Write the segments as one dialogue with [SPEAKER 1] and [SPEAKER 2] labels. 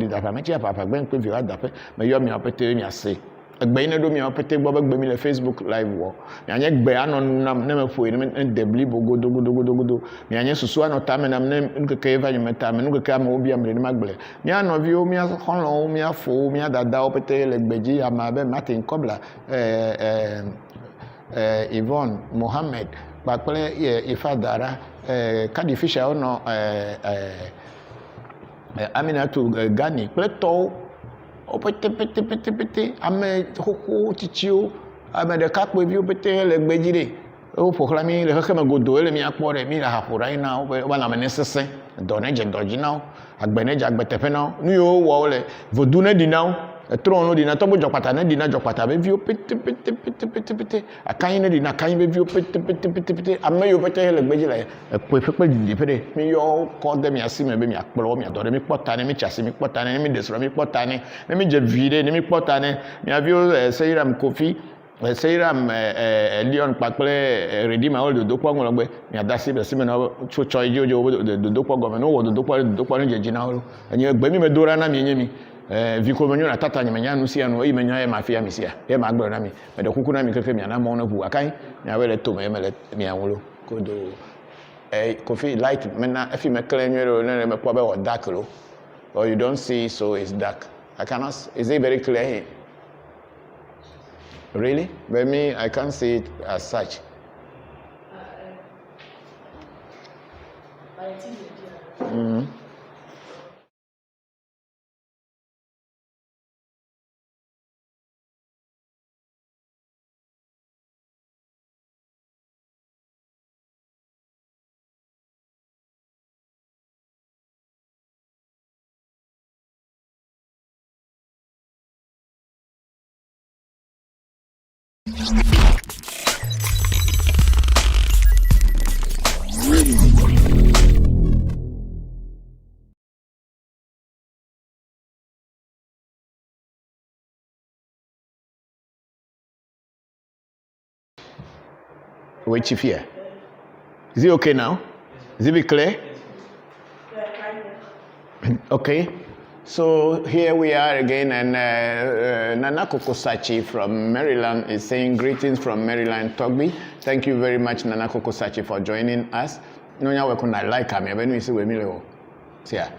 [SPEAKER 1] d'apa me chia papa gben pe vi wa dape me yo mi opete mi ase egbe ina do mi opete gbo gbe mi le Facebook live wo mi anye gbe anon nam ne me fo ni debli bogodo mi anye susu anota me nam ne nkeke eva ni meta me nkeke ama obi amre ni magbele mi anovi o mi akhonlo mi afo mi adada opete le gbeji ama be Martin Kobla Yvonne Mohammed bakple Ifadara Kadi Fisher ono Aminatu Gani pleto opete ame koko tichio ame de kakpo vi opete le gbejire o proclami le hekeme godo ele mi akpore mi la hapura ina o ba na menesese do ne je doji na agbene je agbetefe na nu yo wo le vodu ne di na tron no di na to bo jopata ne di na jopata be vi opete akan ne di na kan be vi opete ame yo opete le gbejire pepe di pede mi yo ko de mi asime be mi akpro mi adore mi pota ne mi chase mi pota ne mi desro mi pota ne mi je vire ne mi pota ne mi avio Seiram Kofi Seiram Leon pakple redeem all the dokwa ngologbe mi adasi be sime na chocho ijojo the dokwa government no the dokwa nje jina olo enye gbe mi me dora na mi enye mi viko menyo na tata nyemenya no sia no e menya e mafia mi sia e ma gboro na mi me de kuku na mi keke mi na mo na hu akan mi awele to me mele mi anwolo kodo Kofi light mena efi me kle nwero na me kwa be o dark lo or you don't see so it's dark I cannot is it very clear here really but me I can't see it as such Wait, Chief here. Is it okay now? Is it clear? Okay. So here we are again, and Nana Kokosachi from Maryland is saying greetings from Maryland, Togby. Thank you very much, Nana Kokosachi, for joining us. No, now we're gonna like me. When we see we meet, yeah.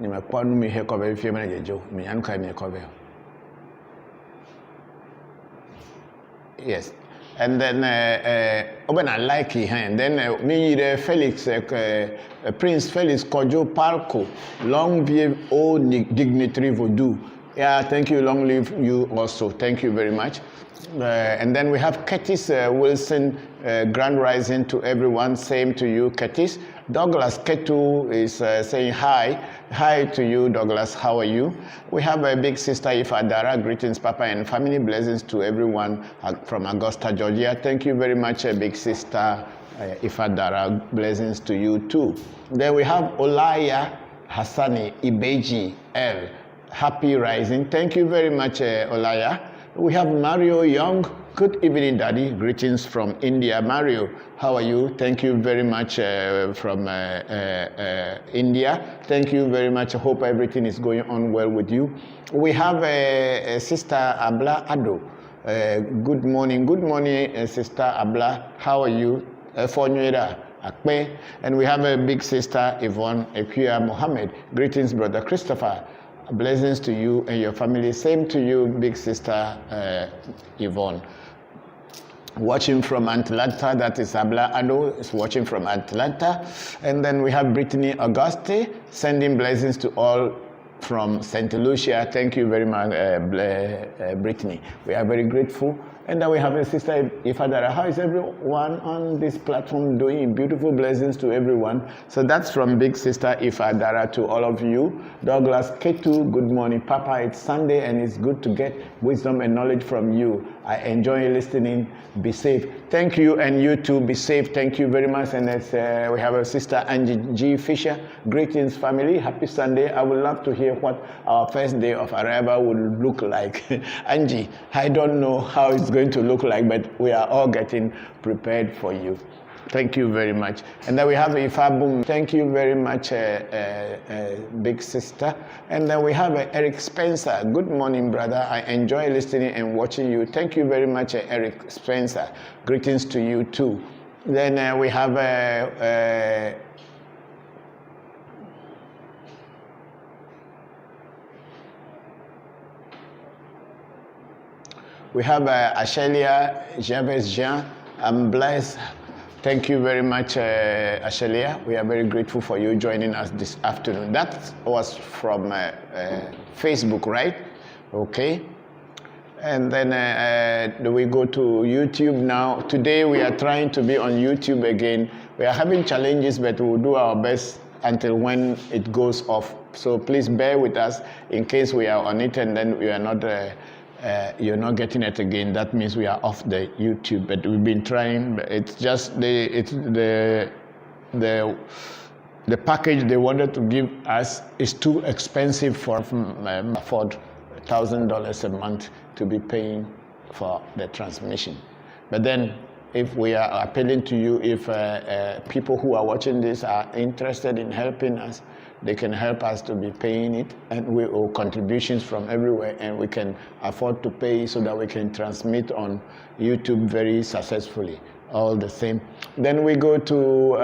[SPEAKER 1] You may call me here cover if you manage Joe. Me and come here cover. Yes. And then Oben I like it, and then me Felix Prince Felix Kojo Palco, long live old dignitary vodu. Yeah, thank you, long live you also. Thank you very much. And then we have Curtis Wilson, grand rising to everyone. Same to you, Curtis. Douglas Ketu is saying hi. Hi to you, Douglas. How are you? We have a big sister Ifadara. Greetings, Papa and family. Blessings to everyone from Augusta, Georgia. Thank you very much, big sister Ifadara. Blessings to you too. Then we have Olaya Hassani Ibeji L. Happy rising. Thank you very much, Olaya. We have Mario Young. Good evening, Daddy. Greetings from India. Mario, how are you? Thank you very much from India. Thank you very much. I hope everything is going on well with you. We have Sister Abla Ado. Good morning, Sister Abla. How are you? And we have a big sister, Yvonne Ekuya Mohammed. Greetings, Brother Christopher. Blessings to you and your family. Same to you, big sister Yvonne. Watching from Atlanta, that is Abla Ado is watching from Atlanta. And then we have Brittany Auguste sending blessings to all from St. Lucia. Thank you very much, Brittany. We are very grateful. And then we have a sister Ifadara. How is everyone on this platform doing? Beautiful blessings to everyone. So that's from big sister Ifadara to all of you. Douglas Ketu, good morning, Papa. It's Sunday and it's good to get wisdom and knowledge from you. I enjoy listening. Be safe. Thank you, and you too. Be safe. Thank you very much. And we have a sister Angie G. Fisher. Greetings, family. Happy Sunday. I would love to hear what our first day of arrival would look like. Angie, I don't know how it's going to look like, but we are all getting prepared for you. Thank you very much. And then we have Ifabum. Thank you very much, big sister. And then we have Eric Spencer. Good morning, brother. I enjoy listening and watching you. Thank you very much, Eric Spencer. Greetings to you too. Then we have Ashelia Javes Jean. I'm blessed. Thank you very much, Ashelia. We are very grateful for you joining us this afternoon. That was from Facebook, right? Okay. And then we go to YouTube now. Today we are trying to be on YouTube again. We are having challenges, but we'll do our best until when it goes off. So please bear with us in case we are on it and then we are not. You're not getting it again. That means we are off the YouTube. But we've been trying. It's just the package they wanted to give us is too expensive for afford $1,000 a month to be paying for the transmission. But then, if we are appealing to you, if people who are watching this are interested in helping us, they can help us to be paying it, and we owe contributions from everywhere, and we can afford to pay so that we can transmit on YouTube very successfully. All the same. Then we go to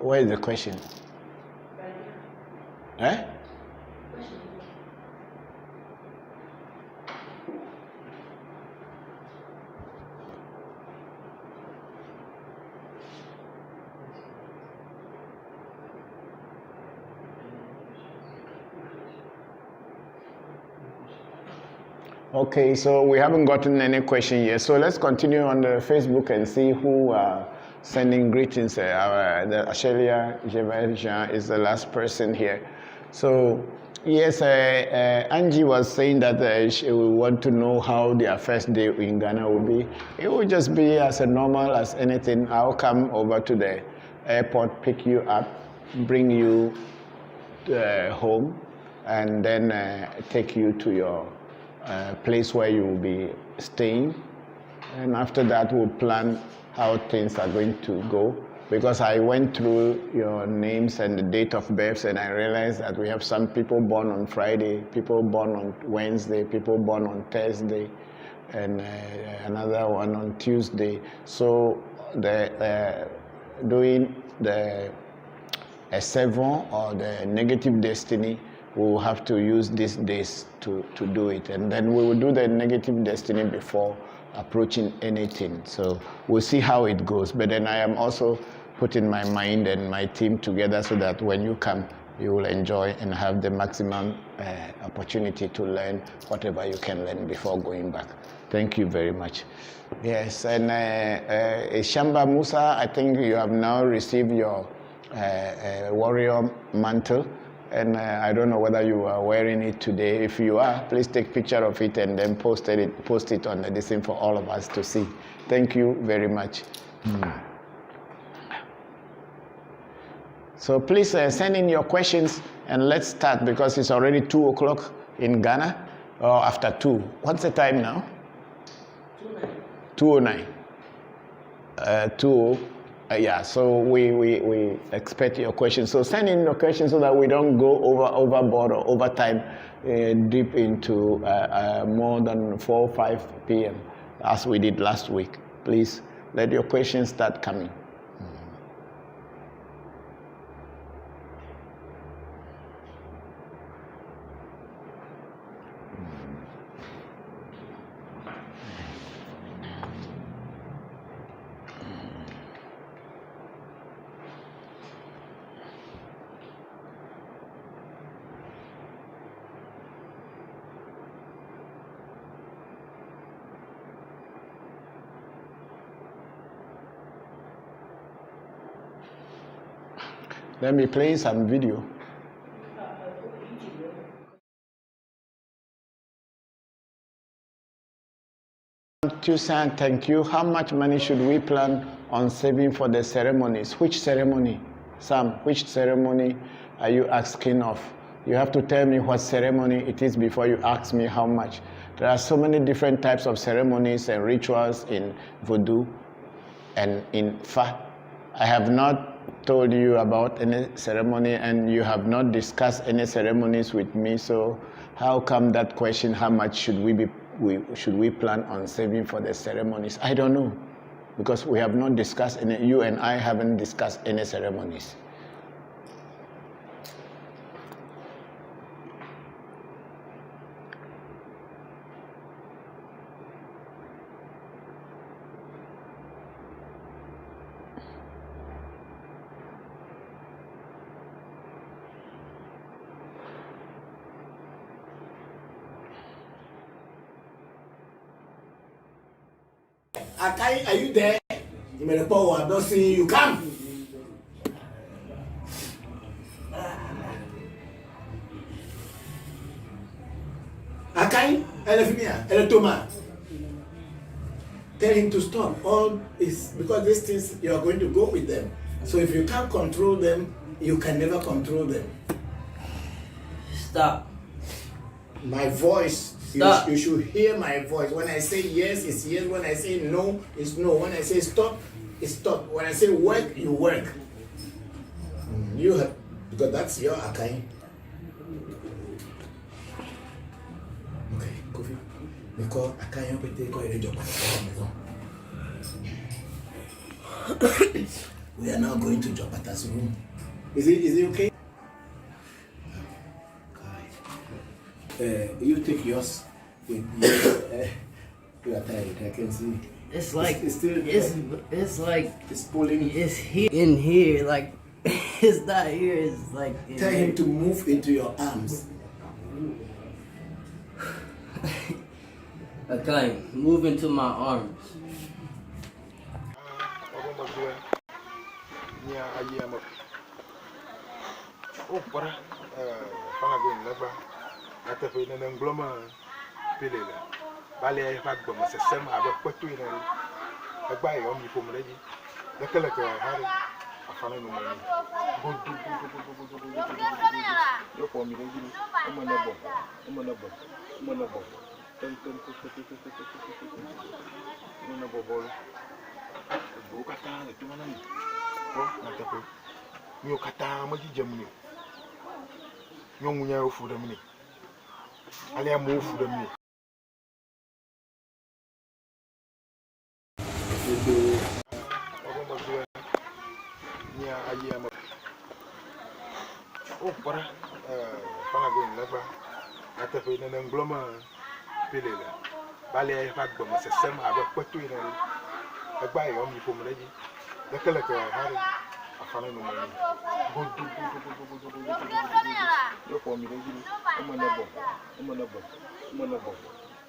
[SPEAKER 1] where is the question? Eh? Okay, so we haven't gotten any question yet. So let's continue on the Facebook and see who are sending greetings. The Ashelia Jean is the last person here. So yes, Angie was saying that she will want to know how their first day in Ghana will be. It will just be as normal as anything. I'll come over to the airport, pick you up, bring you home, and then take you to your place where you will be staying. And after that, we'll plan how things are going to go. Because I went through your names and the date of births, and I realized that we have some people born on Friday, people born on Wednesday, people born on Thursday, and another one on Tuesday. So doing the A7 or the negative destiny, we will have to use these days to do it. And then we will do the negative destiny before approaching anything. So we'll see how it goes. But then I am also putting my mind and my team together so that when you come, you will enjoy and have the maximum opportunity to learn whatever you can learn before going back. Thank you very much. Yes, and Shamba Musa, I think you have now received your warrior mantle. And I don't know whether you are wearing it today. If you are, please take a picture of it and then post it on the thing for all of us to see. Thank you very much. So please send in your questions and let's start because it's already 2 o'clock in Ghana, or after 2. What's the time now? 2:09. 2:09. Yeah, so we expect your questions. So send in your questions so that we don't go overboard or overtime deep into more than 4 or 5 p.m. as we did last week. Please let your questions start coming. Let me play some video. Tusan, thank you. How much money should we plan on saving for the ceremonies? Which ceremony? Sam, which ceremony are you asking of? You have to tell me what ceremony it is before you ask me how much. There are so many different types of ceremonies and rituals in voodoo and in Fa. I have not told you about any ceremony and you have not discussed any ceremonies with me, so how come that question, how much should we plan on saving for the ceremonies? I don't know, because we have not discussed any, you and I haven't discussed any ceremonies.
[SPEAKER 2] Akai, are you there? You made a power. I'm not seeing you. Come. Akai, Elefimia, Eletoma. Tell him to stop. All is because these things you are going to go with them. So if you can't control them, you can never control them.
[SPEAKER 3] Stop.
[SPEAKER 2] My voice.
[SPEAKER 3] Stop.
[SPEAKER 2] You should hear my voice. When I say yes, it's yes. When I say no, it's no. When I say stop, it's stop. When I say work, you work. You have, because that's your Akai. Okay, Kofi. Because Akai, you can take a job. We are now going to Jopata's room. Is it okay? You take yours. You are tired. I can see.
[SPEAKER 3] It's like
[SPEAKER 2] it's still.
[SPEAKER 3] It's like
[SPEAKER 2] it's pulling.
[SPEAKER 3] It's here in here. Like it's not here. It's like.
[SPEAKER 2] Tell him to move into your arms.
[SPEAKER 3] Okay, move into my arms.
[SPEAKER 4] Atafe na ngloma pelela bale fa gboma sesem abe kwetu ina egba yo mi fo mreji lekele ke hari afana no mani bodu yo fo mi reji mo na bo ten mo na bo bolo bu kata le tu mana ni ko na tafe mi o kata ma ji jamni nyongunya o fu da mini ali a move for me. Oh, para going never. Atafe na ngloma pelela bale fa gboma sesem abe kwetu ina egba yo mi fo mreji lekele ke hari afana no mani bodu yo fo mi reji mo na bo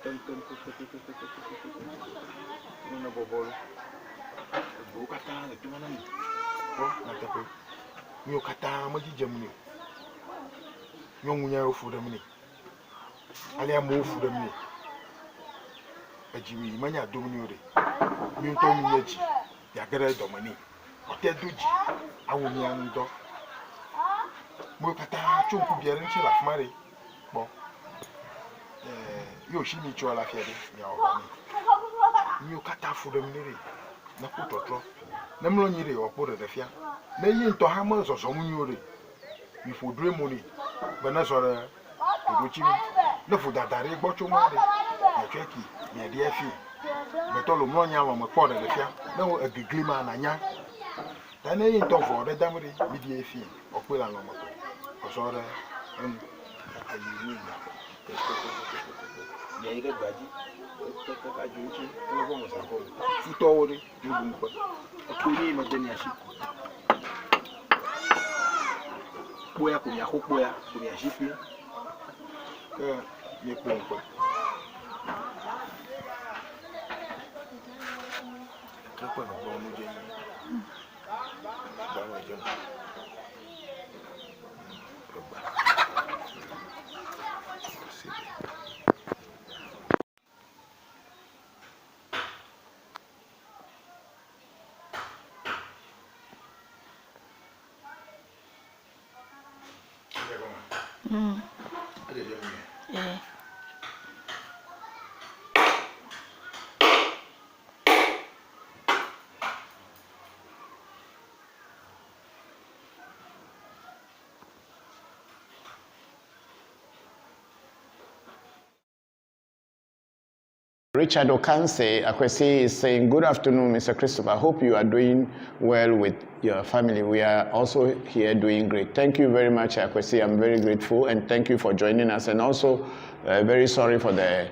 [SPEAKER 4] ten mo na bo bolo bu kata le tu mana ni ko na tape mi o kata ma ji jamni nyongunya o fu da mini ali a mo fu da mini ajimi manya domni ore mi nto mi yaji ya gere do mani o te doji awo mi an do mo kata chunku biere nchi la fmare bo yo shi mi cho la fiade ya o ni mi o kata fu da mini re na ko totro na mlo nyire o po de fia na yi nto ha mo so so mu nyore mi fo dure mo ni bana so re do chi na fo dadare gbo cho mo de ya tweki ya de afi beto lo mlo nya wa mo po de fia na o agigli ma na nya ta na yi nto fo de damri mi de afi o pe la no mo ko so re ayi ni ya ire gbaji ka juchi lo bo mo sa ko futo wori ni bu nko ko ni no de ni ashi boya ko ya ko boya ko ya shifi ka ye ko nko ka ko no bo mo je ni ba mo je
[SPEAKER 3] Yeah.
[SPEAKER 1] Richard Okanse Akwesi is saying, good afternoon, Mr. Christopher. I hope you are doing well with your family. We are also here doing great. Thank you very much, Akwesi. I'm very grateful, and thank you for joining us. And also, very sorry for the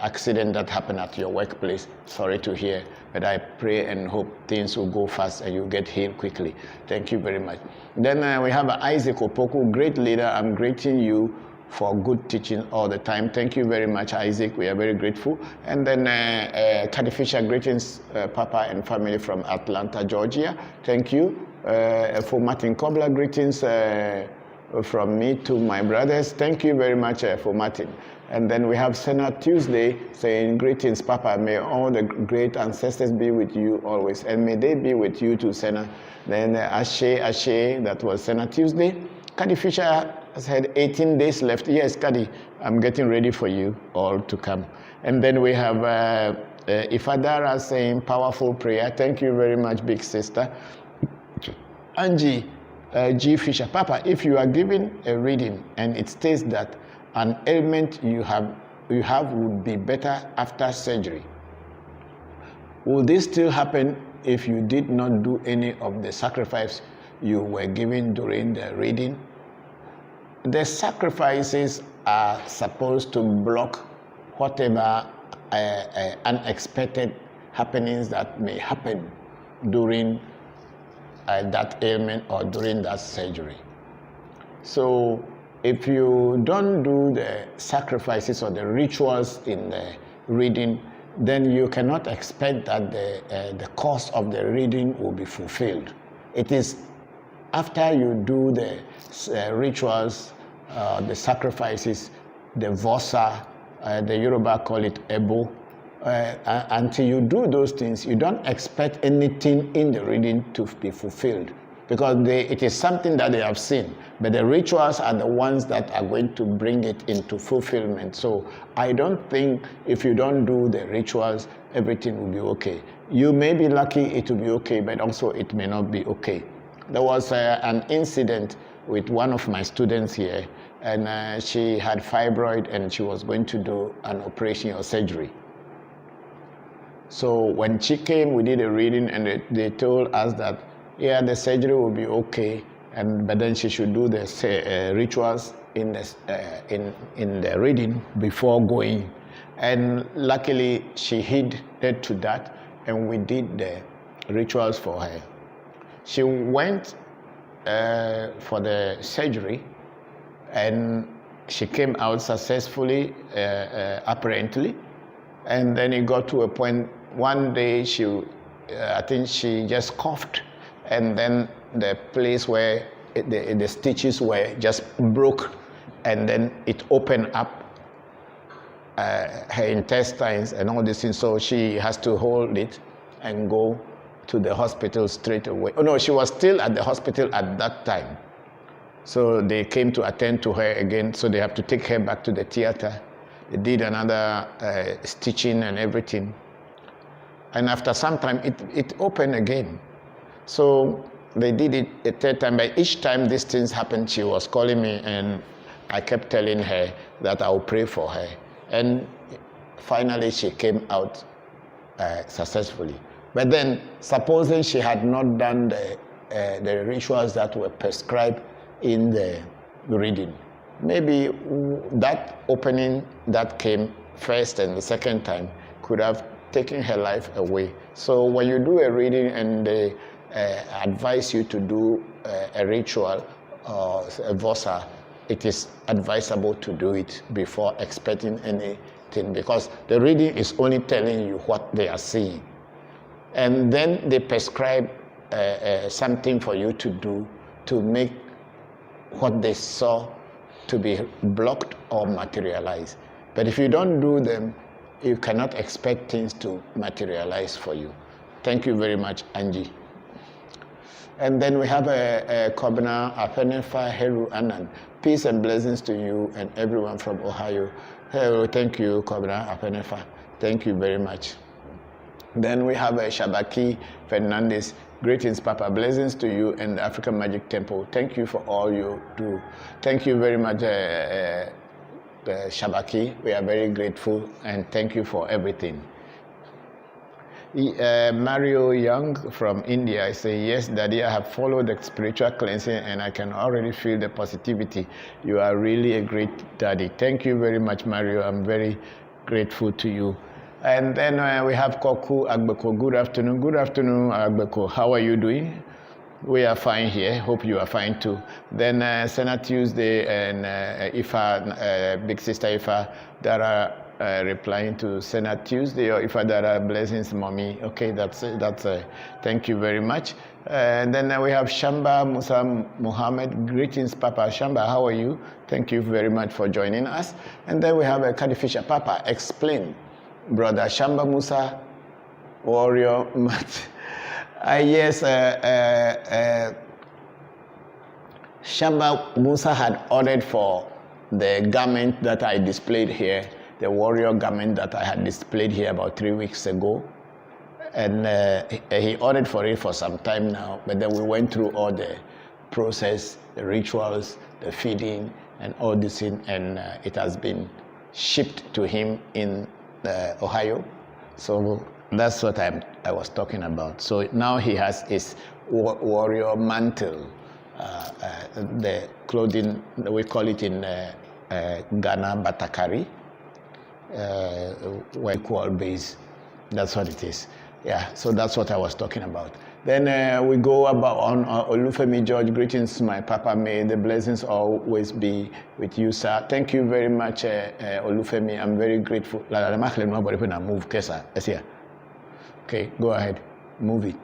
[SPEAKER 1] accident that happened at your workplace. Sorry to hear, but I pray and hope things will go fast and you'll get healed quickly. Thank you very much. Then we have Isaac Opoku, great leader. I'm greeting you for good teaching all the time. Thank you very much, Isaac. We are very grateful. And then Caddy Fisher, greetings, Papa and family from Atlanta, Georgia. Thank you. For Martin Kobler, greetings from me to my brothers. Thank you very much for Martin. And then we have Senna Tuesday saying, greetings, Papa. May all the great ancestors be with you always. And may they be with you too, Senna. Then Ashe, that was Senna Tuesday. Caddy Fisher had 18 days left. Yes, Caddy, I'm getting ready for you all to come. And then we have Ifadara saying, powerful prayer. Thank you very much, big sister. Angie G. Fisher, Papa, if you are given a reading and it states that an ailment you have would be better after surgery, will this still happen if you did not do any of the sacrifice you were given during the reading? The sacrifices are supposed to block whatever unexpected happenings that may happen during that ailment or during that surgery. So if you don't do the sacrifices or the rituals in the reading, then you cannot expect that the course of the reading will be fulfilled. It is after you do the rituals, the sacrifices, the vosa, the Yoruba call it ebo, until you do those things, you don't expect anything in the reading to be fulfilled, because it is something that they have seen, but the rituals are the ones that are going to bring it into fulfillment. So I don't think if you don't do the rituals, everything will be okay. You may be lucky it will be okay, but also it may not be okay. There was an incident with one of my students here, and she had fibroid and she was going to do an operation or surgery. So when she came, we did a reading, and they told us that, yeah, the surgery will be okay, but then she should do the rituals in the reading before going. And luckily, she heeded to that, and we did the rituals for her. She went for the surgery, and she came out successfully, apparently. And then it got to a point, one day I think she just coughed, and then the place where the stitches were just broke, and then it opened up her intestines and all these things. So she has to hold it and go to the hospital straight away. Oh no, she was still at the hospital at that time. So they came to attend to her again, so they have to take her back to the theater. They did another stitching and everything. And after some time, it opened again. So they did it a third time. But each time these things happened, she was calling me, and I kept telling her that I would pray for her. And finally, she came out successfully. But then, supposing she had not done the rituals that were prescribed in the reading, maybe that opening that came first and the second time could have taken her life away. So when you do a reading and they advise you to do a ritual or a vosa, it is advisable to do it before expecting anything, because the reading is only telling you what they are seeing. And then they prescribe something for you to do to make what they saw to be blocked or materialized. But if you don't do them, you cannot expect things to materialize for you. Thank you very much, Angie. And then we have a Kobna Afenefa Heru Anan. Peace and blessings to you and everyone from Ohio. Hello, thank you, Kobna Afenefa. Thank you very much. Then we have a Shabaki Fernandez. Greetings, Papa. Blessings to you and the African Magic Temple. Thank you for all you do. Thank you very much, Shabaki. We are very grateful and thank you for everything. Mario Young from India, I say, yes, Daddy, I have followed the spiritual cleansing and I can already feel the positivity. You are really a great daddy. Thank you very much, Mario. I'm very grateful to you. And then we have Koku Agbeko. Good afternoon. Good afternoon, Agbeko. How are you doing? We are fine here. Hope you are fine too. Then Senna Tuesday and Ifa, Big Sister Ifa, Dara replying to Senna Tuesday, or Ifa Dara, blessings, mommy. Okay, that's thank you very much. And then we have Shamba Musa Muhammad. Greetings, Papa. Shamba, how are you? Thank you very much for joining us. And then we have Kadi Fisher. Papa, explain. Brother Shamba Musa, warrior Matt. Yes, Shamba Musa had ordered for the garment that I displayed here, the warrior garment that I had displayed here about 3 weeks ago. And he ordered for it for some time now, but then we went through all the process, the rituals, the feeding, and all this thing, and it has been shipped to him in Ohio. So that's what I was talking about. So now he has his warrior mantle, the clothing, we call it in Ghana batakari, equal base. That's what it is. Yeah, so that's what I was talking about. Then we go about on Olufemi George. Greetings, my Papa. May the blessings always be with you, sir. Thank you very much, Olufemi. I'm very grateful. Okay, go ahead. Move it.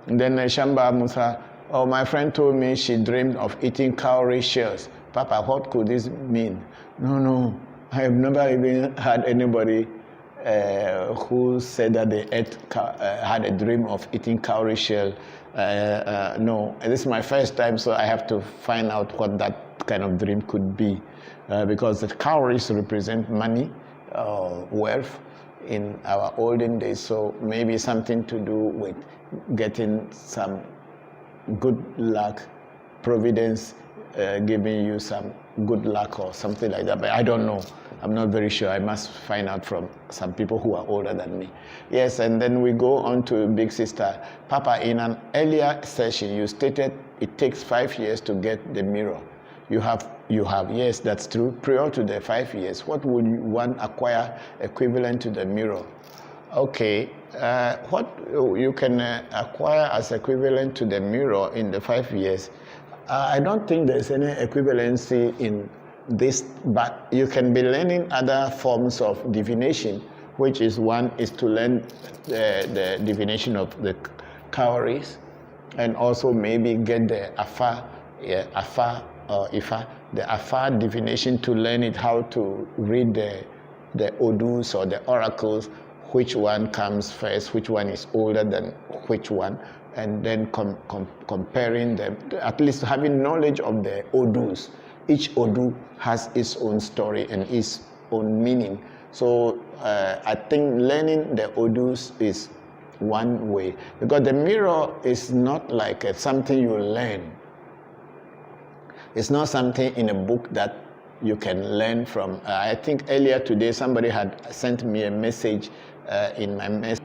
[SPEAKER 1] And then Shamba Musa. Oh, my friend told me she dreamed of eating cowrie shells. Papa, what could this mean? No. I have never even had anybody who said that they had a dream of eating cowrie shell. No, this is my first time, so I have to find out what that kind of dream could be, because the cowries represent money, wealth in our olden days, so maybe something to do with getting some good luck, providence, giving you some good luck or something like that, but I don't know. I'm not very sure. I must find out from some people who are older than me. Yes, and then we go on to Big Sister. Papa, in an earlier session, you stated it takes 5 years to get the mirror. You have, yes, that's true. Prior to the 5 years, what would one acquire equivalent to the mirror? Okay, what you can acquire as equivalent to the mirror in the 5 years, I don't think there's any equivalency in this, but you can be learning other forms of divination, which is one is to learn the divination of the cowries, and also maybe get the Afa or Ifa, the Afa divination, to learn it, how to read the odus or the oracles, which one comes first, which one is older than which one, and then comparing them, at least having knowledge of the odus. Each odu has its own story and its own meaning. So I think learning the odus is one way, because the mirror is not like something you learn. It's not something in a book that you can learn from. I think earlier today somebody had sent me a message in my message,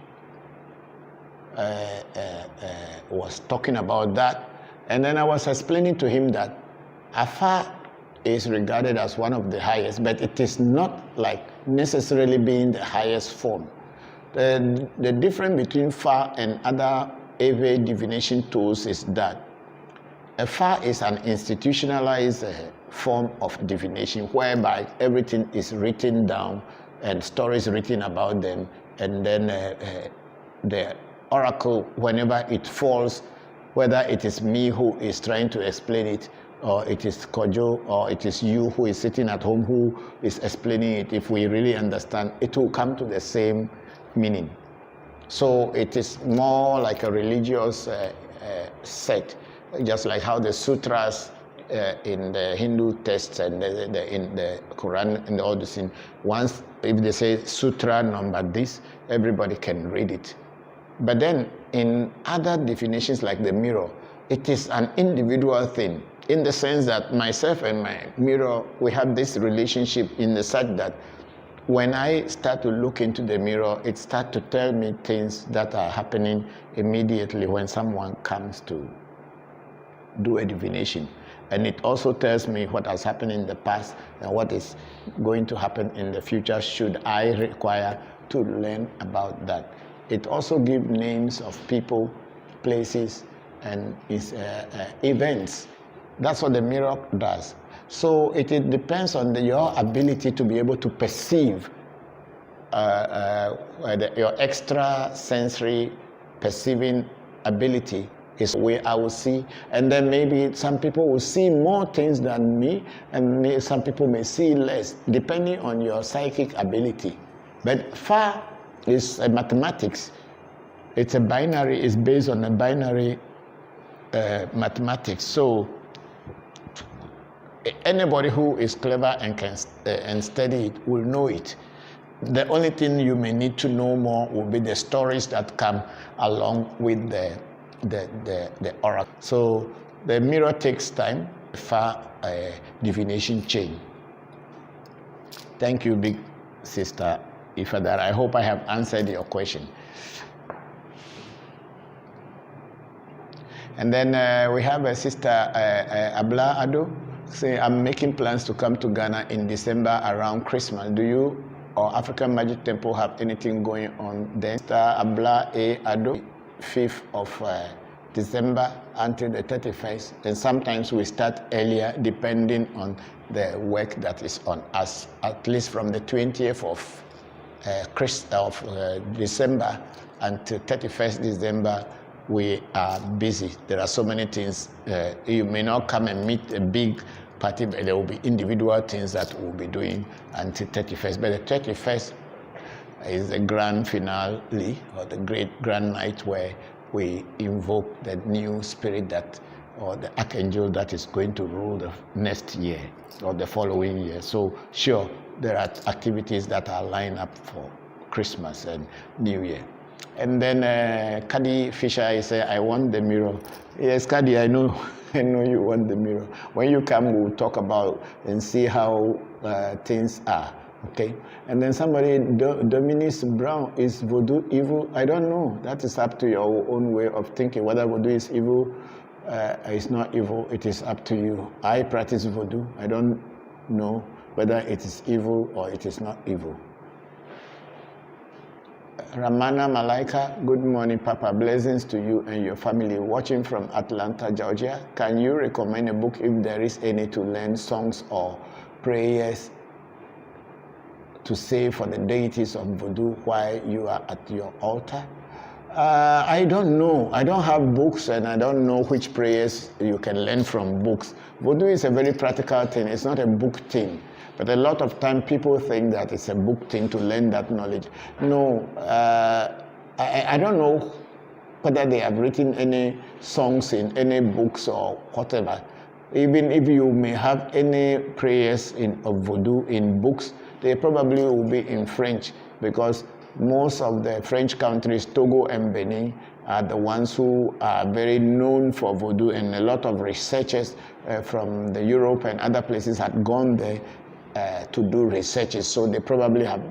[SPEAKER 1] was talking about that, and then I was explaining to him that Afa is regarded as one of the highest, but it is not like necessarily being the highest form. The difference between Fa and other AV divination tools is that a Fa is an institutionalized form of divination, whereby everything is written down and stories written about them, and then the oracle, whenever it falls, whether it is me who is trying to explain it, or it is Kojo, or it is you who is sitting at home who is explaining it, if we really understand, it will come to the same meaning. So it is more like a religious sect. just like how the sutras in the Hindu texts and in the Quran and all this thing, once if they say sutra number this, everybody can read it. But then in other definitions like the mirror, it is an individual thing in the sense that myself and my mirror, we have this relationship in the such that when I start to look into the mirror, it starts to tell me things that are happening immediately when someone comes to do a divination. And it also tells me what has happened in the past and what is going to happen in the future should I require to learn about that. It also gives names of people, places, and events. That's what the mirror does. So it depends on your ability to be able to perceive your extra sensory perceiving ability is the way I will see. And then maybe some people will see more things than me, and some people may see less, depending on your psychic ability. But far is mathematics. It's a binary, it's based on a binary mathematics. So anybody who is clever and can study it will know it. The only thing you may need to know more will be the stories that come along with the oracle. So the mirror takes time, far divination chain. Thank you, big sister Ifadar. I hope I have answered your question. And then we have a sister Abla Ado say, I'm making plans to come to Ghana in December around Christmas. Do you or African Magic Temple have anything going on then? Sister Abla A. Ado, 5th of December until the 31st. And sometimes we start earlier depending on the work that is on us. At least from the 20th of December until 31st December, we are busy. There are so many things. You may not come and meet a big party, but there will be individual things that we'll be doing until 31st. But the 31st is the grand finale, or the great grand night where we invoke the new spirit that, or the archangel that is going to rule the next year or the following year. So sure, there are activities that are lined up for Christmas and New Year. And then Kadi Fisher, I say, I want the mirror. Yes, Kadi, I know you want the mirror. When you come, we'll talk about and see how things are, okay? And then somebody, Dominique Brown, is voodoo evil? I don't know. That is up to your own way of thinking. Whether voodoo is evil, it's not evil, it is up to you. I practice voodoo. I don't know whether it is evil or it is not evil. Ramana Malaika, good morning, Papa. Blessings to you and your family. Watching from Atlanta, Georgia. Can you recommend a book, if there is any, to learn songs or prayers to say for the deities of voodoo while you are at your altar? I don't know. I don't have books, and I don't know which prayers you can learn from books. Voodoo is a very practical thing. It's not a book thing. But a lot of time people think that it's a book thing to learn that knowledge. No, I don't know whether they have written any songs in any books or whatever. Even if you may have any prayers of voodoo in books, they probably will be in French, because most of the French countries, Togo and Benin, are the ones who are very known for voodoo, and a lot of researchers from the Europe and other places had gone there to do researches, so they probably have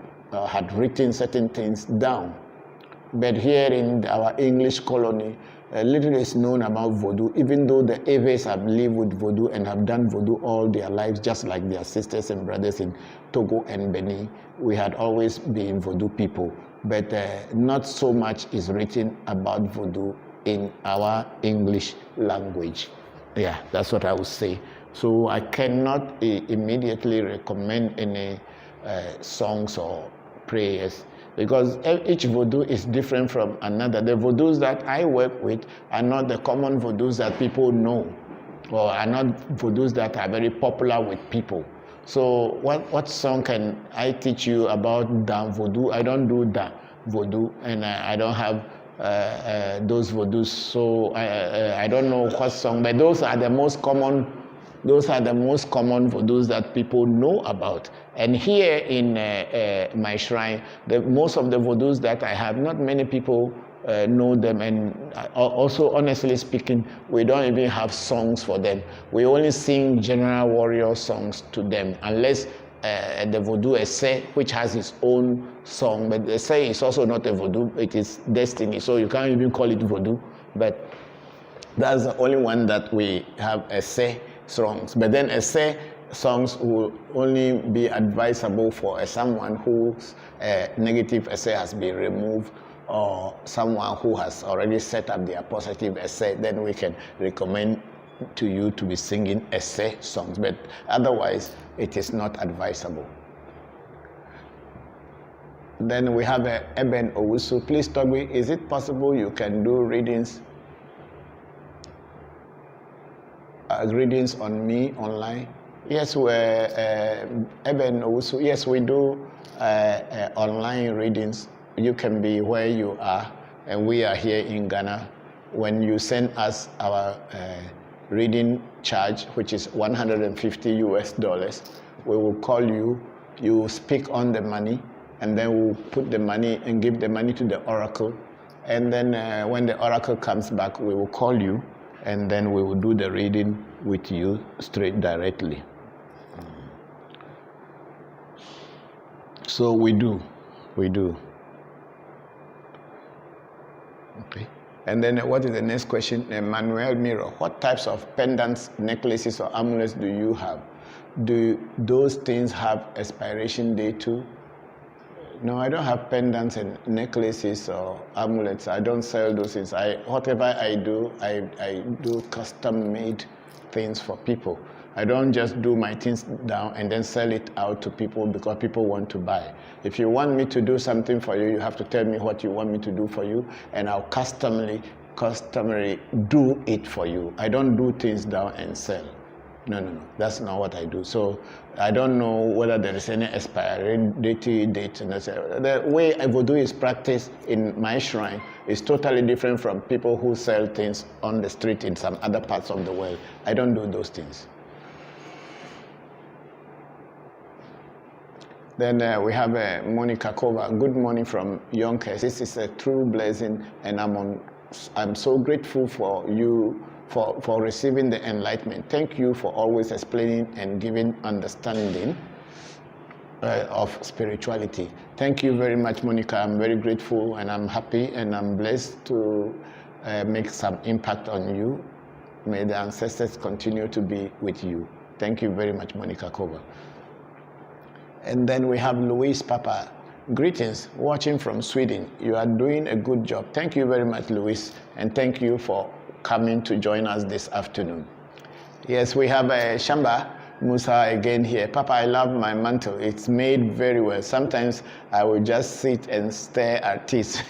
[SPEAKER 1] had written certain things down. But here in our English colony, little is known about voodoo, even though the Eves have lived with voodoo and have done voodoo all their lives, just like their sisters and brothers in Togo and Benin. We had always been voodoo people, but not so much is written about voodoo in our English language. Yeah, that's what I would say. So I cannot immediately recommend any songs or prayers, because each voodoo is different from another. The voodoos that I work with are not the common voodoos that people know, or are not voodoos that are very popular with people. So what song can I teach you about da voodoo? I don't do da voodoo, and I don't have those vodus. So I don't know what song, but those are the most common. Those are the most common vodus that people know about. And here in my shrine, most of the vodus that I have, not many people know them. And also, honestly speaking, we don't even have songs for them. We only sing general warrior songs to them, unless the vodu essay, which has its own song. But the essay is also not a vodu, it is destiny. So you can't even call it vodu. But that's the only one that we have essay songs. But then essay songs will only be advisable for someone whose negative essay has been removed, or someone who has already set up their positive essay. Then we can recommend to you to be singing essay songs, but otherwise it is not advisable. Then we have Eben Owusu. Please, Toby, is it possible you can do readings on me online? Yes, Eben Owusu. Yes, we do online readings. You can be where you are, and we are here in Ghana. When you send us our reading charge, which is $150, we will call you. You will speak on the money, and then we'll put the money and give the money to the oracle. And then when the oracle comes back, we will call you, and then we will do the reading with you straight directly. So we do. Okay. And then what is the next question? Manuel Miro, what types of pendants, necklaces, or amulets do you have? Do those things have expiration date too? No, I don't have pendants and necklaces or amulets. I don't sell those things. Whatever I do, I do custom-made things for people. I don't just do my things down and then sell it out to people because people want to buy. If you want me to do something for you, you have to tell me what you want me to do for you, and I'll customary do it for you. I don't do things down and sell. No. That's not what I do. So I don't know whether there is any expiry date. The way voodoo is practiced in my shrine is totally different from people who sell things on the street in some other parts of the world. I don't do those things. Then we have Monica Kova. Good morning from Yonkers. This is a true blessing, and I'm so grateful for you for receiving the enlightenment. Thank you for always explaining and giving understanding of spirituality. Thank you very much, Monica. I'm very grateful, and I'm happy, and I'm blessed to make some impact on you. May the ancestors continue to be with you. Thank you very much, Monica Kova. And then we have Luis Papa. Greetings, watching from Sweden. You are doing a good job. Thank you very much, Luis, and thank you for coming to join us this afternoon. Yes, we have Shamba Musa again here. Papa, I love my mantle. It's made very well. Sometimes I will just sit and stare at it.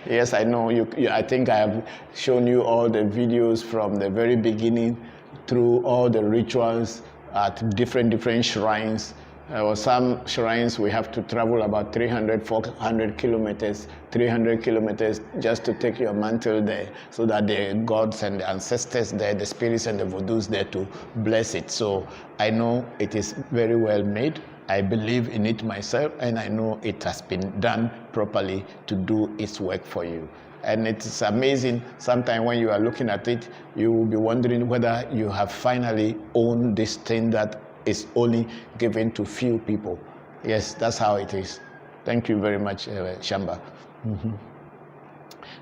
[SPEAKER 1] Yes, I know. I think I have shown you all the videos from the very beginning through all the rituals at different shrines. Or some shrines we have to travel about 300, 400 kilometers, 300 kilometers just to take your mantle there, so that the gods and the ancestors there, the spirits and the vodus there to bless it. So I know it is very well made. I believe in it myself, and I know it has been done properly to do its work for you. And it's amazing, sometimes when you are looking at it, you will be wondering whether you have finally owned this thing that is only given to few people. Yes, that's how it is. Thank you very much, Shamba.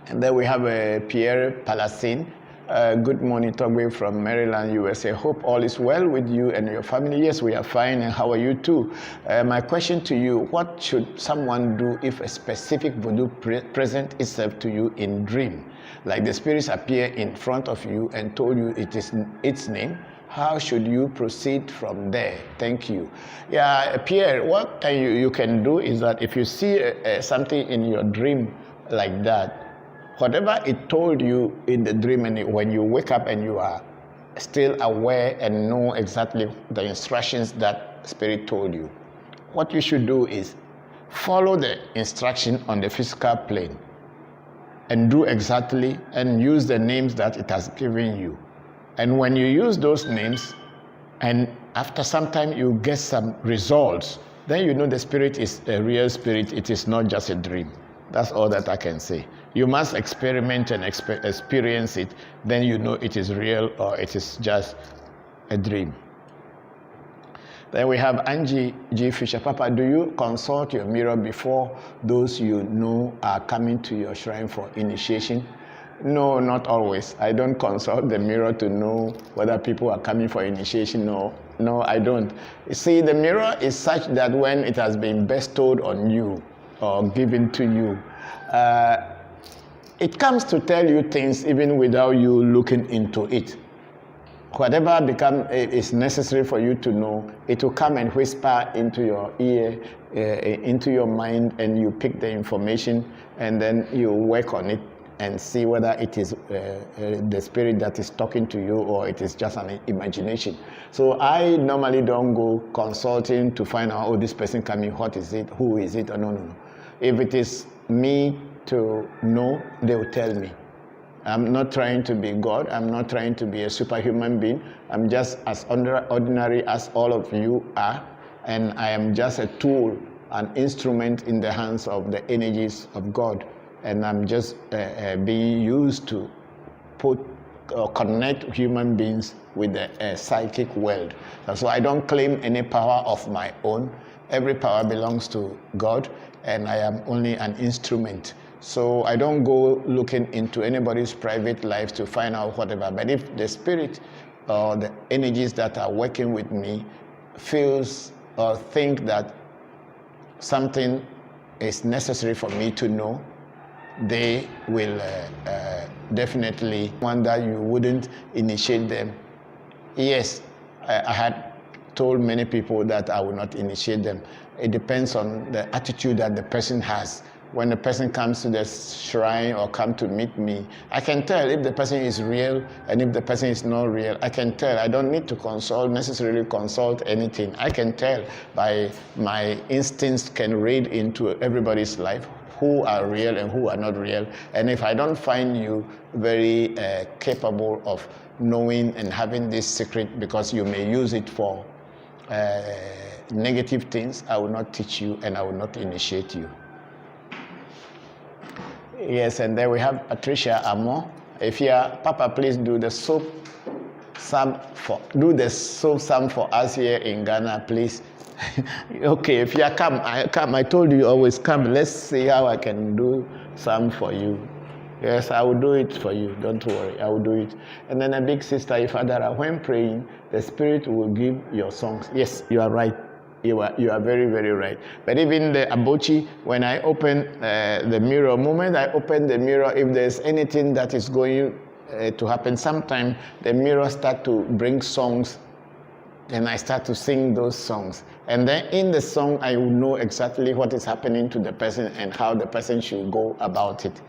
[SPEAKER 1] And then we have Pierre Palacine. Good morning, Togwe from Maryland, USA. Hope all is well with you and your family. Yes, we are fine, and how are you too? My question to you, what should someone do if a specific voodoo presents itself to you in dream? Like the spirits appear in front of you and told you it is its name? How should you proceed from there? Thank you. Yeah, Pierre, what you can do is that if you see something in your dream like that, whatever it told you in the dream, and when you wake up and you are still aware and know exactly the instructions that spirit told you, what you should do is follow the instruction on the physical plane and do exactly and use the names that it has given you. And when you use those names, and after some time you get some results, then you know the spirit is a real spirit. It is not just a dream. That's all that I can say. You must experiment and experience it. Then you know it is real or it is just a dream. Then we have Angie G. Fisher. Papa, do you consult your mirror before those you know are coming to your shrine for initiation? No, not always. I don't consult the mirror to know whether people are coming for initiation. No, I don't. You see, the mirror is such that when it has been bestowed on you or given to you, it comes to tell you things even without you looking into it. Whatever is necessary for you to know, it will come and whisper into your ear, into your mind, and you pick the information, and then you work on it and see whether it is the spirit that is talking to you or it is just an imagination. So I normally don't go consulting to find out, oh, this person coming, what is it, who is it? No. If it is me to know, they will tell me. I'm not trying to be God. I'm not trying to be a superhuman being. I'm just as ordinary as all of you are. And I am just a tool, an instrument in the hands of the energies of God. And I'm just being used to put or connect human beings with the psychic world. So I don't claim any power of my own. Every power belongs to God, and I am only an instrument. So I don't go looking into anybody's private life to find out whatever. But if the spirit or the energies that are working with me feels or think that something is necessary for me to know, they will definitely want that you wouldn't initiate them. Yes, I had told many people that I will not initiate them. It depends on the attitude that the person has. When the person comes to the shrine or come to meet me, I can tell if the person is real and if the person is not real. I can tell. I don't need to necessarily consult anything. I can tell by my instincts can read into everybody's life who are real and who are not real. And if I don't find you very capable of knowing and having this secret because you may use it for negative things, I will not teach you and I will not initiate you. Yes, and then we have Patricia Amo. If you are, Papa, please do the soap psalm for us here in Ghana, please. Okay, if you are come. I told you always come. Let's see how I can do some for you. Yes, I will do it for you. Don't worry, I will do it. And then a big sister, Ifadara, when praying, the Spirit will give your songs. Yes, you are right. You are very, very right. But even the Abochi, when I open the mirror, moment I open the mirror, if there's anything that is going to happen, sometimes the mirror start to bring songs, and I start to sing those songs. And then in the song, I will know exactly what is happening to the person and how the person should go about it.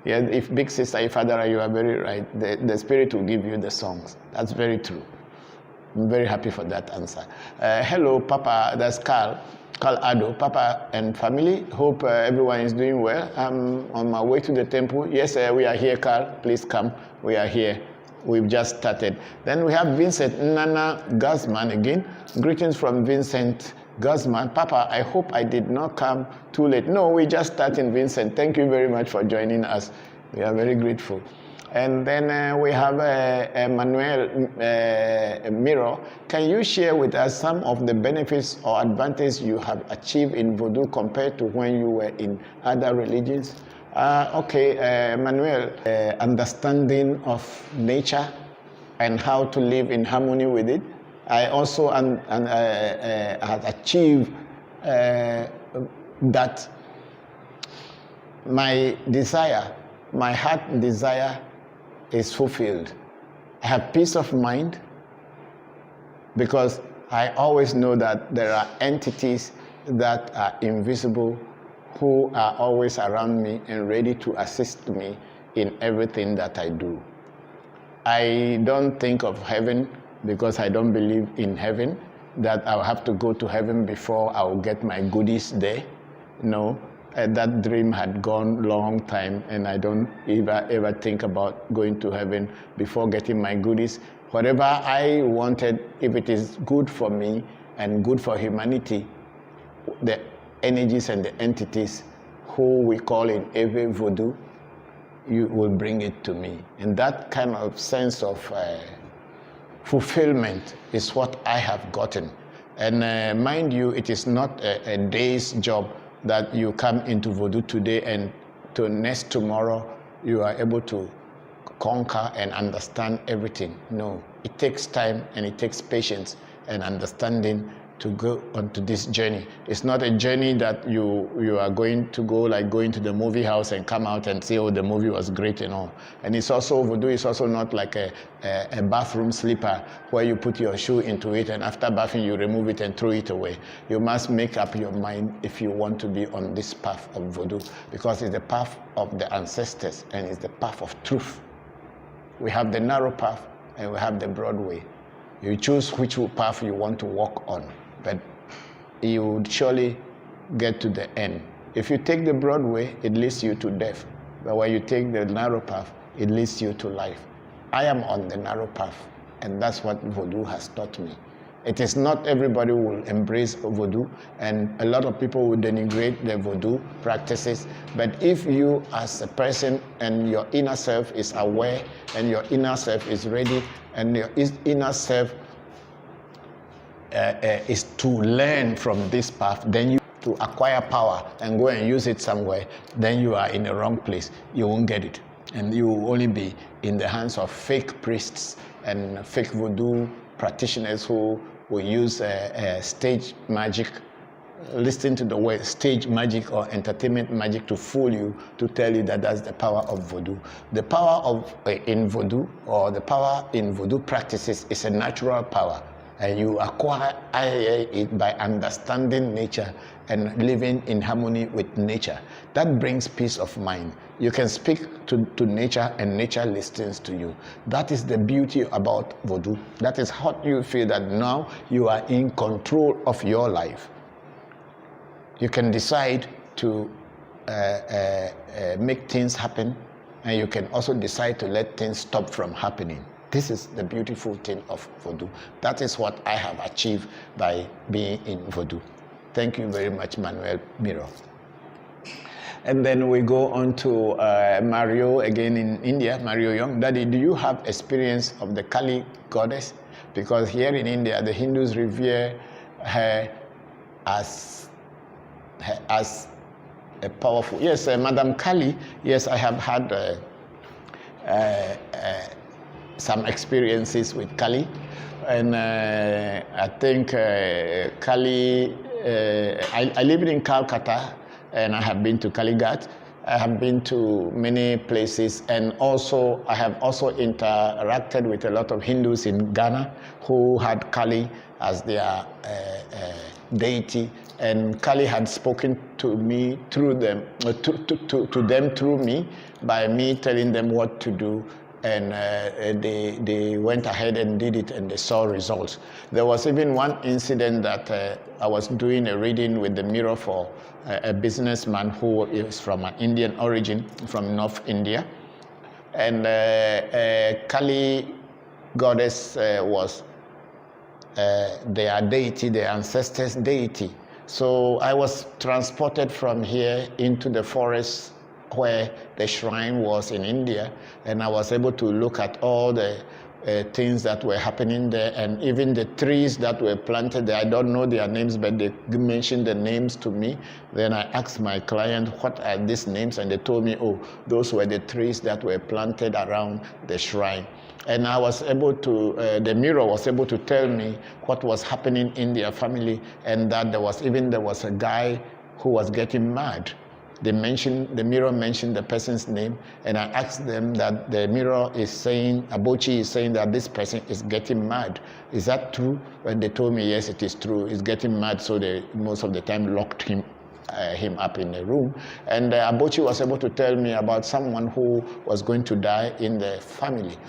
[SPEAKER 1] Yeah, if big sister, if father, you are very right. The Spirit will give you the songs. That's very true. I'm very happy for that answer. Hello, Papa. That's Carl Ado. Papa and family. Hope everyone is doing well. I'm on my way to the temple. Yes, we are here, Carl. Please come. We are here. We've just started. Then we have Vincent Nana Guzman again. Greetings from Vincent Guzman. Papa, I hope I did not come too late. No, we just started, Vincent. Thank you very much for joining us. We are very grateful. And then we have Emmanuel Miro. Can you share with us some of the benefits or advantages you have achieved in voodoo compared to when you were in other religions? Okay, Emmanuel, understanding of nature and how to live in harmony with it. I also have achieved that my desire, my heart desire, is fulfilled. I have peace of mind because I always know that there are entities that are invisible who are always around me and ready to assist me in everything that I do. I don't think of heaven because I don't believe in heaven, that I'll have to go to heaven before I'll get my goodies there. No, That dream had gone long time, and I don't ever think about going to heaven before getting my goodies. Whatever I wanted, if it is good for me and good for humanity, the energies and the entities who we call in Ewe voodoo, you will bring it to me. And that kind of sense of fulfillment is what I have gotten. And mind you, it is not a day's job that you come into voodoo today and to next tomorrow you are able to conquer and understand everything. No, it takes time and it takes patience and understanding to go onto this journey. It's not a journey that you are going to go like going to the movie house and come out and say, oh, the movie was great and all. And it's also, voodoo is also not like a bathroom slipper where you put your shoe into it and after bathing you remove it and throw it away. You must make up your mind if you want to be on this path of voodoo, because it's the path of the ancestors and it's the path of truth. We have the narrow path and we have the broad way. You choose which path you want to walk on, but you would surely get to the end. If you take the broad way, it leads you to death. But when you take the narrow path, it leads you to life. I am on the narrow path, and that's what voodoo has taught me. It is not everybody will embrace voodoo, and a lot of people will denigrate the voodoo practices. But if you as a person and your inner self is aware and your inner self is ready and your inner self is to learn from this path, then you to acquire power and go and use it somewhere, then you are in the wrong place. You won't get it. And you will only be in the hands of fake priests and fake voodoo practitioners who will use stage magic. Listen to the word stage magic or entertainment magic to fool you, to tell you that that's the power of voodoo. The power in voodoo, or the power in voodoo practices, is a natural power. And you acquire it by understanding nature and living in harmony with nature. That brings peace of mind. You can speak to nature and nature listens to you. That is the beauty about voodoo. That is how you feel that now you are in control of your life. You can decide to make things happen, and you can also decide to let things stop from happening. This is the beautiful thing of voodoo. That is what I have achieved by being in voodoo. Thank you very much, Manuel Miro. And then we go on to Mario again in India, Mario Young. Daddy, do you have experience of the Kali goddess? Because here in India, the Hindus revere her as a powerful. Yes, Madam Kali. Yes, I have had some experiences with Kali, and I think Kali. I live in Calcutta, and I have been to Kalighat. I have been to many places, and also I have also interacted with a lot of Hindus in Ghana who had Kali as their deity, and Kali had spoken to me through them, to them through me, by me telling them what to do. And they went ahead and did it, and they saw results. There was even one incident that I was doing a reading with the mirror for a businessman who is from an Indian origin, from North India. And Kali goddess was their deity, their ancestors' deity. So I was transported from here into the forest where the shrine was in India, and I was able to look at all the things that were happening there, and even the trees that were planted there. I don't know their names, but they mentioned the names to me. Then I asked my client, what are these names? And they told me, oh, those were the trees that were planted around the shrine. And I was able to, the mirror was able to tell me what was happening in their family, and that there was a guy who was getting mad. The mirror mentioned the person's name, and I asked them that the mirror is saying, Abochi is saying that this person is getting mad. Is that true? And they told me, yes, it is true. He's getting mad, so they most of the time locked him up in a room. And Abochi was able to tell me about someone who was going to die in the family.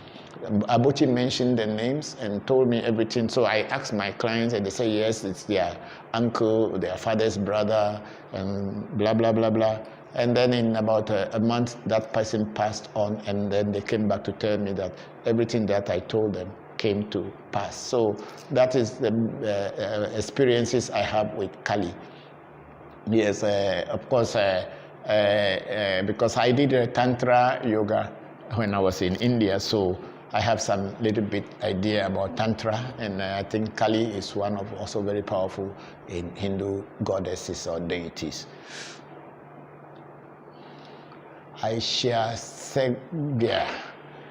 [SPEAKER 1] Abuchi mentioned the names and told me everything. So I asked my clients, and they say yes, it's their uncle, their father's brother, and blah blah blah blah. And then in about a month, that person passed on, and then they came back to tell me that everything that I told them came to pass. So that is the experiences I have with Kali. Yes, of course, because I did Tantra yoga when I was in India, so I have some little bit idea about Tantra, and I think Kali is one of also very powerful in Hindu goddesses or deities. Aisha Segia.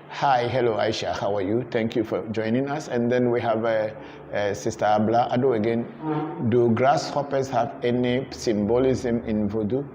[SPEAKER 1] Hi, hello Aisha, how are you? Thank you for joining us. And then we have Sister Abla Ado again. Do grasshoppers have any symbolism in voodoo?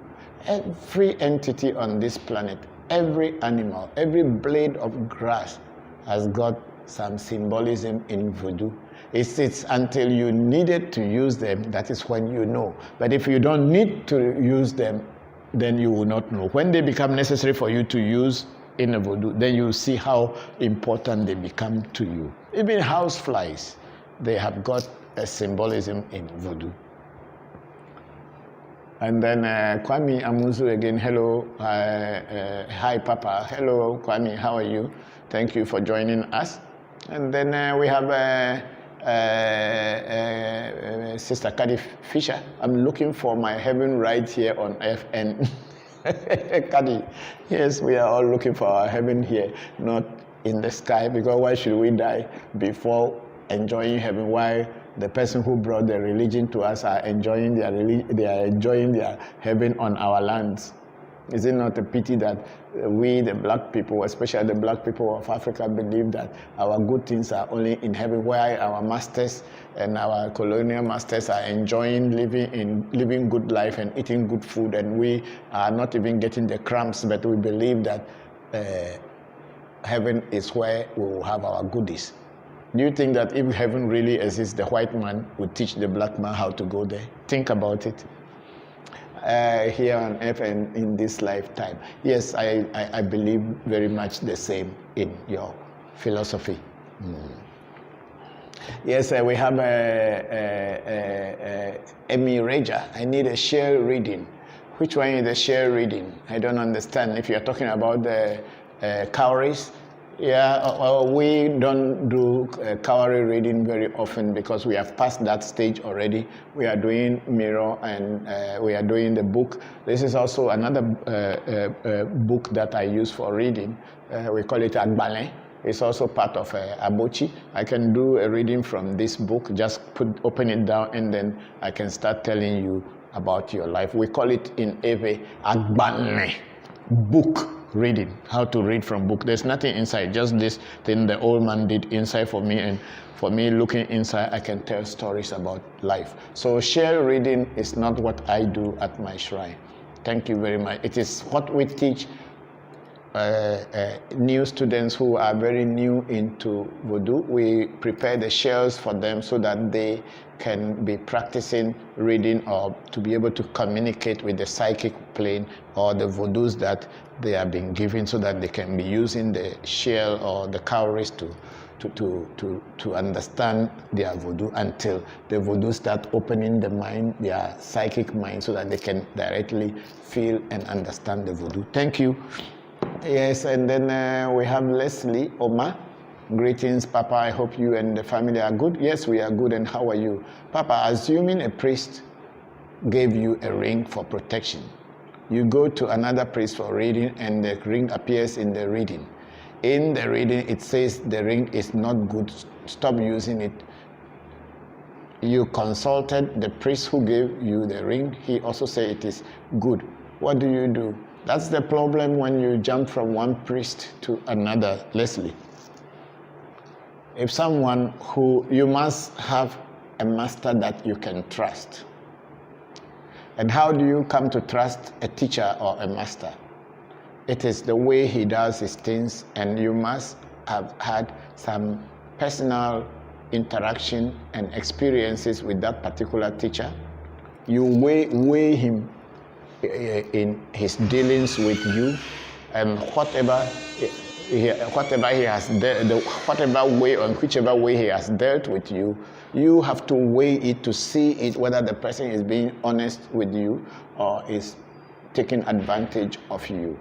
[SPEAKER 1] Every entity on this planet, every animal, every blade of grass has got some symbolism in voodoo. It's until you needed to use them, that is when you know. But if you don't need to use them, then you will not know. When they become necessary for you to use in a voodoo, then you see how important they become to you. Even houseflies, they have got a symbolism in voodoo. And then Kwame Amuzu again, hello, hi Papa, hello Kwame, how are you? Thank you for joining us. And then we have Sister Kadi Fisher. I'm looking for my heaven right here on earth. And Kadi, yes, we are all looking for our heaven here, not in the sky, because why should we die before enjoying heaven? Why the person who brought the religion to us are enjoying their heaven on our lands? Is it not a pity that we, the black people, especially the black people of Africa, believe that our good things are only in heaven, while our masters and our colonial masters are enjoying living good life and eating good food, and we are not even getting the crumbs, but we believe that heaven is where we will have our goodies. Do you think that if heaven really exists, the white man would teach the black man how to go there? Think about it. Here on earth and in this lifetime. Yes, I believe very much the same in your philosophy. Yes, we have Emi Reja. I need a share reading. Which one is the share reading? I don't understand. If you're talking about the cowries, yeah, we don't do cowrie reading very often because we have passed that stage already. We are doing mirror and we are doing the book. This is also another book that I use for reading. We call it Agbale. It's also part of Abochi. I can do a reading from this book, just open it down, and then I can start telling you about your life. We call it in Ewe Agbale, book reading, how to read from book. There's nothing inside, just this thing the old man did inside for me, and for me looking inside, I can tell stories about life. So share reading is not what I do at my shrine. Thank you very much. It is what we teach new students who are very new into voodoo. We prepare the shells for them so that they can be practicing reading or to be able to communicate with the psychic plane or the voodoos that they are being given, so that they can be using the shell or the cowries to understand their voodoo until the voodoo start opening the mind, their psychic mind, so that they can directly feel and understand the voodoo. Thank you. Yes, and then we have Leslie Oma. Greetings, Papa. I hope you and the family are good. Yes, we are good. And how are you? Papa, assuming a priest gave you a ring for protection, you go to another priest for reading and the ring appears in the reading. In the reading, it says the ring is not good. Stop using it. You consulted the priest who gave you the ring. He also said it is good. What do? That's the problem when you jump from one priest to another, Leslie. If someone who, you must have a master that you can trust. And how do you come to trust a teacher or a master? It is the way he does his things, and you must have had some personal interaction and experiences with that particular teacher. You weigh him in his dealings with you, and whatever whatever he has whatever way or whichever way he has dealt with you, you have to weigh it to see it whether the person is being honest with you or is taking advantage of you.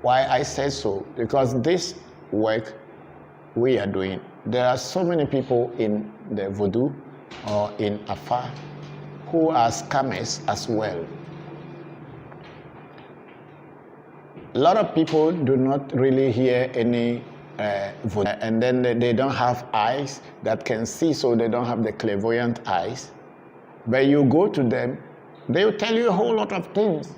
[SPEAKER 1] Why I say so? Because this work we are doing, there are so many people in the voodoo or in Afar who are scammers as well. A lot of people do not really hear any voodoo, and then they don't have eyes that can see, so they don't have the clairvoyant eyes. But you go to them, they will tell you a whole lot of things,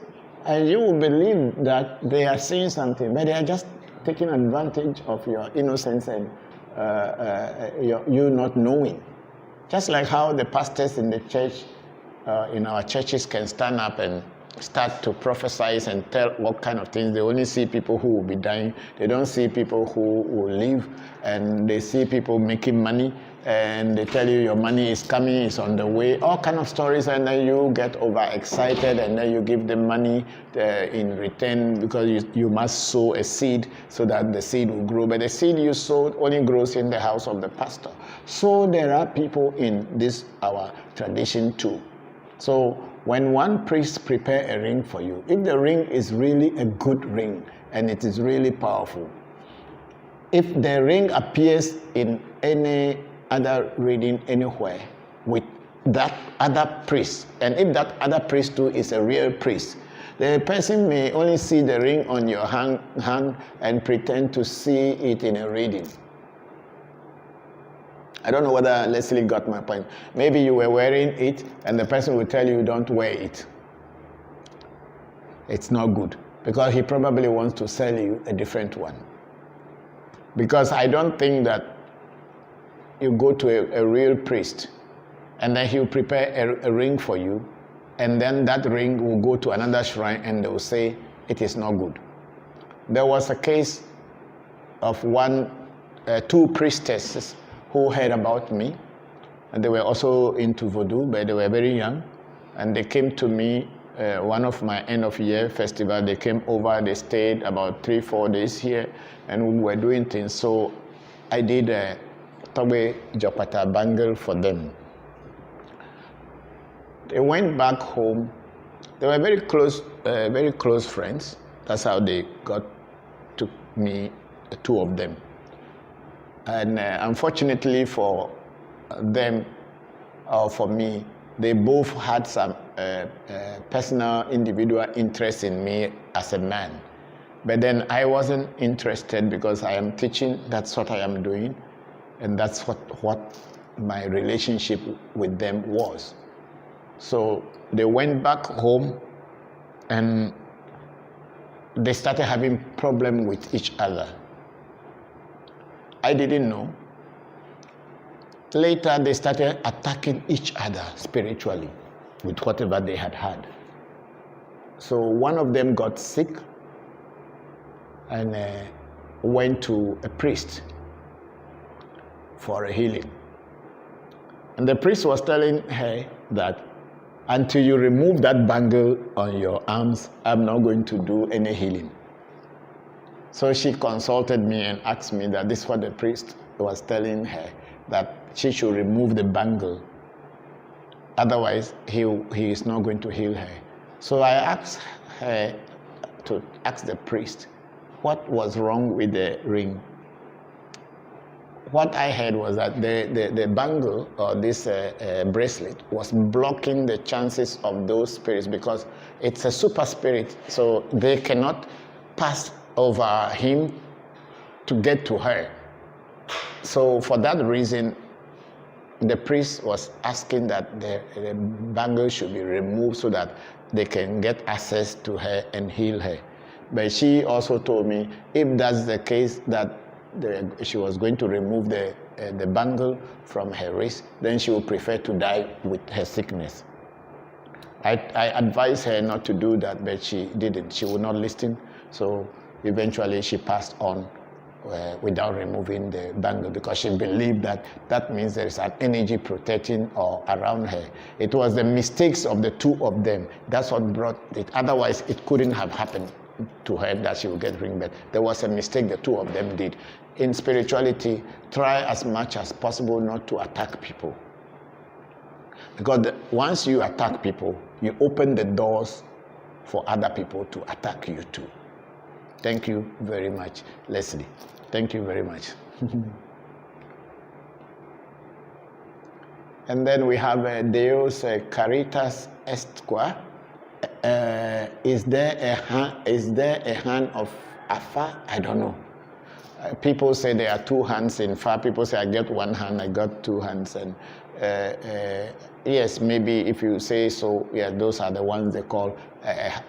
[SPEAKER 1] and you will believe that they are saying something, but they are just taking advantage of your innocence and you not knowing. Just like how the pastors in the church, in our churches, can stand up and start to prophesy and tell what kind of things. They only see people who will be dying. They don't see people who will live, and they see people making money, and they tell you your money is coming, it's on the way, all kind of stories, and then you get overexcited, and then you give them money in return because you must sow a seed so that the seed will grow. But the seed you sowed only grows in the house of the pastor. So there are people in this our tradition too. So when one priest prepare a ring for you, if the ring is really a good ring and it is really powerful, if the ring appears in any other reading anywhere with that other priest, and if that other priest too is a real priest, the person may only see the ring on your hand and pretend to see it in a reading. I don't know whether Leslie got my point. Maybe you were wearing it and the person will tell you don't wear it. It's not good because he probably wants to sell you a different one. Because I don't think that you go to a real priest and then he'll prepare a ring for you, and then that ring will go to another shrine and they will say it is not good. There was a case of two priestesses who heard about me, and they were also into voodoo, but they were very young, and they came to me one of my end of year festival. They came over, they stayed about 3-4 days here, and we were doing things. So I did a Tobe Jopata bangle for them. They went back home. They were very close friends. That's how they got to me, the two of them. And unfortunately for them, or for me, they both had some personal, individual interest in me as a man. But then I wasn't interested because I am teaching, that's what I am doing, and that's what my relationship with them was. So they went back home and they started having problems with each other. I didn't know. Later, they started attacking each other spiritually with whatever they had had. So one of them got sick and went to a priest for a healing. And the priest was telling her that until you remove that bangle on your arms, I'm not going to do any healing. So she consulted me and asked me that this is what the priest was telling her, that she should remove the bangle. Otherwise, he is not going to heal her. So I asked her to ask the priest what was wrong with the ring. What I heard was that the bangle or this bracelet was blocking the chances of those spirits because it's a super spirit, so they cannot pass over him to get to her. So for that reason, the priest was asking that the bangle should be removed so that they can get access to her and heal her. But she also told me if that's the case, that she was going to remove the bangle from her wrist, then she would prefer to die with her sickness. I advised her not to do that, but she didn't. She would not listen. So eventually she passed on without removing the bangle because she believed that means there is an energy protecting or around her. It was the mistakes of the two of them. That's what brought it. Otherwise, it couldn't have happened. to her that she will get ring, but there was a mistake the two of them did. In spirituality, try as much as possible not to attack people. Because once you attack people, you open the doors for other people to attack you too. Thank you very much, Leslie. Thank you very much. And then we have Deus Caritas Esqua. Is there a hand of Afa? I don't know. People say there are two hands in Fa. People say I get one hand, I got two hands. And yes, maybe if you say so, yeah, those are the ones they call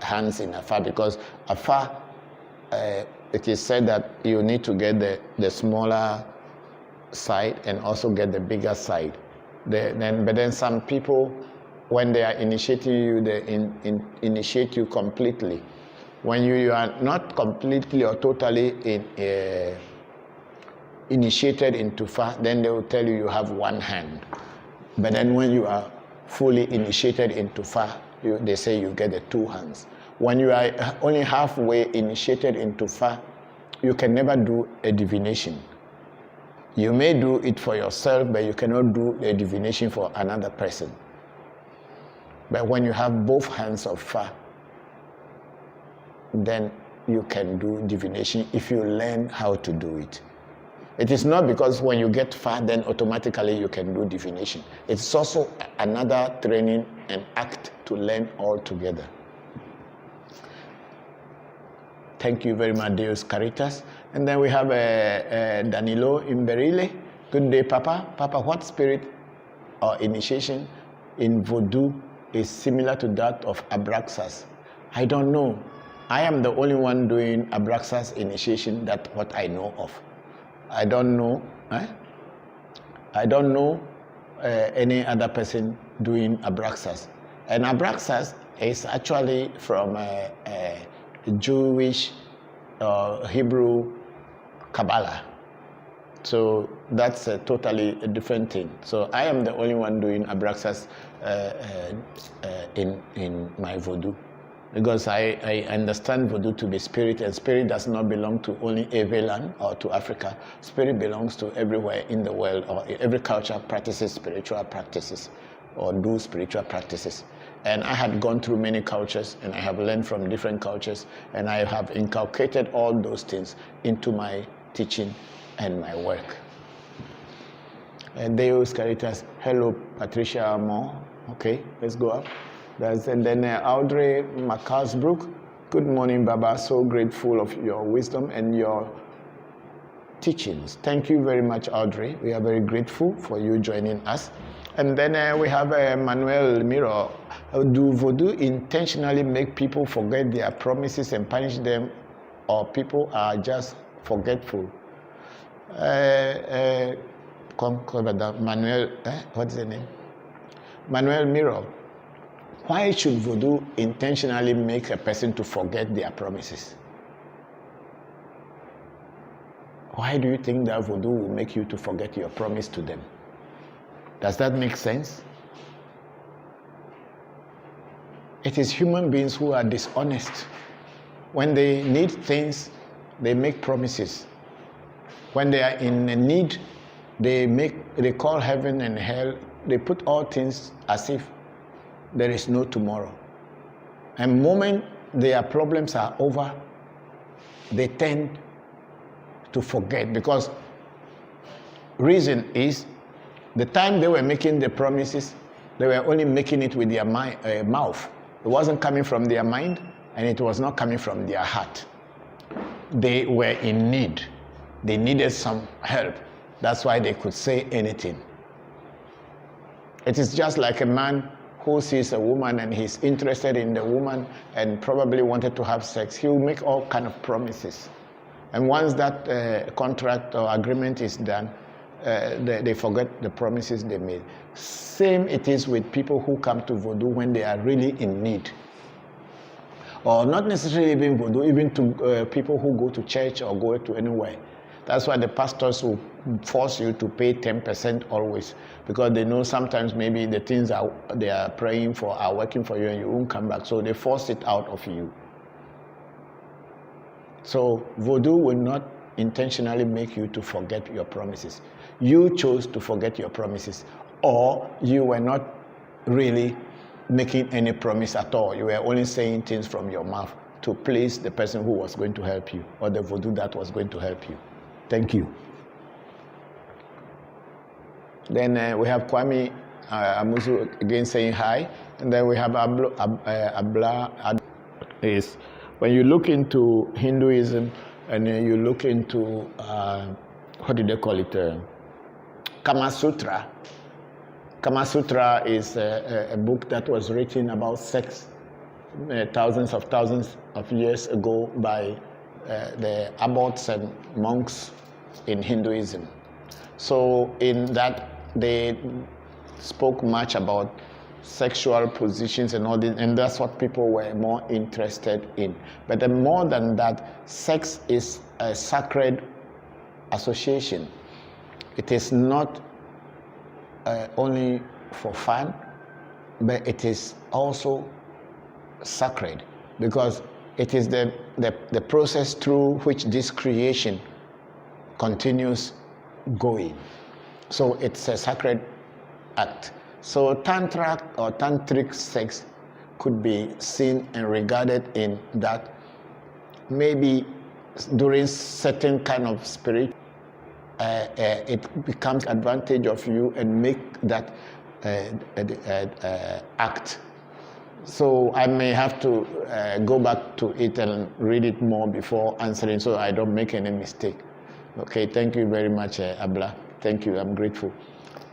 [SPEAKER 1] hands in Afa, because Afa, it is said that you need to get the smaller side and also get the bigger side. But then some people, when they are initiating you, they initiate you completely. When you are not completely or totally initiated into Fa, then they will tell you have one hand. But then when you are fully initiated into Fa, they say you get the two hands. When you are only halfway initiated into Fa, you can never do a divination. You may do it for yourself, but you cannot do a divination for another person. But when you have both hands of Fa, then you can do divination if you learn how to do it. It is not because when you get Fa, then automatically you can do divination. It's also another training and act to learn all together. Thank you very much, Deus Caritas. And then we have Danilo Imberile. Good day, Papa. Papa, what spirit or initiation in voodoo is similar to that of Abraxas? I don't know. I am the only one doing Abraxas initiation, that's what I know of. I don't know. I don't know any other person doing Abraxas. And Abraxas is actually from Jewish Hebrew Kabbalah. So that's a totally different thing. So I am the only one doing Abraxas in my voodoo, because I understand voodoo to be spirit, and spirit does not belong to only Aveland or to Africa. Spirit belongs to everywhere in the world, or every culture practices spiritual practices or do spiritual practices. And I had gone through many cultures, and I have learned from different cultures, and I have inculcated all those things into my teaching and my work. And Deus Caritas, hello Patricia Moore. Okay, let's go up. And then Audrey McCarsbrook, good morning, Baba. So grateful of your wisdom and your teachings. Thank you very much, Audrey. We are very grateful for you joining us. And then we have Manuel Miro. Do voodoo intentionally make people forget their promises and punish them, or people are just forgetful? Manuel, what's the name? Manuel Miro. Why should voodoo intentionally make a person to forget their promises? Why do you think that voodoo will make you to forget your promise to them? Does that make sense? It is human beings who are dishonest. When they need things, they make promises. When they are in need, they call heaven and hell. They put all things as if there is no tomorrow. And the moment their problems are over, they tend to forget, because reason is the time they were making the promises, they were only making it with their mouth. It wasn't coming from their mind, and it was not coming from their heart. They were in need. They needed some help. That's why they could say anything. It is just like a man who sees a woman and he's interested in the woman and probably wanted to have sex. He will make all kind of promises. And once that contract or agreement is done, they forget the promises they made. Same it is with people who come to voodoo when they are really in need. Or not necessarily even voodoo, even to people who go to church or go to anywhere. That's why the pastors will force you to pay 10% always, because they know sometimes maybe the things they are praying for are working for you and you won't come back. So they force it out of you. So voodoo will not intentionally make you to forget your promises. You chose to forget your promises, or you were not really making any promise at all. You were only saying things from your mouth to please the person who was going to help you, or the voodoo that was going to help you. Thank you. Then we have Kwame Amuzu again saying hi. And then we have Abla. Is when you look into Hinduism and you look into, what do they call it? Kama Sutra. Kama Sutra is a book that was written about sex thousands of years ago by the abbots and monks in Hinduism. So in that, they spoke much about sexual positions and all this, and that's what people were more interested in. But then more than that, sex is a sacred association. It is not only for fun, but it is also sacred, because it is the process through which this creation continues going. So it's a sacred act. So tantra or tantric sex could be seen and regarded in that maybe during certain kind of spirit, it becomes advantage of you and make that act. So I may have to go back to it and read it more before answering, so I don't make any mistake. Okay, thank you very much, Abla. Thank you, I'm grateful.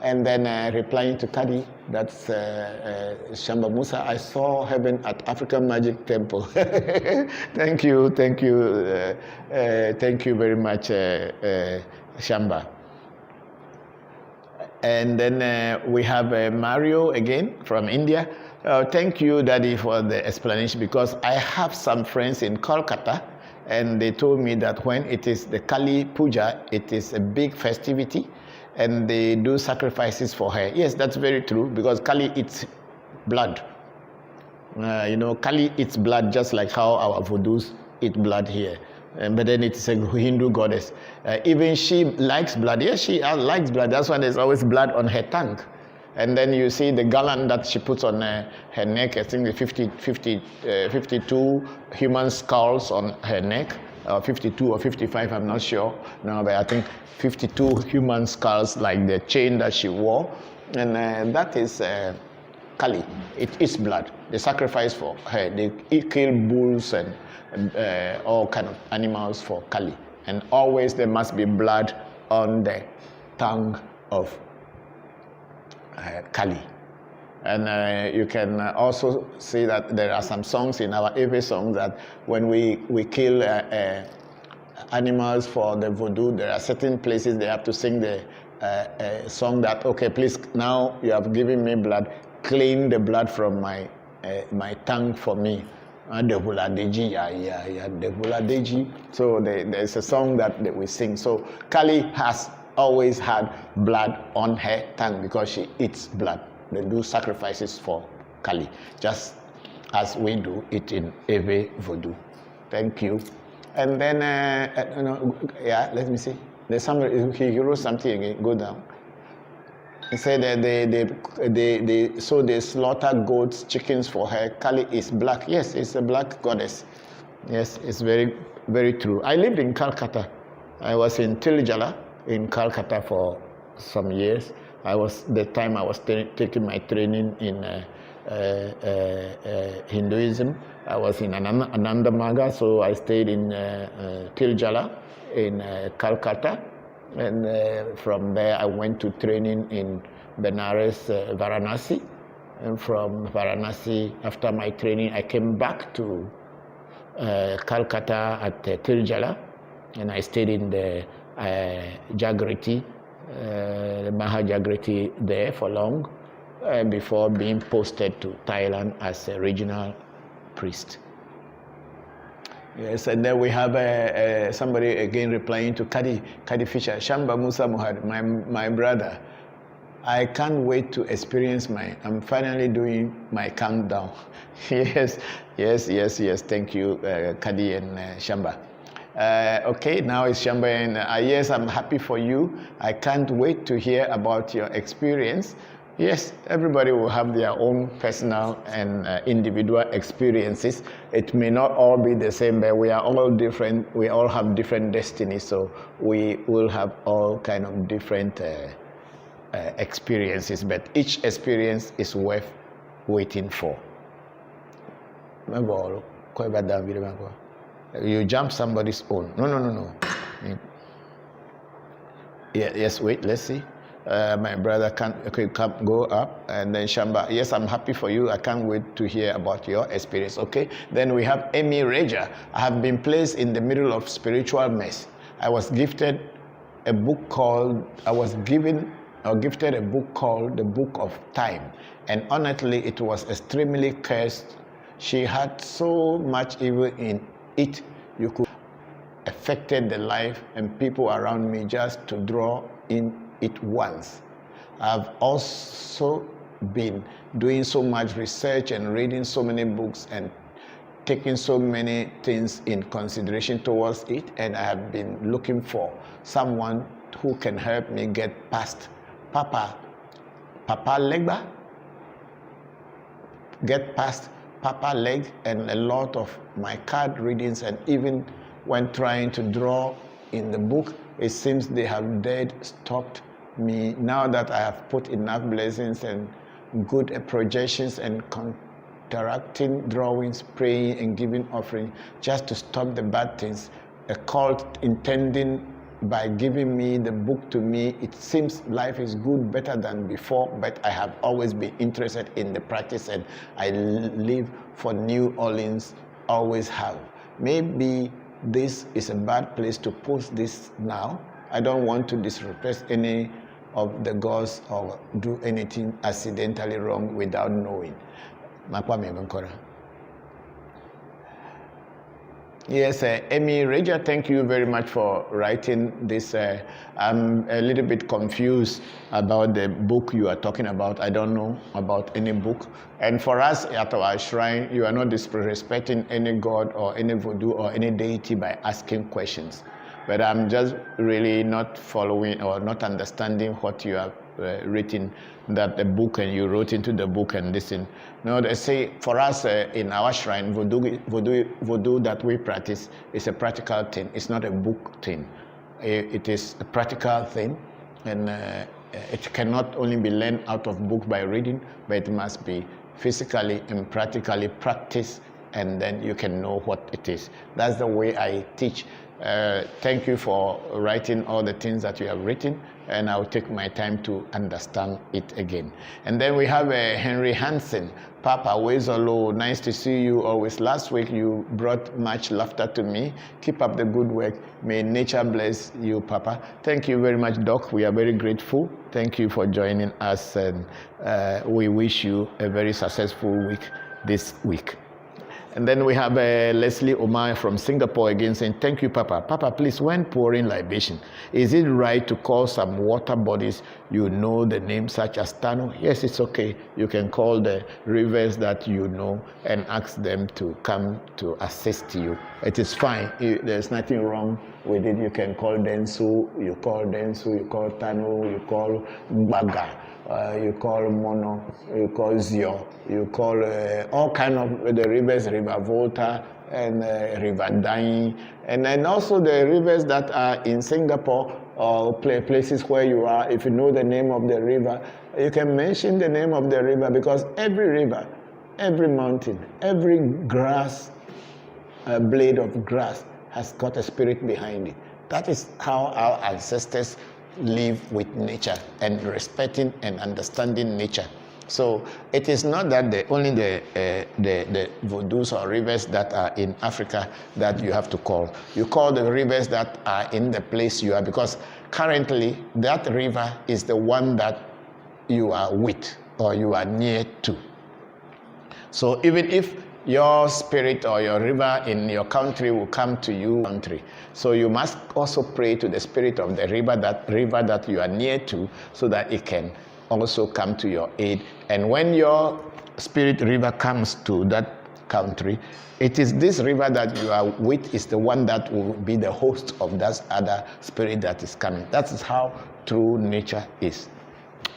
[SPEAKER 1] And then replying to Kadi, that's Shamba Musa, I saw heaven at African Magic Temple. Thank you very much, Shamba. And then we have Mario again from India. Thank you, Daddy, for the explanation, because I have some friends in Kolkata, and they told me that when it is the Kali Puja, it is a big festivity, and they do sacrifices for her. Yes, that's very true, because Kali eats blood. Kali eats blood just like how our vodus eat blood here. But then it's a Hindu goddess. Even she likes blood. Yes, she likes blood. That's why there's always blood on her tongue. And then you see the garland that she puts on her neck. I think the 52 human skulls on her neck. 52 or 55, I'm not sure. No, but I think 52 human skulls, like the chain that she wore. And that is Kali. It is blood. They sacrifice for her. They kill bulls and all kind of animals for Kali. And always there must be blood on the tongue of Kali. And you can also see that there are some songs in our Ewe songs that when we kill animals for the voodoo, there are certain places they have to sing the song that, okay, please, now you have given me blood, clean the blood from my tongue for me. So there's a song that we sing. So Kali has always had blood on her tongue because she eats blood. They do sacrifices for Kali, just as we do it in Ewe voodoo. Thank you. And then, let me see. There's somebody, he wrote something again. Go down. He said that they slaughter goats, chickens for her. Kali is black. Yes, it's a black goddess. Yes, it's very, very true. I lived in Calcutta. I was in Tiljala in Calcutta for some years. The time I was taking my training in Hinduism. I was in Anandamaga, so I stayed in Tiljala in Calcutta. And from there I went to training in Benares, Varanasi. And from Varanasi, after my training, I came back to Calcutta at Tiljala. And I stayed in the Jagriti, the Mahajagriti there for long, before being posted to Thailand as a regional priest. Yes, and then we have somebody again replying to Kadi Fisher, Shamba Musa Muhammad, my brother. I can't wait to experience I'm finally doing my countdown. Yes, thank you, Kadi and Shamba. Okay, now it's Shamba, and yes, I'm happy for you. I can't wait to hear about your experience. Yes, everybody will have their own personal and individual experiences. It may not all be the same, but we are all different. We all have different destinies, so we will have all kind of different experiences, but each experience is worth waiting for. You jump somebody's own. No. Yeah, yes, wait, let's see. My brother can go up, and then Shamba. Yes, I'm happy for you. I can't wait to hear about your experience. Okay, then we have Amy Raja. I have been placed in the middle of spiritual mess. I was gifted a book called, gifted a book called The Book of Time, and honestly, it was extremely cursed. She had so much evil in it, you could affected the life and people around me just to draw in it once. I've also been doing so much research and reading so many books and taking so many things in consideration towards it, and I have been looking for someone who can help me get past Papa Legba, get past Papa Leg and a lot of my card readings, and even when trying to draw in the book, it seems they have dead stopped me. Now that I have put enough blessings and good projections and counteracting drawings, praying and giving offering just to stop the bad things, a cult intending by giving me the book to me, it seems life is good, better than before, but I have always been interested in the practice, and I live for New Orleans, always have. Maybe this is a bad place to post this now. I don't want to disrespect any of the gods or do anything accidentally wrong without knowing. Yes, Amy Raja, thank you very much for writing this. I'm a little bit confused about the book you are talking about. I don't know about any book. And for us at our shrine, you are not disrespecting any god or any voodoo or any deity by asking questions. But I'm just really not following or not understanding what you have written, that the book, and you wrote into the book and listen. No, they say for us in our shrine, voodoo that we practice is a practical thing. It's not a book thing. It is a practical thing, and it cannot only be learned out of book by reading, but it must be physically and practically practiced, and then you can know what it is. That's the way I teach. Thank you for writing all the things that you have written, and I'll take my time to understand it again. And then we have Henry Hansen. Papa Wezolo, nice to see you always. Last week you brought much laughter to me. Keep up the good work. May nature bless you, Papa. Thank you very much, Doc. We are very grateful. Thank you for joining us, and we wish you a very successful week this week. And then we have Leslie Omar from Singapore again saying, thank you, Papa. Papa, please, when pouring libation, is it right to call some water bodies you know the name, such as Tano? Yes, it's okay. You can call the rivers that you know and ask them to come to assist you. It is fine. There's nothing wrong with it. You can call Densu, you call Tano, you call Baga. You call Mono, you call Zio, you call all kind of the rivers, River Volta and River Dai, and then also the rivers that are in Singapore or places where you are. If you know the name of the river, you can mention the name of the river, because every river, every mountain, every grass, blade of grass has got a spirit behind it. That is how our ancestors live with nature and respecting and understanding nature. So it is not that only the voodoos or rivers that are in Africa that you have to call. You call the rivers that are in the place you are, because currently that river is the one that you are with or you are near to. So even if your spirit or your river in your country will come to you country, so you must also pray to the spirit of the river that you are near to, so that it can also come to your aid. And when your spirit river comes to that country. It is this river that you are with is the one that will be the host of that other spirit that is coming. That is how true nature is.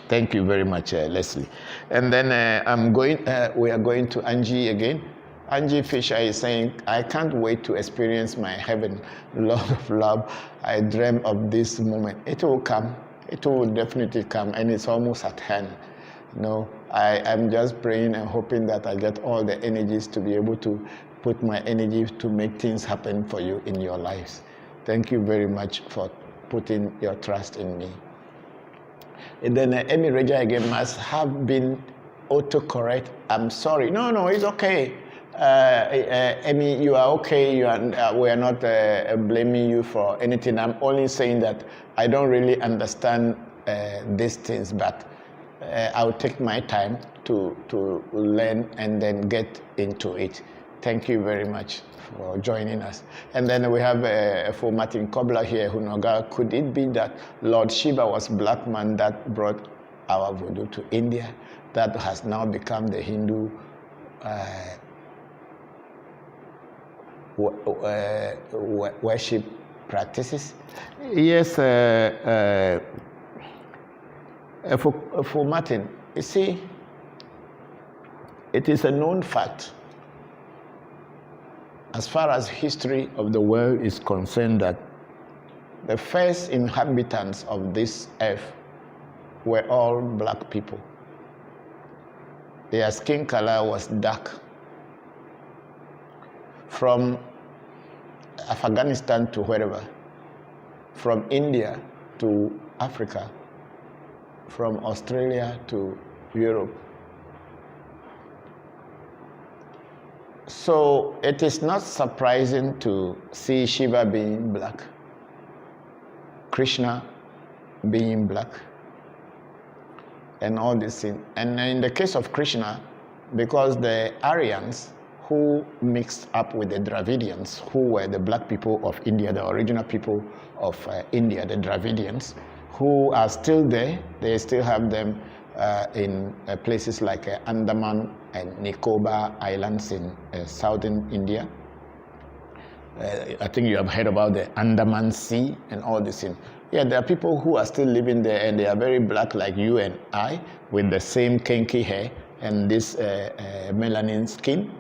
[SPEAKER 1] Thank you very much, Leslie. And then we are going to Angie again. Angie Fisher is saying, I can't wait to experience my heaven, Lord of love. I dream of this moment. It will come. It will definitely come, and it's almost at hand. I am just praying and hoping that I get all the energies to be able to put my energy to make things happen for you in your lives. Thank you very much for putting your trust in me. And then Amy Reja again must have been autocorrect. I'm sorry. No, it's okay. Amy, you are okay. We are not blaming you for anything. I'm only saying that I don't really understand these things, but I'll take my time to learn and then get into it. Thank you very much for joining us. And then we have for Martin Kobler here, Hunoga. Could it be that Lord Shiva was black man that brought our voodoo to India, that has now become the Hindu worship practices? Yes, for Martin, you see, it is a known fact, as far as history of the world is concerned, that the first inhabitants of this earth were all black people. Their skin color was dark. From Afghanistan to wherever, from India to Africa, from Australia to Europe. So it is not surprising to see Shiva being black, Krishna being black, and all these things. And in the case of Krishna, because the Aryans who mixed up with the Dravidians, who were the black people of India, the original people of India, the Dravidians, who are still there. They still have them in places like Andaman and Nicobar Islands in southern India. I think you have heard about the Andaman Sea and all this thing. Yeah, there are people who are still living there, and they are very black like you and I, with the same kinky hair and this melanin skin.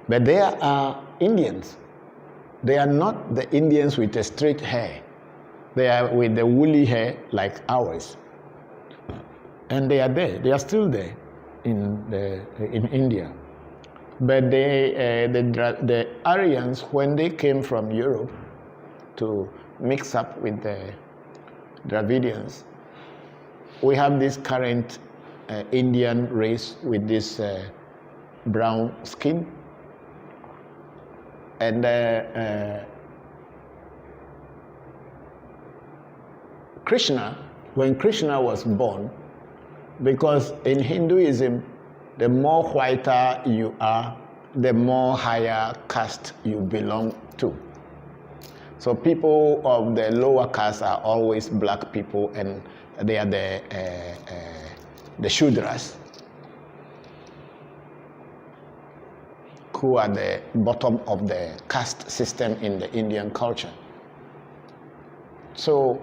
[SPEAKER 1] But they are Indians. They are not the Indians with the straight hair. They are with the woolly hair like ours. And they are there. They are still there in India. But the Aryans, when they came from Europe to mix up with the Dravidians, we have this current Indian race with this brown skin. And Krishna, when Krishna was born, because in Hinduism, the more whiter you are, the more higher caste you belong to. So people of the lower caste are always black people, and they are the Shudras, who are the bottom of the caste system in the Indian culture. So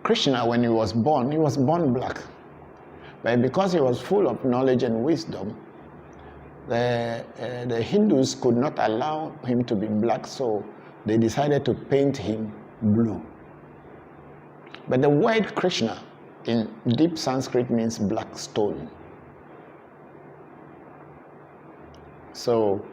[SPEAKER 1] Krishna, when he was born black. But because he was full of knowledge and wisdom, the Hindus could not allow him to be black, so they decided to paint him blue. But the word Krishna in deep Sanskrit means black stone. So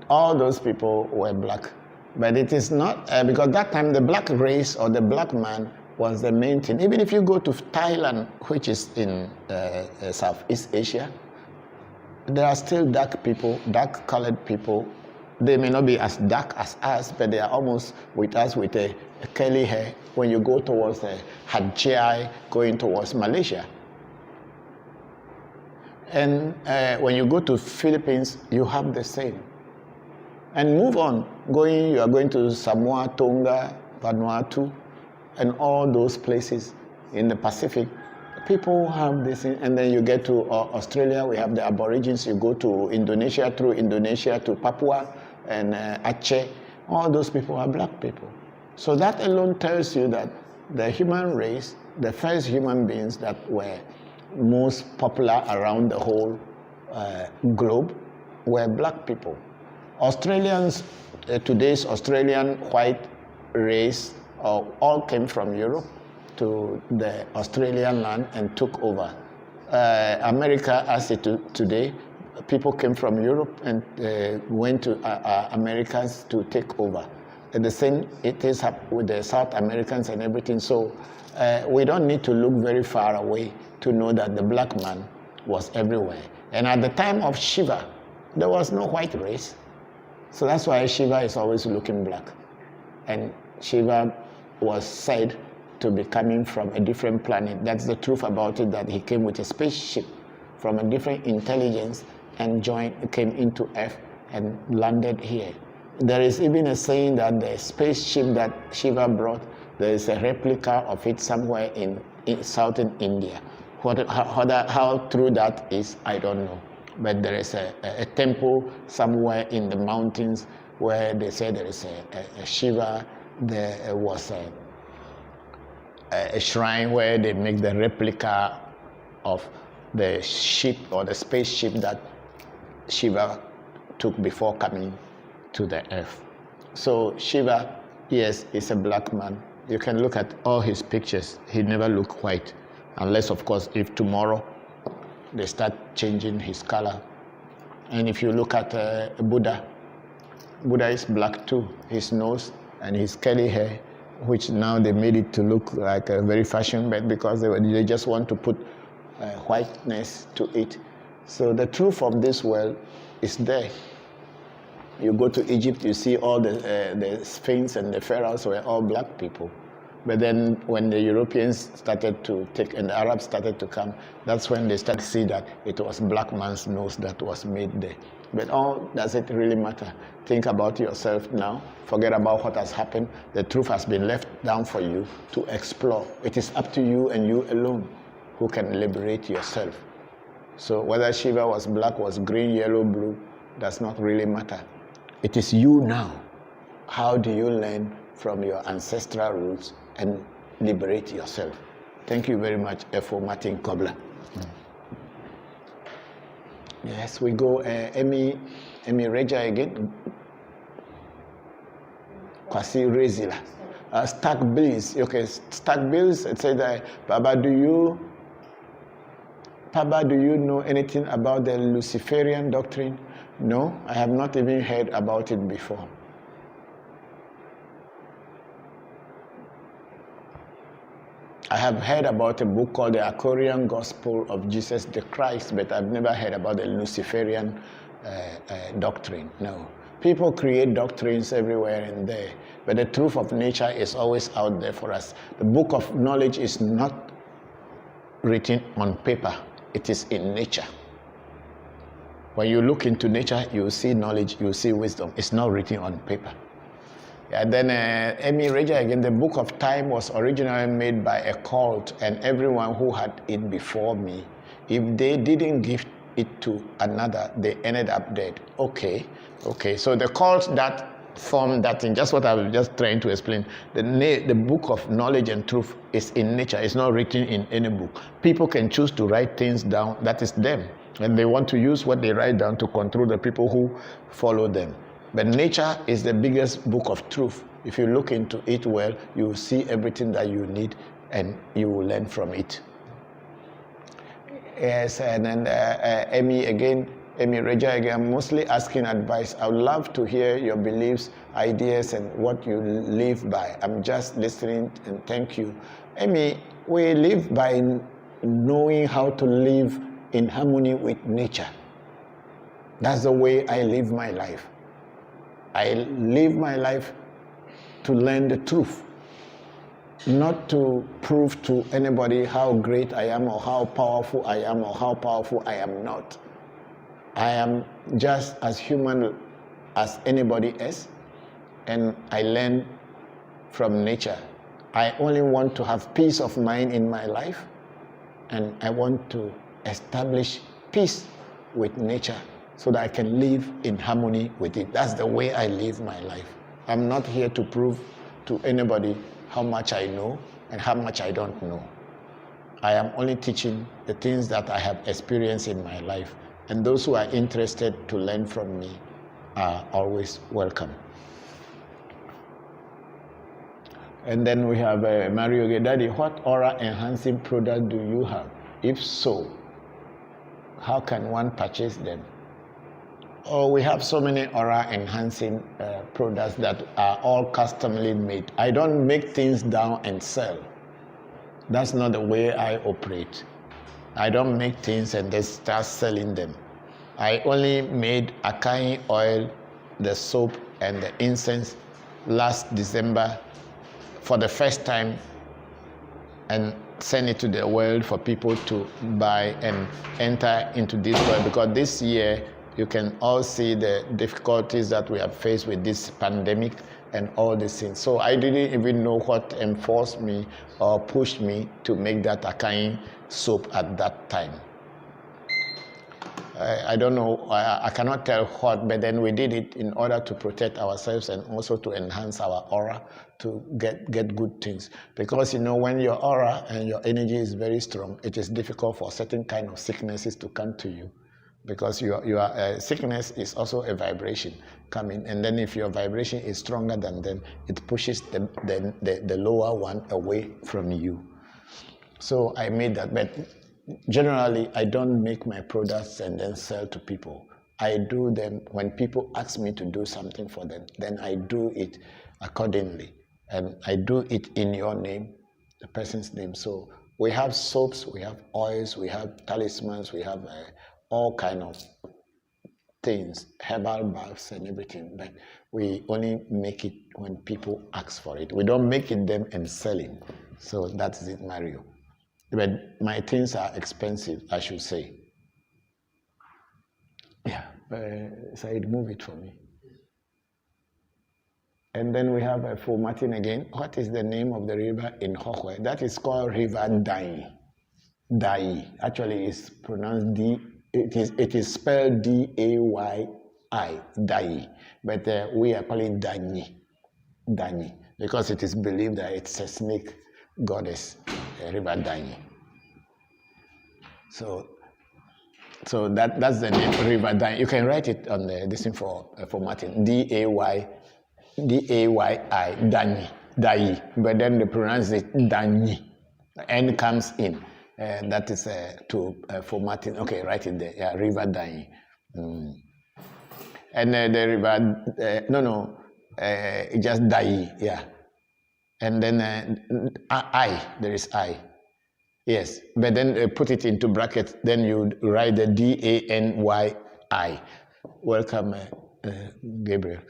[SPEAKER 1] all those people were black. But it is not, because that time the black race or the black man was the main thing. Even if you go to Thailand, which is in Southeast Asia, there are still dark people, dark colored people. They may not be as dark as us, but they are almost with us with a curly hair when you go towards Hajjai, going towards Malaysia. And when you go to Philippines, you have the same. And move on, you are going to Samoa, Tonga, Vanuatu, and all those places in the Pacific. people have this, and then you get to Australia, we have the Aborigines. You go to Indonesia, through Indonesia to Papua and Aceh. All those people are black people. So that alone tells you that the human race, the first human beings that were most popular around the whole globe were black people. Australians, today's Australian white race, all came from Europe to the Australian land and took over. America, as it today, people came from Europe and went to Americans to take over. And the same it is with the South Americans and everything. So we don't need to look very far away to know that the black man was everywhere. And at the time of Shiva, there was no white race. So that's why Shiva is always looking black. And Shiva was said to be coming from a different planet. That's the truth about it, that he came with a spaceship from a different intelligence and came into Earth and landed here. There is even a saying that the spaceship that Shiva brought, there is a replica of it somewhere in southern India. How true that is, I don't know. But there is a temple somewhere in the mountains where they say there is a Shiva. There was a shrine where they make the replica of the ship or the spaceship that Shiva took before coming to the earth. So Shiva, yes, is a black man. You can look at all his pictures. He never looked white, unless, of course, if tomorrow they start changing his color. And if you look at Buddha, Buddha is black too. His nose and his curly hair, which now they made it to look like a very fashion, but because they just want to put whiteness to it. So the truth of this world is there. You go to Egypt, you see all the Sphinx and the pharaohs were all black people. But then when the Europeans started to take, and the Arabs started to come, that's when they started to see that it was black man's nose that was made there. But does it really matter? Think about yourself now. Forget about what has happened. The truth has been left down for you to explore. It is up to you and you alone who can liberate yourself. So whether Shiva was black, was green, yellow, blue, does not really matter. It is you now. How do you learn from your ancestral roots and liberate yourself? Thank you very much, F.O. Martin Kobler. Yes, we go Emi Reja again. Kwasi Rezila. Stack Bills. Okay, Stack Bills, it says that, Papa, do you know anything about the Luciferian doctrine? No, I have not even heard about it before. I have heard about a book called The Aquarian Gospel of Jesus the Christ, but I've never heard about the Luciferian doctrine, no. People create doctrines everywhere and there, but the truth of nature is always out there for us. The book of knowledge is not written on paper, it is in nature. When you look into nature, you will see knowledge, you will see wisdom. It's not written on paper. And then Emi Reja again, the book of time was originally made by a cult, and everyone who had it before me, if they didn't give it to another, they ended up dead. Okay. So the cult that formed that thing, just what I was just trying to explain, the book of knowledge and truth is in nature. It's not written in any book. People can choose to write things down. That is them. And they want to use what they write down to control the people who follow them. But nature is the biggest book of truth. If you look into it well, you will see everything that you need and you will learn from it. Yes, and then Emi Reja again, I'm mostly asking advice. I would love to hear your beliefs, ideas, and what you live by. I'm just listening, and thank you. Emi, we live by knowing how to live in harmony with nature. That's the way I live my life. I live my life to learn the truth, not to prove to anybody how great I am or how powerful I am or how powerful I am not. I am just as human as anybody else, and I learn from nature. I only want to have peace of mind in my life, and I want to establish peace with nature so that I can live in harmony with it. That's the way I live my life. I'm not here to prove to anybody how much I know and how much I don't know. I am only teaching the things that I have experienced in my life, and those who are interested to learn from me are always welcome. And then we have Mario Gedadi. What aura enhancing product do you have? If so, how can one purchase them? Oh, we have so many aura enhancing products that are all customly made. I don't make things down and sell. That's not the way I operate. I don't make things and then start selling them. I only made acai oil, the soap, and the incense last December for the first time, and send it to the world for people to buy and enter into this world, because this year you can all see the difficulties that we have faced with this pandemic and all these things. So I didn't even know what enforced me or pushed me to make that acai soap at that time. I don't know, I cannot tell what, but then we did it in order to protect ourselves and also to enhance our aura, to get good things. Because when your aura and your energy is very strong, it is difficult for certain kind of sicknesses to come to you. Because your sickness is also a vibration coming, and then if your vibration is stronger than them, it pushes the lower one away from you. So I made that, but generally I don't make my products and then sell to people. I do them when people ask me to do something for them, then I do it accordingly, and I do it in your name, the person's name. So we have soaps, we have oils, we have talismans, we have all kind of things, herbal baths and everything, but we only make it when people ask for it. We don't make it them and sell it. So that's it, Mario. But my things are expensive, I should say. Yeah, Said, move it for me. And then we have for Martin again. What is the name of the river in Hokwe? That is called River Dai. Dai. Actually, it's pronounced D. It is spelled D-A-Y-I, Dai. But we are calling Dani. Dani. Because it is believed that it's a snake goddess, River Dani. So that's the name, River Dai. You can write it on this thing for Martin. D-A-Y-I, Dani. Dai. But then they pronounce it Dani. The N comes in. That is for Martin. Okay, write it there. Yeah, River Dai. And the river, just Dai. Yeah. And then there is I. Yes, but then put it into brackets. Then you write the D-A-N-Y-I. Welcome, Gabriel.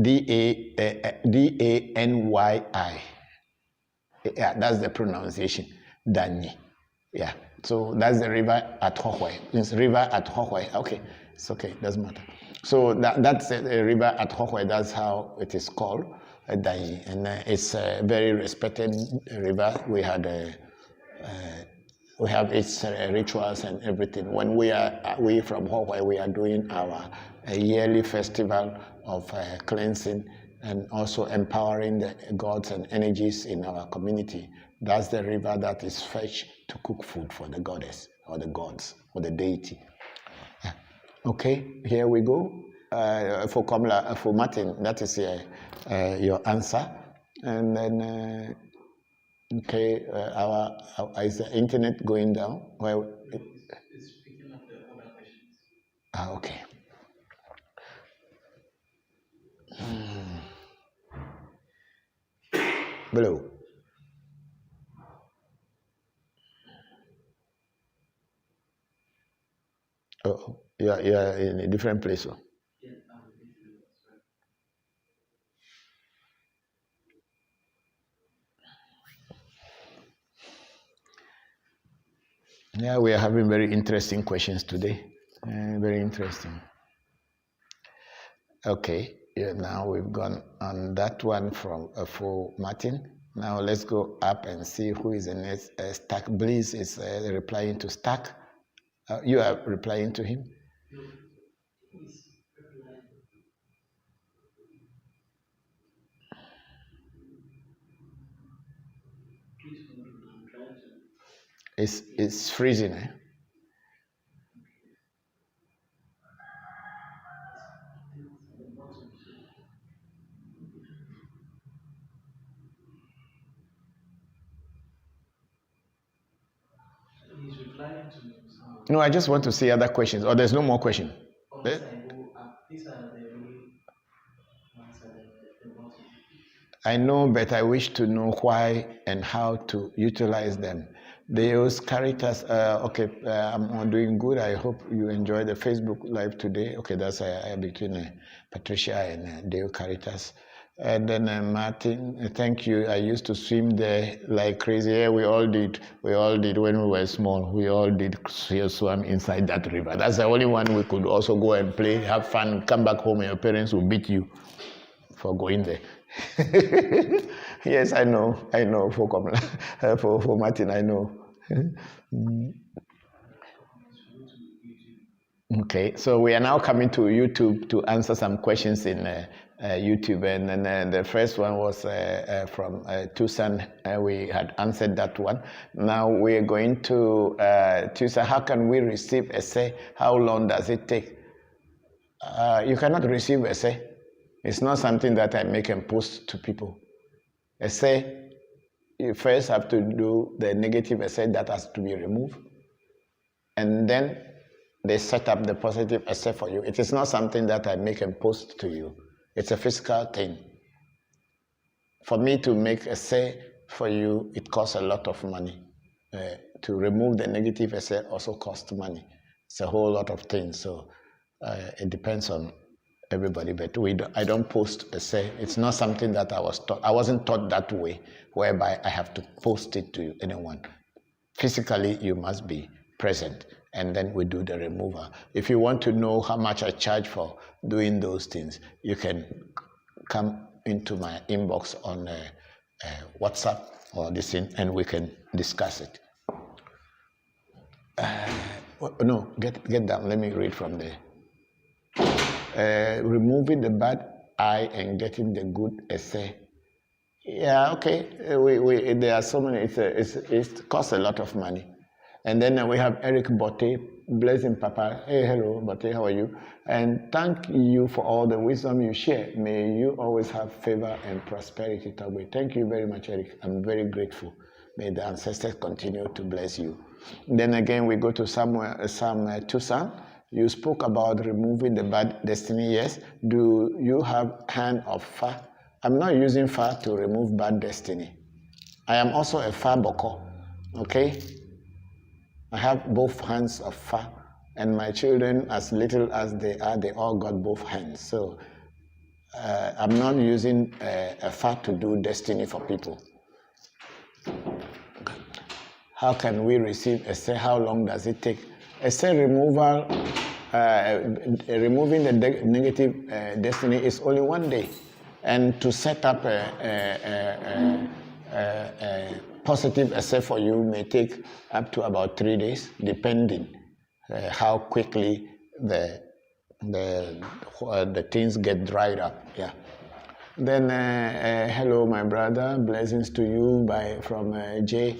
[SPEAKER 1] D-A-N-Y-I. Yeah, that's the pronunciation. Dani. Yeah. So that's the river at Hokwe. It's river at Hokwe. Okay. It's okay. Doesn't matter. So that's the river at Hokwe. That's how it is called, Dai. And it's a very respected river. We have its rituals and everything. When we from Hokwe, we are doing our yearly festival of cleansing and also empowering the gods and energies in our community. That's the river that is fetched to cook food for the goddess or the gods or the deity. Okay, here we go. For Kamala, for Martin, that is your answer. And then, okay, is the internet going down? Well,
[SPEAKER 5] it's picking up the other questions.
[SPEAKER 1] Okay. Below. Oh, yeah, in a different place. So. Yeah, we are having very interesting questions today. Very interesting. Okay, yeah, now we've gone on that one from for Martin. Now let's go up and see who is the next. Stack Bliss is replying to Stack. You are replying to him? It's freezing, eh?
[SPEAKER 5] He's replying to me.
[SPEAKER 1] No, I just want to see other questions. Or there's no more question.
[SPEAKER 5] These are the only ones that the bottom.
[SPEAKER 1] I know, but I wish to know why and how to utilize them. They use characters. I'm doing good. I hope you enjoy the Facebook Live today. Okay, that's between Patricia and Deo characters. And then Martin, thank you. I used to swim there like crazy. Yeah, we all did. We all did when we were small. We all did swim inside that river. That's the only one we could also go and play, have fun, come back home, and your parents will beat you for going there. Yes, I know. For Martin, I know. Okay, so we are now coming to YouTube to answer some questions in YouTube, and then the first one was from Tucson. We had answered that one. Now we are going to Tucson. How can we receive essay? How long does it take? You cannot receive essay. It's not something that I make and post to people. Essay, you first have to do the negative essay that has to be removed, and then they set up the positive essay for you. It is not something that I make and post to you. It's a physical thing. For me to make essay for you, it costs a lot of money. To remove the negative essay also costs money. It's a whole lot of things. So it depends on everybody, but I don't post essay. It's not something that I was taught. I wasn't taught that way, whereby I have to post it to anyone. Physically, you must be present, and then we do the removal. If you want to know how much I charge for doing those things, you can come into my inbox on WhatsApp or this thing, and we can discuss it. No, get down. Let me read from there. Removing the bad eye and getting the good essay. Yeah, okay. There are so many. It costs a lot of money. And then we have Eric Botte, blessing Papa. Hey, hello, Botte, how are you? And thank you for all the wisdom you share. May you always have favor and prosperity, Tagwe. Thank you very much, Eric. I'm very grateful. May the ancestors continue to bless you. And then again, we go to Psalm Tucson. You spoke about removing the bad destiny. Yes. Do you have hand of Fa? I'm not using Fa to remove bad destiny. I am also a Fa Bokor. Okay? I have both hands of Fa. And my children, as little as they are, they all got both hands. So I'm not using a Fa to do destiny for people. How can we receive essay? How long does it take? Essay removal, removing the negative destiny is only 1 day. And to set up a positive essay for you may take up to about 3 days, depending how quickly the things get dried up. Yeah. Then hello, my brother. Blessings to you from J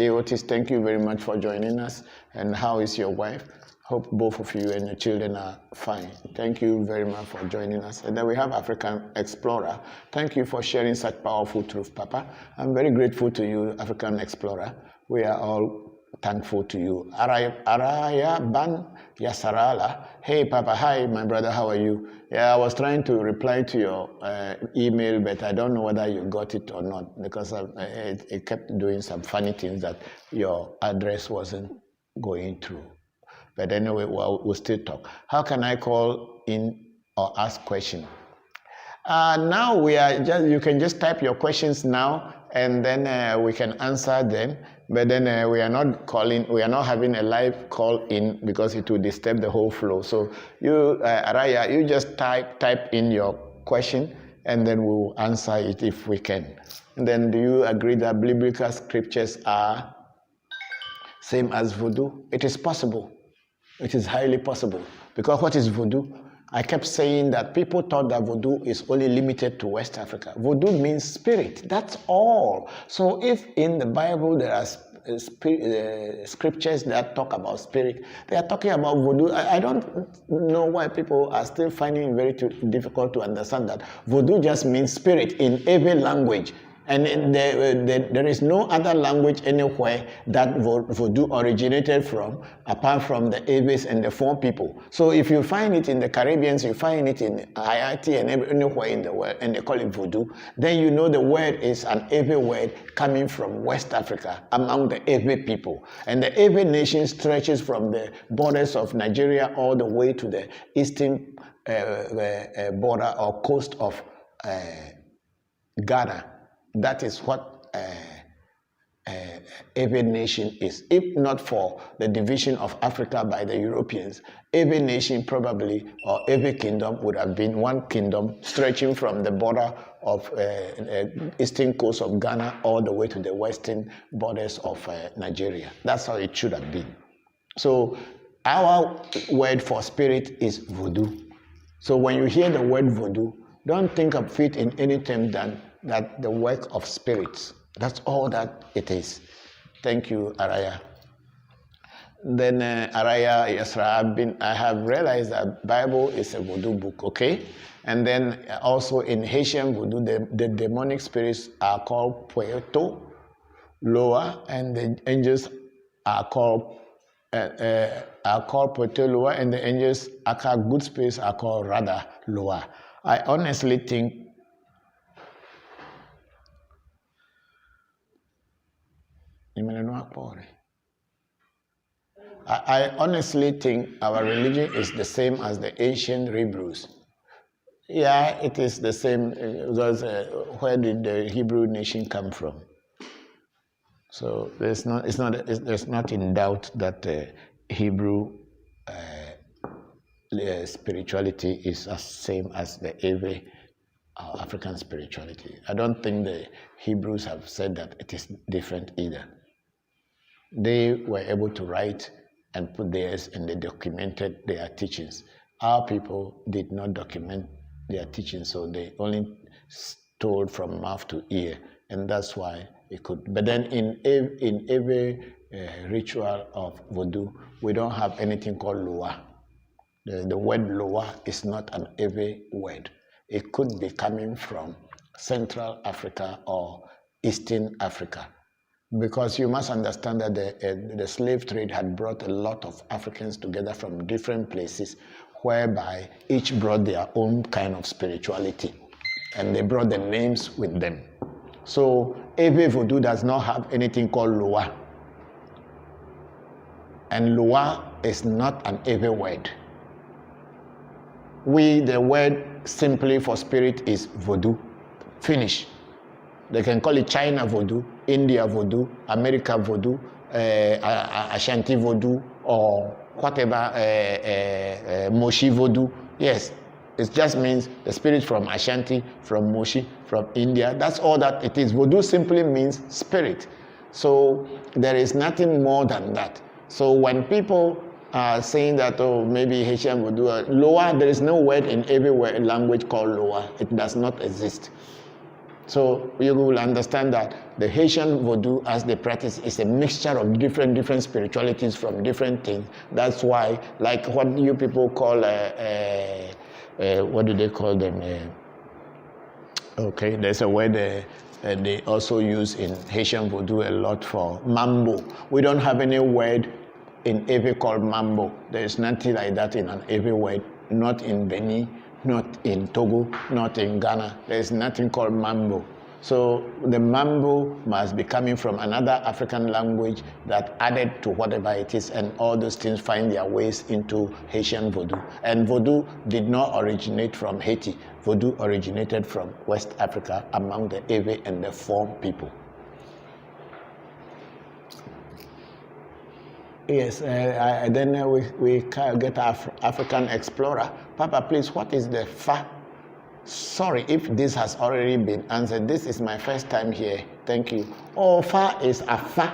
[SPEAKER 1] Otis. Thank you very much for joining us. And how is your wife? Hope both of you and your children are fine. Thank you very much for joining us. And then we have African Explorer. Thank you for sharing such powerful truth, Papa. I'm very grateful to you, African Explorer. We are all thankful to you. Araya Ban Yasarala. Hey, Papa. Hi, my brother. How are you? Yeah, I was trying to reply to your email, but I don't know whether you got it or not, because it kept doing some funny things that your address wasn't going through. But anyway, we'll still talk. How can I call in or ask questions? Now we are you can just type your questions now, and then we can answer them. But then we are not having a live call in, because it will disturb the whole flow. So you, Araya, you just type in your question, and then we will answer it if we can. And then, do you agree that biblical scriptures are same as voodoo? It is possible. It is highly possible. Because what is voodoo? I kept saying that people thought that voodoo is only limited to West Africa. Voodoo means spirit. That's all. So if in the Bible there are scriptures that talk about spirit, they are talking about voodoo. I don't know why people are still finding it very difficult to understand that voodoo just means spirit in every language. And there is no other language anywhere that voodoo originated from, apart from the Aves and the Fon people. So if you find it in the Caribbeans, you find it in Haiti and anywhere in the world, and they call it voodoo, then you know the word is an Ave word coming from West Africa, among the Ave people. And the Ave nation stretches from the borders of Nigeria all the way to the eastern border or coast of Ghana. That is what Ave nation is. If not for the division of Africa by the Europeans, Ave nation probably, or Ave kingdom, would have been one kingdom stretching from the border of eastern coast of Ghana all the way to the western borders of Nigeria. That's how it should have been. So our word for spirit is voodoo. So when you hear the word voodoo, don't think of it in any term than that the work of spirits. That's all that it is. Thank you, Araya. Then Araya, yes, I have realized that Bible is a voodoo book, okay? And then also in Haitian voodoo, the demonic spirits are called Puerto, Loa, and the angels are called Puerto Loa, and the angels are good spirits are called Rada Loa. I honestly think I honestly think our religion is the same as the ancient Hebrews. Yeah, it is the same because where did the Hebrew nation come from? So there's not in doubt that Hebrew spirituality is the same as the Ave African spirituality. I don't think the Hebrews have said that it is different either. They were able to write and put theirs, and they documented their teachings. Our people did not document their teachings, so they only told from mouth to ear, and that's why it could. But then in every ritual of voodoo, we don't have anything called Loa. The word Loa is not an Ave word. It could be coming from Central Africa or Eastern Africa. Because you must understand that the slave trade had brought a lot of Africans together from different places, whereby each brought their own kind of spirituality, and they brought the names with them. So Ave voodoo does not have anything called Loa. And Loa is not an Ave word. The word simply for spirit is voodoo. Finish. They can call it China voodoo, India voodoo, America voodoo, Ashanti voodoo, or whatever, Moshi voodoo. Yes, it just means the spirit from Ashanti, from Moshi, from India. That's all that it is. Voodoo simply means spirit. So there is nothing more than that. So when people are saying that, oh, maybe Haitian voodoo, Loa, there is no word in every language called Loa. It does not exist. So you will understand that the Haitian voodoo, as they practice, is a mixture of different spiritualities from different things. That's why, like what you people call, what do they call them? Okay, there's a word they also use in Haitian voodoo a lot for mambo. We don't have any word in Ave called mambo. There is nothing like that in an Ave word, not in Benin, not in Togo, not in Ghana. There is nothing called mambo. So the mambo must be coming from another African language that added to whatever it is, and all those things find their ways into Haitian voodoo. And voodoo did not originate from Haiti. Voodoo originated from West Africa among the Ave and the Fon people. Yes, then we get African explorer. Papa, please, what is the Fa Sorry if this has already been answered. This is my first time here. Thank you. Ofa is Afa,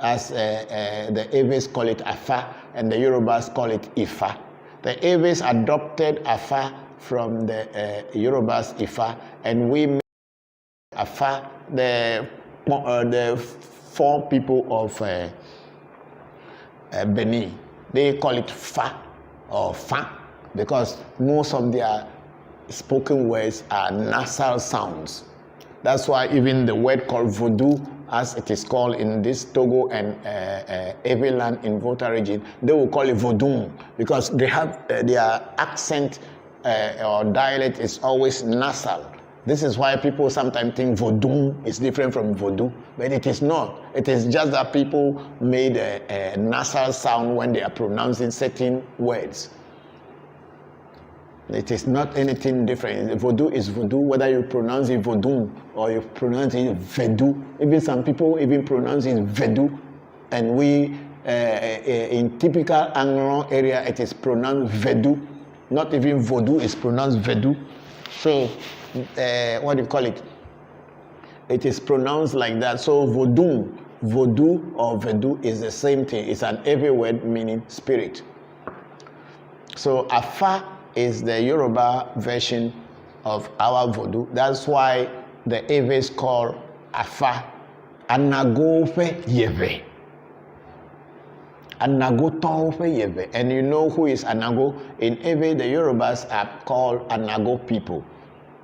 [SPEAKER 1] as the Eves call it Afa, and the Yorubas call it Ifa. The Eves adopted Afa from the Yorubas Ifa, and we made Afa the 4 people of Benin. They call it Fa or Fa because most of their spoken words are nasal sounds. That's why even the word called vodu, as it is called in this Togo and Ewe land in Volta region, they will call it vodun because they have their accent or dialect is always nasal. This is why people sometimes think vodun is different from voodoo, but it is not. It is just that people made a nasal sound when they are pronouncing certain words. It is not anything different. Voodoo is voodoo, whether you pronounce it vodun or you pronounce it vedu. Even some people even pronounce it vedu, and we in typical Anglo area it is pronounced vedu. Not even voodoo is pronounced vedu. So what do you call it? It is pronounced like that. So voodoo or vedu is the same thing. It's an every word meaning spirit. So Afa is the Yoruba version of our voodoo. That's why the Eves call Afa Anagofe Yeve. Anagotofe Yeve. And you know who is Anago? In Ewe, the Yorubas are called Anago people.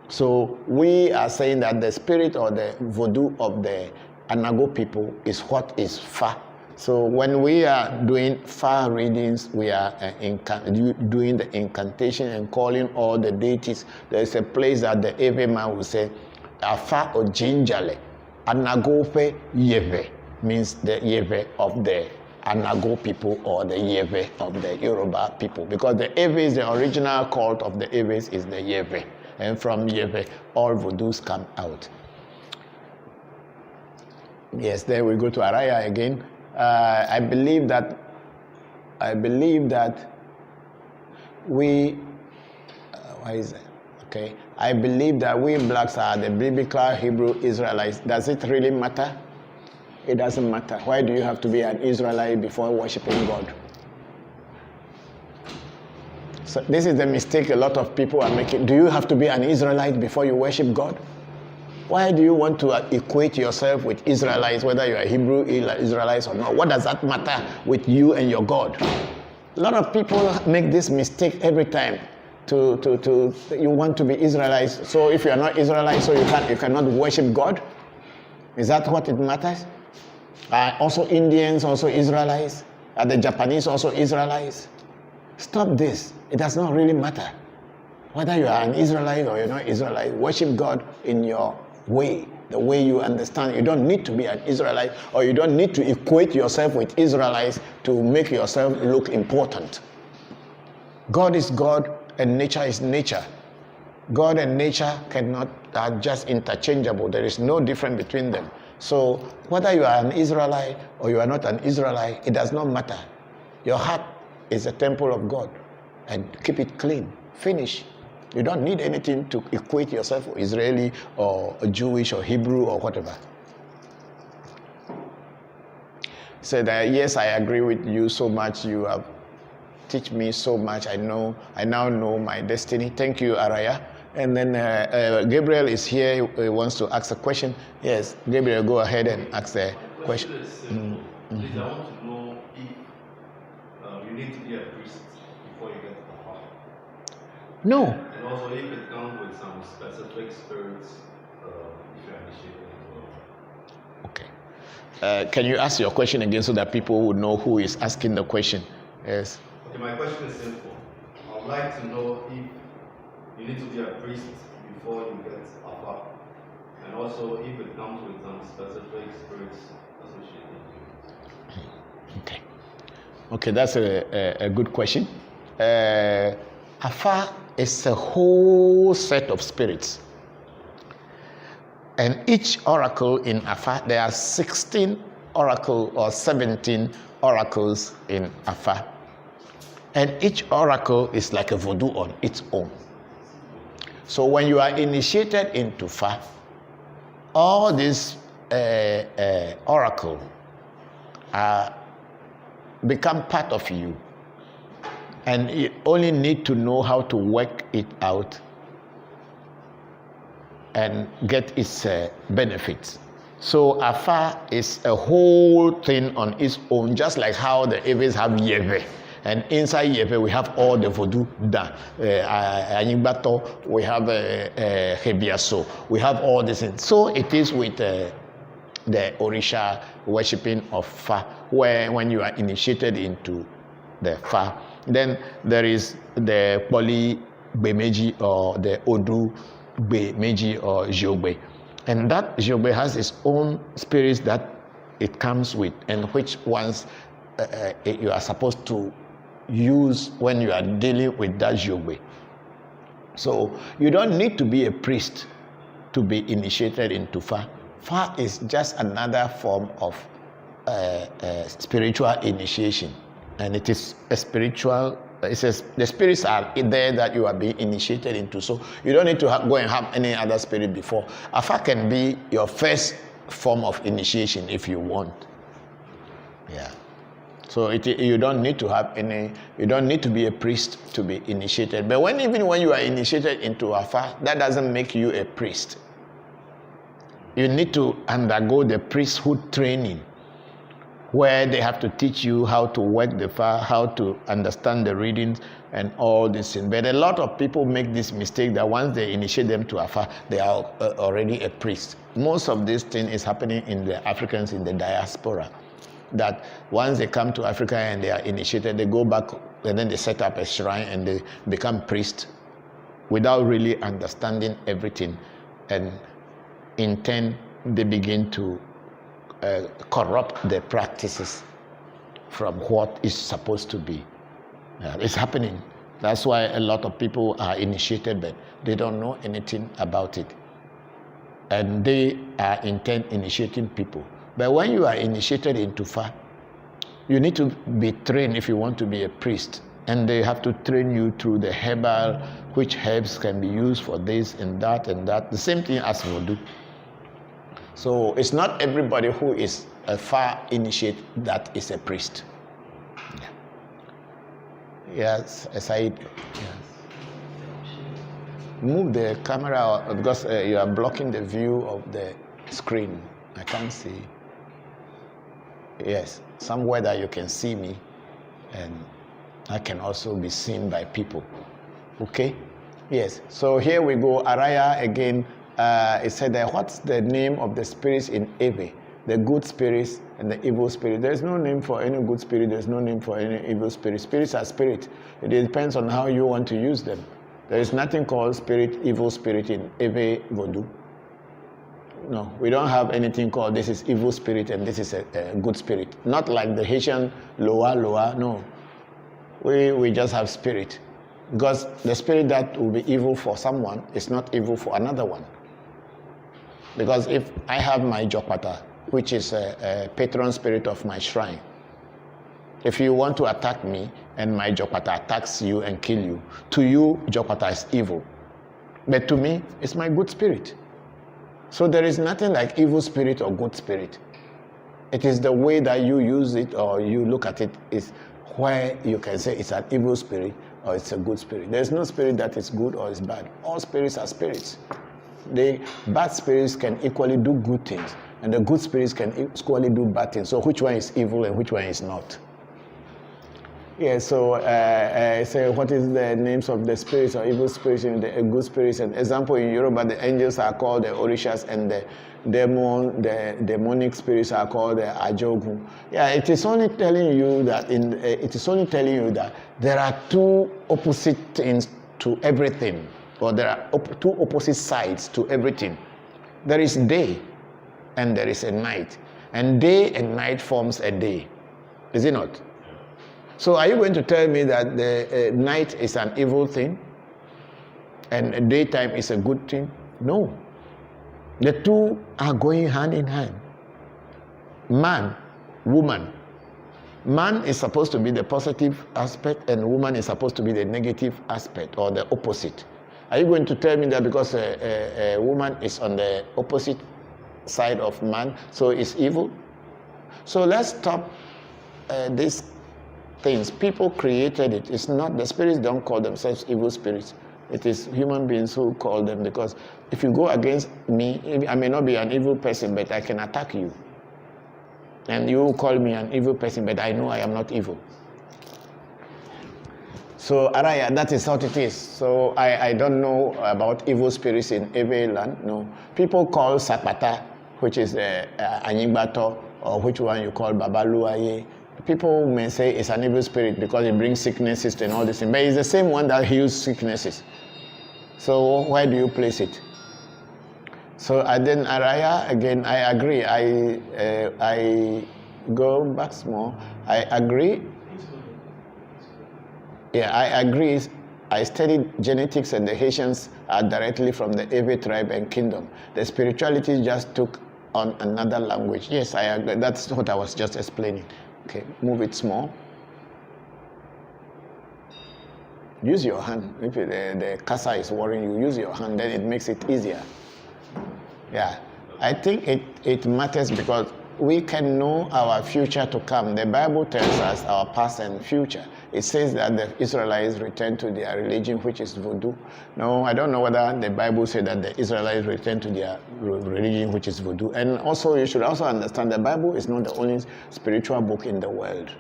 [SPEAKER 1] So we are saying that the spirit or the voodoo of the Anago people is what is Fa. So when we are doing Fa readings, we are doing the incantation and calling all the deities. There is a place that the Ewe man will say, Afa o Jinjale, Anagofe Yeve, means the Yeve of the Anago people or the Yeve of the Yoruba people. Because the Eves, the original cult of the Eves is the Yeve. And from Yeve, all voodoos come out. Yes, there we go to Araya again. I believe that we, why is that? Okay. I believe that we blacks are the biblical Hebrew Israelites. Does it really matter? It doesn't matter. Why do you have to be an Israelite before worshiping God? So this is the mistake a lot of people are making. Do you have to be an Israelite before you worship God? Why do you want to equate yourself with Israelites, whether you are Hebrew Israelites or not? What does that matter with you and your God? A lot of people make this mistake every time. You want to be Israelites, so if you are not Israelites, so you cannot worship God? Is that what it matters? Also Indians, also Israelites? Are the Japanese also Israelites? Stop this. It does not really matter. Whether you are an Israelite or you're not Israelite, worship God in your way, the way you understand. You don't need to be an Israelite, or you don't need to equate yourself with Israelites to make yourself look important. God is God and nature is nature. God and nature are just interchangeable. There is no difference between them. So whether you are an Israelite or you are not an Israelite, it does not matter. Your heart is a temple of God, and keep it clean. Finish. You don't need anything to equate yourself with Israeli or Jewish or Hebrew or whatever. Said that, yes, I agree with you so much. You have taught me so much. I now know my destiny. Thank you, Araya. And then Gabriel is here. He wants to ask a question. Yes, Gabriel, go ahead and ask the question.
[SPEAKER 6] Please, I want to know if you need to be a priest before you get to the heart.
[SPEAKER 1] No.
[SPEAKER 6] And also if it comes with some specific spirits, if you're initiated as well.
[SPEAKER 1] Okay. Can you ask your question again so that people would know who is asking the question? Yes.
[SPEAKER 6] Okay, my question is simple. I would like to know if you need to be a priest before you get Alpha, and also if it comes with some specific spirits associated with it.
[SPEAKER 1] Okay. Okay, that's a good question. Afa is a whole set of spirits. And each oracle in Afa, there are 16 oracles or 17 oracles in Afa. And each oracle is like a voodoo on its own. So when you are initiated into Fa, all these oracle become part of you, and you only need to know how to work it out and get its benefits. So Afa is a whole thing on its own, just like how the Eves have Yeve. And inside Yeve, we have all the voodoo done. Anybato, we have Hebiaso, we have all these things. So it is with the Orisha worshipping of Fa, where when you are initiated into the Fa, then there is the Poli Bemeji or the Odu Bemeji or Jogbe. And that Jogbe has its own spirits that it comes with, and which ones you are supposed to use when you are dealing with that Jogbe. So you don't need to be a priest to be initiated into Fa. Fa is just another form of spiritual initiation, and it is a spiritual. It says the spirits are there that you are being initiated into, so you don't need to go and have any other spirit before. Afa can be your first form of initiation if you want. Yeah. So you don't need to have any. You don't need to be a priest to be initiated. But even when you are initiated into Afa, that doesn't make you a priest. You need to undergo the priesthood training, where they have to teach you how to work the Fa, how to understand the readings and all this thing. But a lot of people make this mistake that once they initiate them to Afa, they are already a priest. Most of this thing is happening in the Africans in the diaspora. That once they come to Africa and they are initiated, they go back and then they set up a shrine and they become priests without really understanding everything. And in turn, they begin to corrupt the practices from what is supposed to be. It's happening. That's why a lot of people are initiated, but they don't know anything about it. And they are in turn initiating people. But when you are initiated into Fa, you need to be trained if you want to be a priest. And they have to train you through the herbal, which herbs can be used for this and that and that. The same thing as vodu. So it's not everybody who is a Fa initiate that is a priest. Yes, Said. Yes. Move the camera because you are blocking the view of the screen. I can't see. Yes, somewhere that you can see me, and I can also be seen by people. Okay? Yes. So here we go. Araya again. It said that what's the name of the spirits in Eve? The good spirits and the evil spirit. There's no name for any good spirit. There's no name for any evil spirit. Spirits are spirit. It depends on how you want to use them. There is nothing called spirit, evil spirit in Eve vodu. No, we don't have anything called this is evil spirit and this is a good spirit. Not like the Haitian loa. No, we just have spirit, because the spirit that will be evil for someone is not evil for another one. Because if I have my Jopata, which is a patron spirit of my shrine, if you want to attack me and my Jopata attacks you and kill you, to you Jopata is evil, but to me it's my good spirit. So there is nothing like evil spirit or good spirit. It is the way that you use it or you look at it is where you can say it's an evil spirit or it's a good spirit. There's no spirit that is good or is bad. All spirits are spirits. The bad spirits can equally do good things, and the good spirits can equally do bad things. So which one is evil and which one is not? Yeah, so what is the names of the spirits or evil spirits and the good spirits? An example in Yoruba, the angels are called the Orishas, and the demonic spirits are called the Ajogun. Yeah, it is only telling you that there are two opposite things to everything, or there are two opposite sides to everything. There is day and there is a night, and day and night forms a day, is it not? So are you going to tell me that the night is an evil thing and daytime is a good thing? No. The two are going hand in hand. Man, woman. Man is supposed to be the positive aspect and woman is supposed to be the negative aspect or the opposite. Are you going to tell me that because a woman is on the opposite side of man, so it's evil? So let's stop these things. People created it. It's not, the spirits don't call themselves evil spirits. It is human beings who call them, because if you go against me, I may not be an evil person, but I can attack you. And you call me an evil person, but I know I am not evil. So, Araya, that is what it is. So, I don't know about evil spirits in every land. No. People call Sapata, which is Anyigbato, or which one you call Babaluaye. People may say it's an evil spirit because it brings sicknesses and all this thing, but it's the same one that heals sicknesses. So why do you place it? So then Araya, again, I agree. I go back small. I agree. Yeah, I agree. I studied genetics, and the Haitians are directly from the Ewe tribe and kingdom. The spirituality just took on another language. Yes, I agree. That's what I was just explaining. Okay, move it small. Use your hand. If the casa is worrying you, use your hand, then it makes it easier. Yeah, I think it matters because we can know our future to come. The Bible tells us our past and future. It says that the Israelites returned to their religion, which is voodoo. No, I don't know whether the Bible said that the Israelites returned to their religion, which is voodoo. And also, you should also understand the Bible is not the only spiritual book in the world.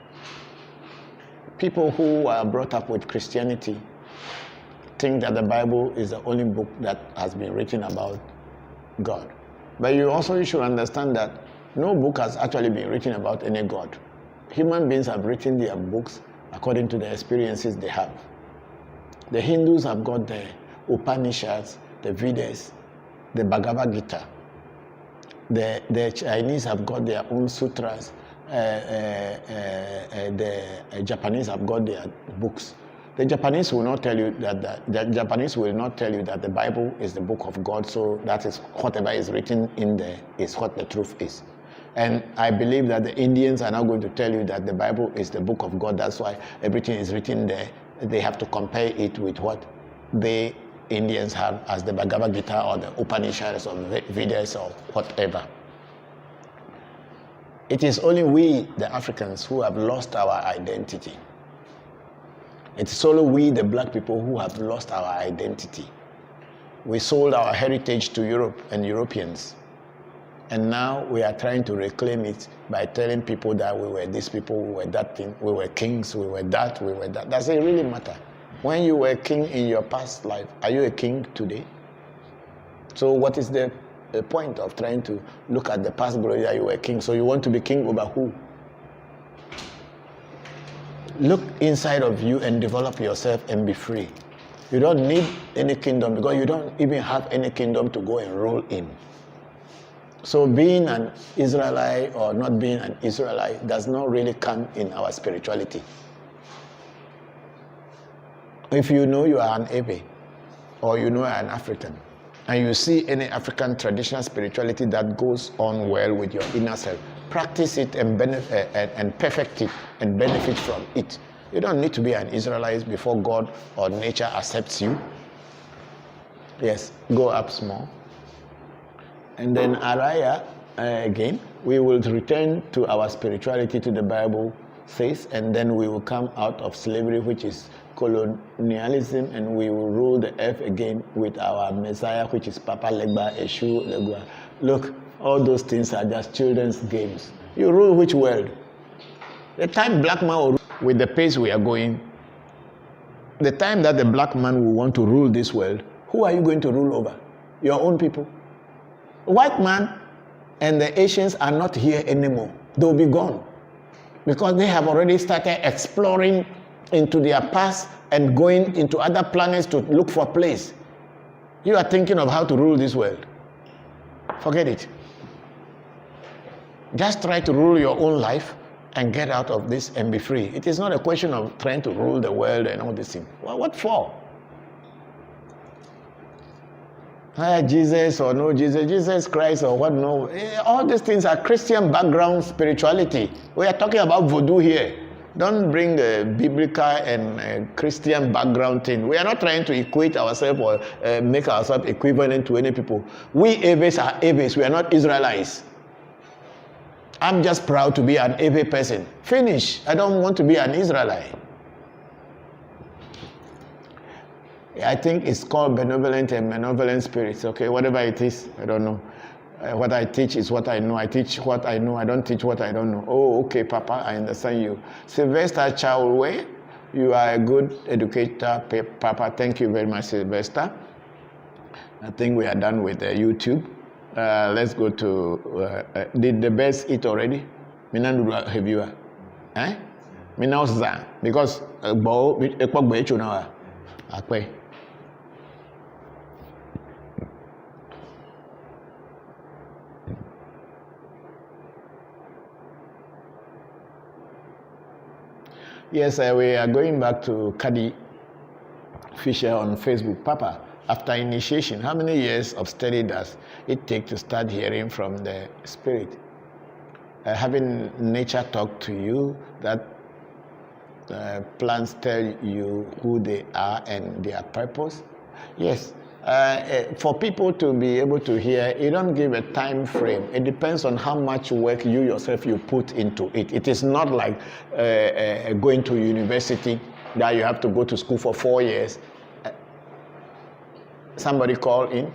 [SPEAKER 1] People who are brought up with Christianity think that the Bible is the only book that has been written about God. But you should understand that no book has actually been written about any God. Human beings have written their books according to the experiences they have. The Hindus have got the Upanishads, the Vedas, the Bhagavad Gita. The Chinese have got their own sutras. The Japanese have got their books. The Japanese will not tell you that the Japanese will not tell you that the Bible is the book of God, so that is whatever is written in there is what the truth is. And I believe that the Indians are now going to tell you that the Bible is the book of God. That's why everything is written there. They have to compare it with what the Indians have as the Bhagavad Gita or the Upanishads or the Vedas or whatever. It is only we, the Africans, who have lost our identity. It's only we, the black people, who have lost our identity. We sold our heritage to Europe and Europeans. And now we are trying to reclaim it by telling people that we were these people, we were that thing, we were kings, we were that, we were that. Does it really matter? When you were king in your past life, are you a king today? So what is the point of trying to look at the past glory that you were king? So you want to be king over who? Look inside of you and develop yourself and be free. You don't need any kingdom because you don't even have any kingdom to go and rule in. So being an Israelite or not being an Israelite does not really come in our spirituality. If you know you are an Ebe or you know you are an African and you see any African traditional spirituality that goes on well with your inner self, practice it and perfect it and benefit from it. You don't need to be an Israelite before God or nature accepts you. Yes, go up small. And then Araya, again, we will return to our spirituality, to the Bible says, and then we will come out of slavery, which is colonialism, and we will rule the earth again with our Messiah, which is Papa Legba, Eshu, Legua. Look, all those things are just children's games. You rule which world? The time black man will rule, with the pace we are going, the time that the black man will want to rule this world, who are you going to rule over? Your own people. White man and the Asians are not here anymore. They'll be gone because they have already started exploring into their past and going into other planets to look for a place. You are thinking of how to rule this world. Forget it. Just try to rule your own life and get out of this and be free. It is not a question of trying to rule the world and all this thing. Well, what for? Jesus or no Jesus, Jesus Christ or what, no. All these things are Christian background spirituality. We are talking about voodoo here. Don't bring a biblical and Christian background thing. We are not trying to equate ourselves or make ourselves equivalent to any people. We Aves are Aves. We are not Israelites. I'm just proud to be an Ave person. Finish. I don't want to be an Israelite. I think it's called benevolent and malevolent spirits. Okay, whatever it is, I don't know. What I teach is what I know. I teach what I know. I don't teach what I don't know. Oh, okay, Papa, I understand you. Sylvester Chowway, you are a good educator, Papa. Thank you very much, Sylvester. I think we are done with YouTube. Let's go to, did the birds eat already? Minandu have you? Eh? Minauza. Because, yes, we are going back to Cady Fisher on Facebook. Papa, after initiation, how many years of study does it take to start hearing from the Spirit? Having nature talk to you, that plants tell you who they are and their purpose? Yes. For people to be able to hear, you don't give a time frame. It depends on how much work you yourself you put into it. It is not like going to university that you have to go to school for 4 years. Somebody call in?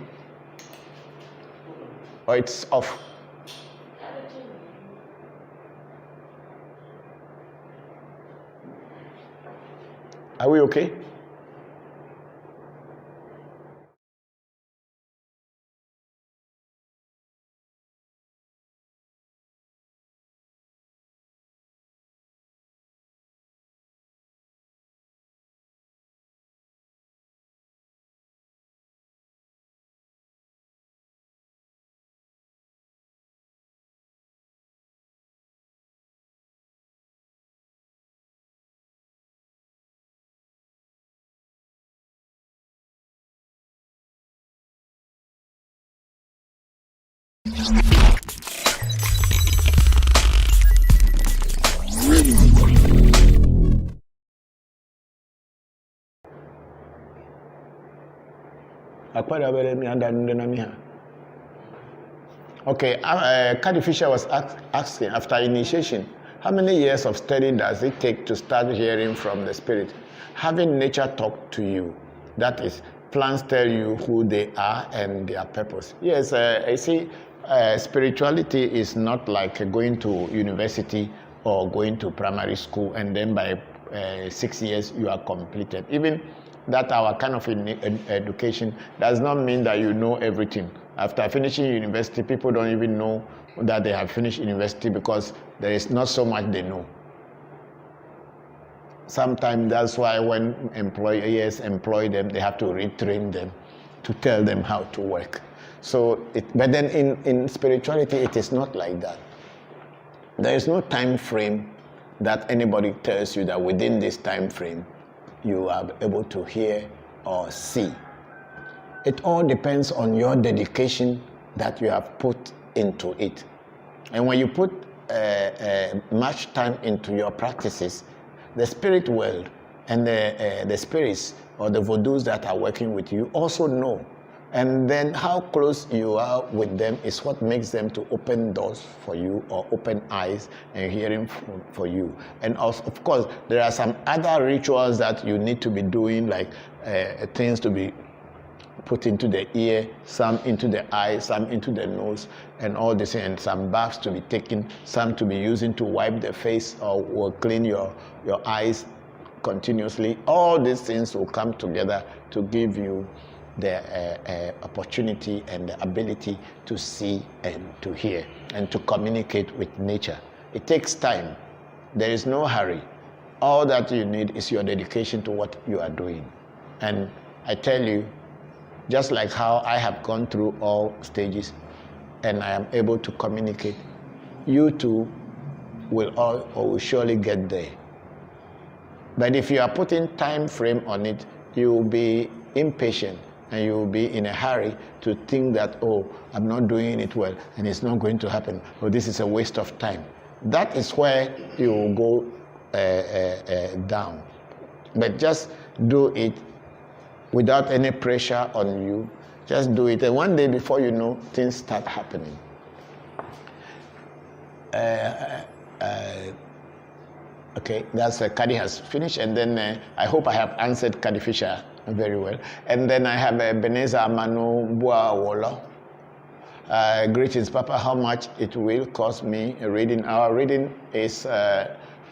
[SPEAKER 1] Or it's off? Are we okay? Okay, Cady Fisher was asking, after initiation, how many years of study does it take to start hearing from the Spirit? Having nature talk to you, that is, plants tell you who they are and their purpose. Yes, I see, spirituality is not like going to university or going to primary school and then by 6 years you are completed. Even that our kind of education does not mean that you know everything. After finishing university, people don't even know that they have finished university because there is not so much they know. Sometimes that's why when employers employ them, they have to retrain them to tell them how to work. So, but then in spirituality, it is not like that. There is no time frame that anybody tells you that within this time frame, you are able to hear or see. It all depends on your dedication that you have put into it. And when you put much time into your practices, the spirit world and the spirits or the vodus that are working with you also know. And then how close you are with them is what makes them to open doors for you or open eyes and hearing for you. And also, of course, there are some other rituals that you need to be doing, like things to be put into the ear, some into the eye, some into the nose, and all this, and some baths to be taken, some to be using to wipe the face or clean your eyes continuously. All these things will come together to give you the opportunity and the ability to see and to hear and to communicate with nature. It takes time. There is no hurry. All that you need is your dedication to what you are doing. And I tell you, just like how I have gone through all stages and I am able to communicate, you too will surely get there. But if you are putting time frame on it, you will be impatient and you will be in a hurry to think that, oh, I'm not doing it well and it's not going to happen, or this is a waste of time. That is where you will go down. But just do it without any pressure on you. Just do it, and one day before you know, things start happening. Okay, that's Kadi has finished, and then I hope I have answered Kadi Fisher very well. And then I have Beneza Amano Bua Wolo. Greetings, Papa. How much it will cost me a reading? Our reading is,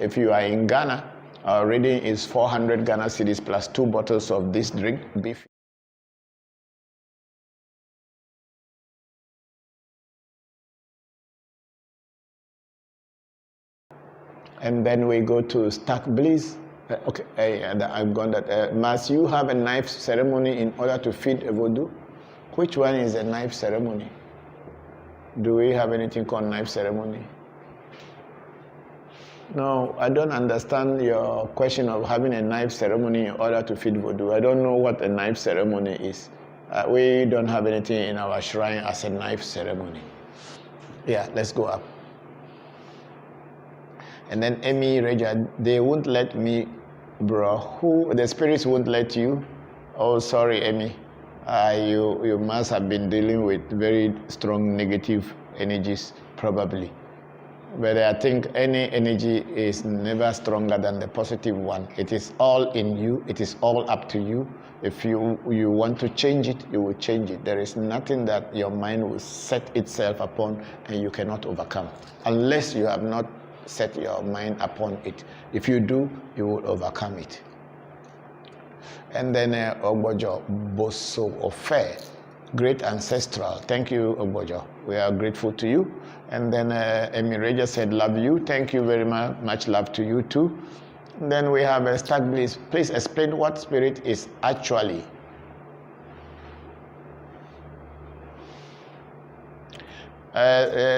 [SPEAKER 1] if you are in Ghana, our reading is 400 Ghana cedis plus 2 bottles of this drink, beef. And then we go to Stack Bliss. Okay, I've gone that. Must you have a knife ceremony in order to feed a voodoo? Which one is a knife ceremony? Do we have anything called knife ceremony? No, I don't understand your question of having a knife ceremony in order to feed voodoo. I don't know what a knife ceremony is. We don't have anything in our shrine as a knife ceremony. Yeah, let's go up. And then Amy Reja, they won't let me, bro. Who? The spirits won't let you? Oh, sorry, Amy. You must have been dealing with very strong negative energies, probably. But I think any energy is never stronger than the positive one. It is all in you. It is all up to you. If you want to change it, you will change it. There is nothing that your mind will set itself upon and you cannot overcome, unless you have not set your mind upon it. If you do, you will overcome it. And then Ogbojo Boso Ofe, great ancestral. Thank you, Ogbojo. We are grateful to you. And then Emireja said, love you. Thank you very much. Love to you too. And then we have Stack Bliss. Please explain what spirit is actually.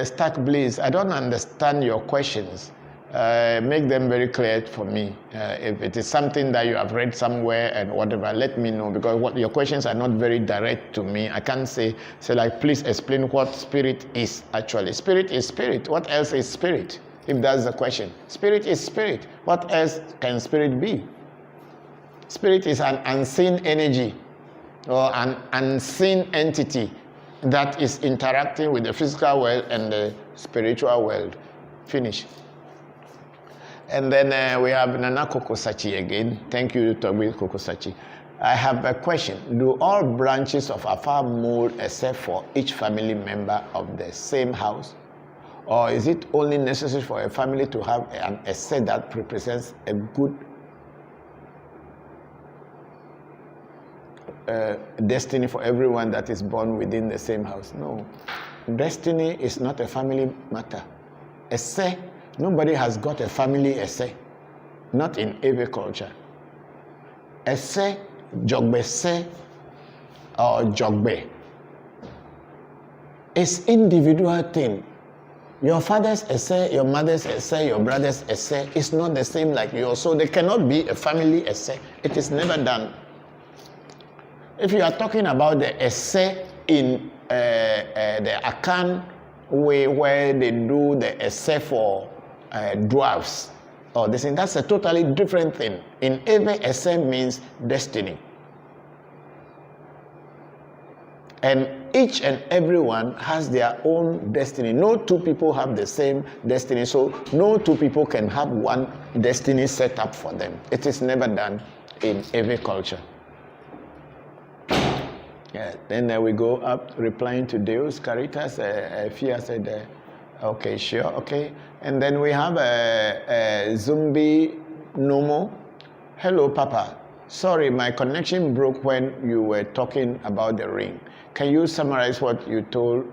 [SPEAKER 1] Stack Bliss, I don't understand your questions. Make them very clear for me. If it is something that you have read somewhere and whatever, let me know, because your questions are not very direct to me. I can't say like, please explain what spirit is actually. Spirit is spirit. What else is spirit? If that's the question. Spirit is spirit. What else can spirit be? Spirit is an unseen energy or an unseen entity that is interacting with the physical world and the spiritual world. Finish. And then we have Nana Kokosachi again. Thank you, Tobi Kokosachi. I have a question. Do all branches of Afa mold except for each family member of the same house? Or is it only necessary for a family to have an essay that represents a good destiny for everyone that is born within the same house? No. Destiny is not a family matter. Essay, nobody has got a family essay. Not in every culture. Essay, jogbe se, or jogbe. It's individual thing. Your father's essay, your mother's essay, your brother's essay is not the same like yours. So there cannot be a family essay. It is never done. If you are talking about the essay in the Akan way where they do the essay for dwarfs, or this thing, that's a totally different thing. In every essay means destiny. And each and everyone has their own destiny. No two people have the same destiny, so no two people can have one destiny set up for them. It is never done in every culture. Yeah, then we go up replying to Deus Caritas. Fia said, okay, sure, okay. And then we have Zumbi Nomo. Hello, Papa. Sorry, my connection broke when you were talking about the ring. Can you summarize what you told?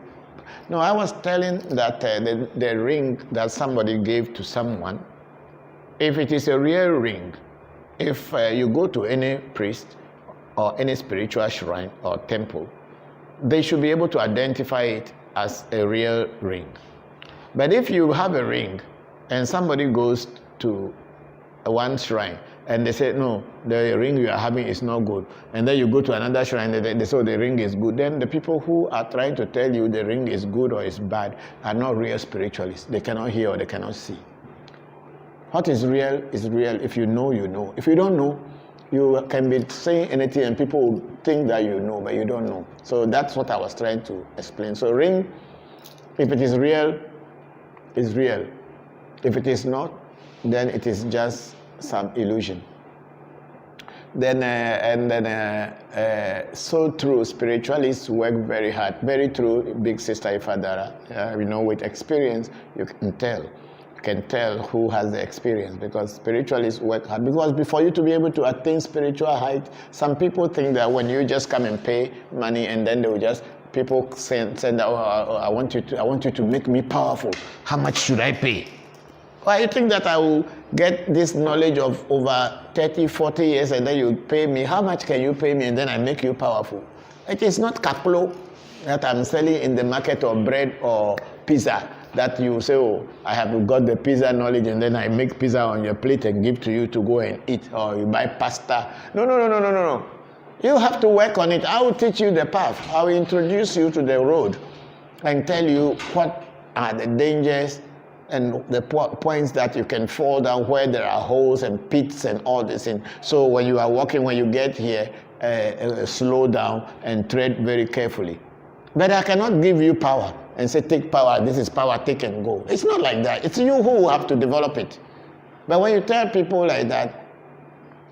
[SPEAKER 1] No, I was telling that the ring that somebody gave to someone, if it is a real ring, if you go to any priest or any spiritual shrine or temple, they should be able to identify it as a real ring. But if you have a ring and somebody goes to one shrine and they say, no, the ring you are having is not good, and then you go to another shrine and they say the ring is good, then the people who are trying to tell you the ring is good or is bad are not real spiritualists. They cannot hear or they cannot see. What is real is real. If you know, you know. If you don't know, you can be saying anything and people will think that you know, but you don't know. So that's what I was trying to explain. So ring, if it is real, is real. If it is not, then it is just some illusion. Then so true, spiritualists work very hard. Very true, big sister Ifadara. With experience, you can tell. You can tell who has the experience, because spiritualists work hard. Because before you to be able to attain spiritual height, some people think that when you just come and pay money and then they will just, people say that, I want you to make me powerful. How much should I pay? Why you think that I will get this knowledge of over 30, 40 years and then you pay me? How much can you pay me and then I make you powerful? It is not kaplo that I'm selling in the market, or bread or pizza, that you say, oh, I have got the pizza knowledge and then I make pizza on your plate and give to you to go and eat, or you buy pasta. No. You have to work on it. I will teach you the path. I will introduce you to the road and tell you what are the dangers and the points that you can fall down, where there are holes and pits and all this thing. So when you are walking, when you get here, slow down and tread very carefully. But I cannot give you power and say, take power, this is power, take and go. It's not like that. It's you who have to develop it. But when you tell people like that,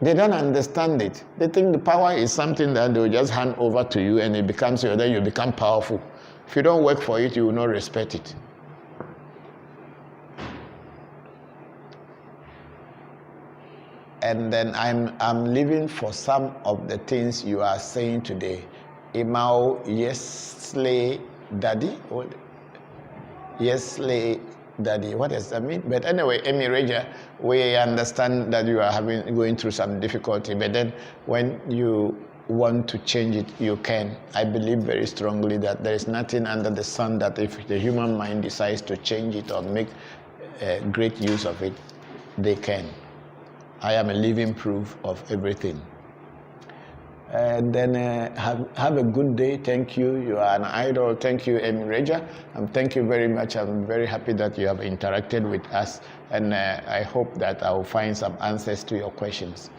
[SPEAKER 1] they don't understand it. They think the power is something that they will just hand over to you and it becomes yours, then you become powerful. If you don't work for it, you will not respect it. And then I'm living for some of the things you are saying today. Imao Yesley Daddy? Yesley Daddy. What does that mean? But anyway, Amy Raja, we understand that you are going through some difficulty. But then when you want to change it, you can. I believe very strongly that there is nothing under the sun that if the human mind decides to change it or make great use of it, they can. I am a living proof of everything. And then have a good day. Thank you. You are an idol. Thank you, Amy Reja. And thank you very much. I'm very happy that you have interacted with us. And I hope that I will find some answers to your questions.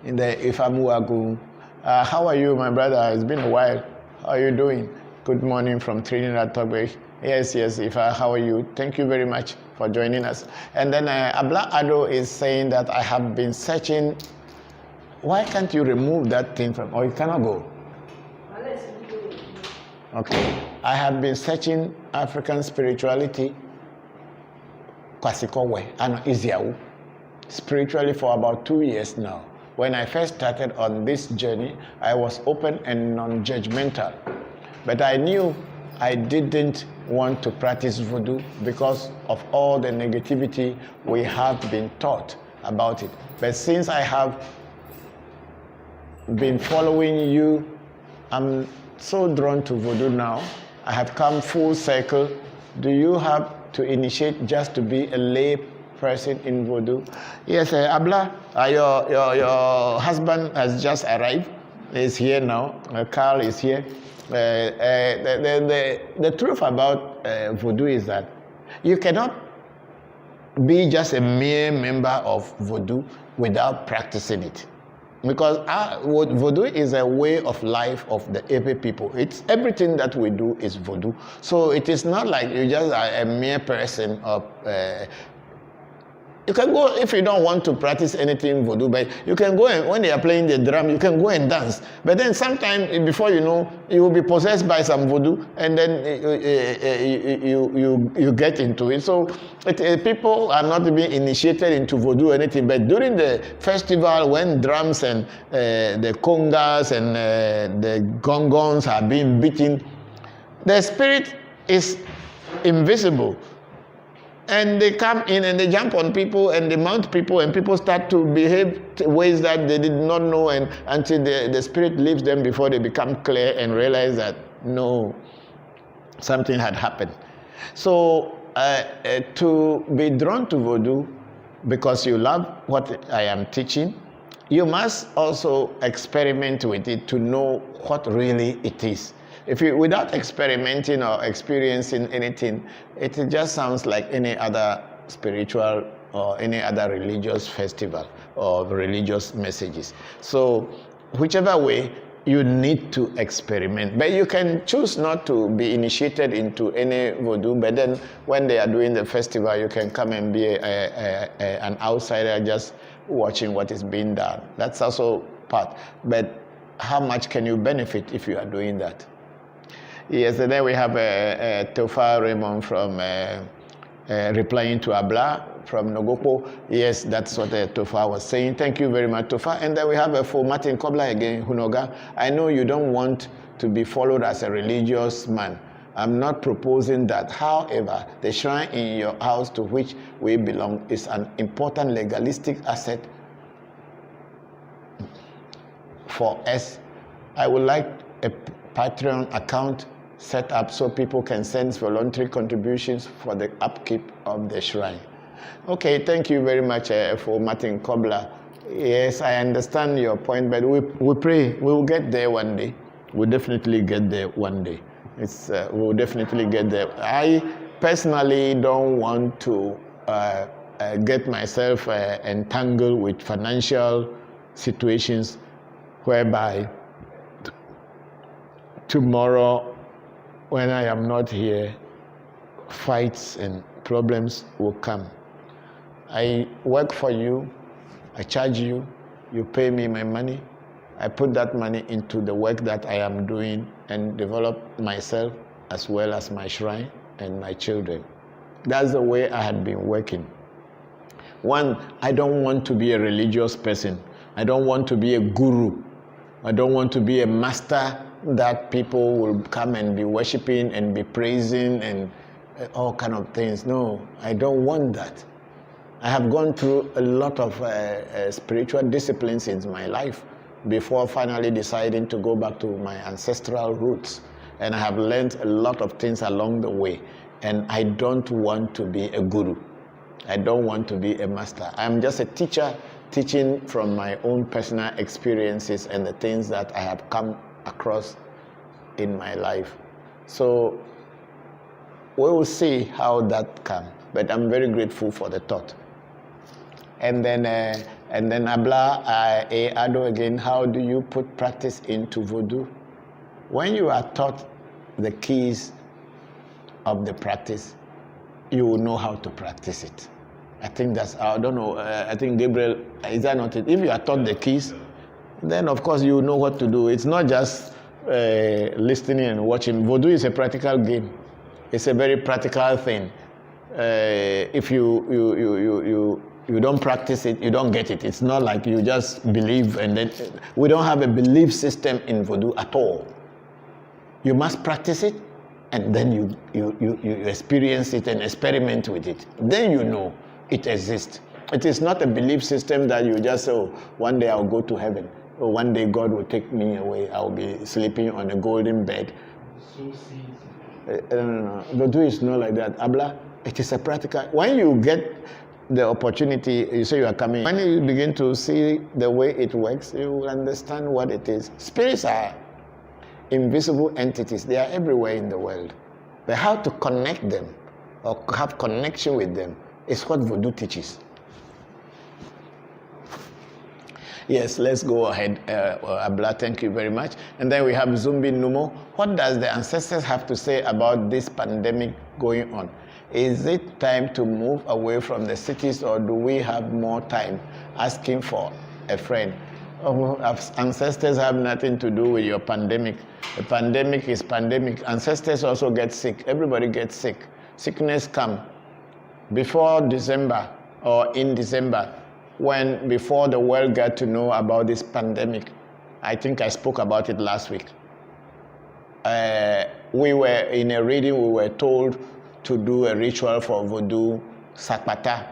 [SPEAKER 1] In the Ifamuagu, how are you, my brother? It's been a while. How are you doing? Good morning from Trinidad, Tobago. Yes, Ifa, how are you? Thank you very much for joining us. And then Abla Ado is saying that I have been searching. Why can't you remove that thing from, or you cannot go? Okay. I have been searching African spirituality, Kwasikowe, and Iziawu, spiritually for about 2 years now. When I first started on this journey, I was open and non-judgmental. But I knew I didn't want to practice voodoo because of all the negativity we have been taught about it. But since I have been following you, I'm so drawn to voodoo now. I have come full circle. Do you have to initiate just to be a lay person in voodoo? Yes, Abla, your husband has just arrived. He's here now. Carl is here. The truth about voodoo is that you cannot be just a mere member of voodoo without practicing it. Because voodoo is a way of life of the Epe people. It's everything that we do is voodoo. So it is not like you just are a mere person of you can go, if you don't want to practice anything voodoo, but you can go and when they are playing the drum, you can go and dance. But then sometime before you know, you will be possessed by some voodoo, and then you get into it. So people are not being initiated into voodoo or anything. But during the festival, when drums and the congas and the gongons are being beaten, the spirit is invisible. And they come in and they jump on people and they mount people, and people start to behave ways that they did not know, and until the spirit leaves them before they become clear and realize that no, something had happened. So to be drawn to voodoo because you love what I am teaching, you must also experiment with it to know what really it is. If you, without experimenting or experiencing anything, it just sounds like any other spiritual or any other religious festival or religious messages. So whichever way, you need to experiment. But you can choose not to be initiated into any voodoo, but then when they are doing the festival, you can come and be an outsider just watching what is being done. That's also part. But how much can you benefit if you are doing that? Yesterday we have Tofa Raymond from replying to Abla from Nogopo. Yes, that's what Tofa was saying. Thank you very much, Tofa. And then we have for Martin Kobla again, Hunoga. I know you don't want to be followed as a religious man. I'm not proposing that. However, the shrine in your house to which we belong is an important legalistic asset for us. I would like a Patreon account set up so people can send voluntary contributions for the upkeep of the shrine. Okay, thank you very much for Martin Kobler. Yes, I understand your point, but we pray we will get there one day. We'll definitely get there one day. We'll definitely get there. I personally don't want to get myself entangled with financial situations whereby tomorrow, when I am not here, fights and problems will come. I work for you, I charge you, you pay me my money, I put that money into the work that I am doing and develop myself as well as my shrine and my children. That's the way I had been working. One, I don't want to be a religious person. I don't want to be a guru. I don't want to be a master that people will come and be worshiping and be praising and all kind of things. No, I don't want that. I have gone through a lot of spiritual disciplines in my life before finally deciding to go back to my ancestral roots. And I have learned a lot of things along the way. And I don't want to be a guru. I don't want to be a master. I'm just a teacher teaching from my own personal experiences and the things that I have come across in my life. So we will see how that comes. But I'm very grateful for the thought. And then Abla Ado again, how do you put practice into voodoo? When you are taught the keys of the practice, you will know how to practice it. I think that's, I don't know, I think Gabriel, is that not it? If you are taught the keys, then of course you know what to do. It's not just listening and watching. Voodoo is a practical game. It's a very practical thing. If you don't practice it, you don't get it. It's not like you just believe and then, we don't have a belief system in voodoo at all. You must practice it and then you experience it and experiment with it. Then you know it exists. It is not a belief system that you just say, oh, one day I'll go to heaven. Or one day God will take me away. I'll be sleeping on a golden bed. No. Voodoo is not like that. Abla, it is a practical. When you get the opportunity, you say you are coming. When you begin to see the way it works, you will understand what it is. Spirits are invisible entities. They are everywhere in the world. But how to connect them or have connection with them is what voodoo teaches. Yes, let's go ahead, Abla, thank you very much. And then we have Zumbi Numo. What does the ancestors have to say about this pandemic going on? Is it time to move away from the cities or do we have more time? Asking for a friend. Ancestors have nothing to do with your pandemic. The pandemic is pandemic. Ancestors also get sick. Everybody gets sick. Sickness come. Before December or in December, before the world got to know about this pandemic, I think I spoke about it last week. We were in a reading, we were told to do a ritual for voodoo, sakpata.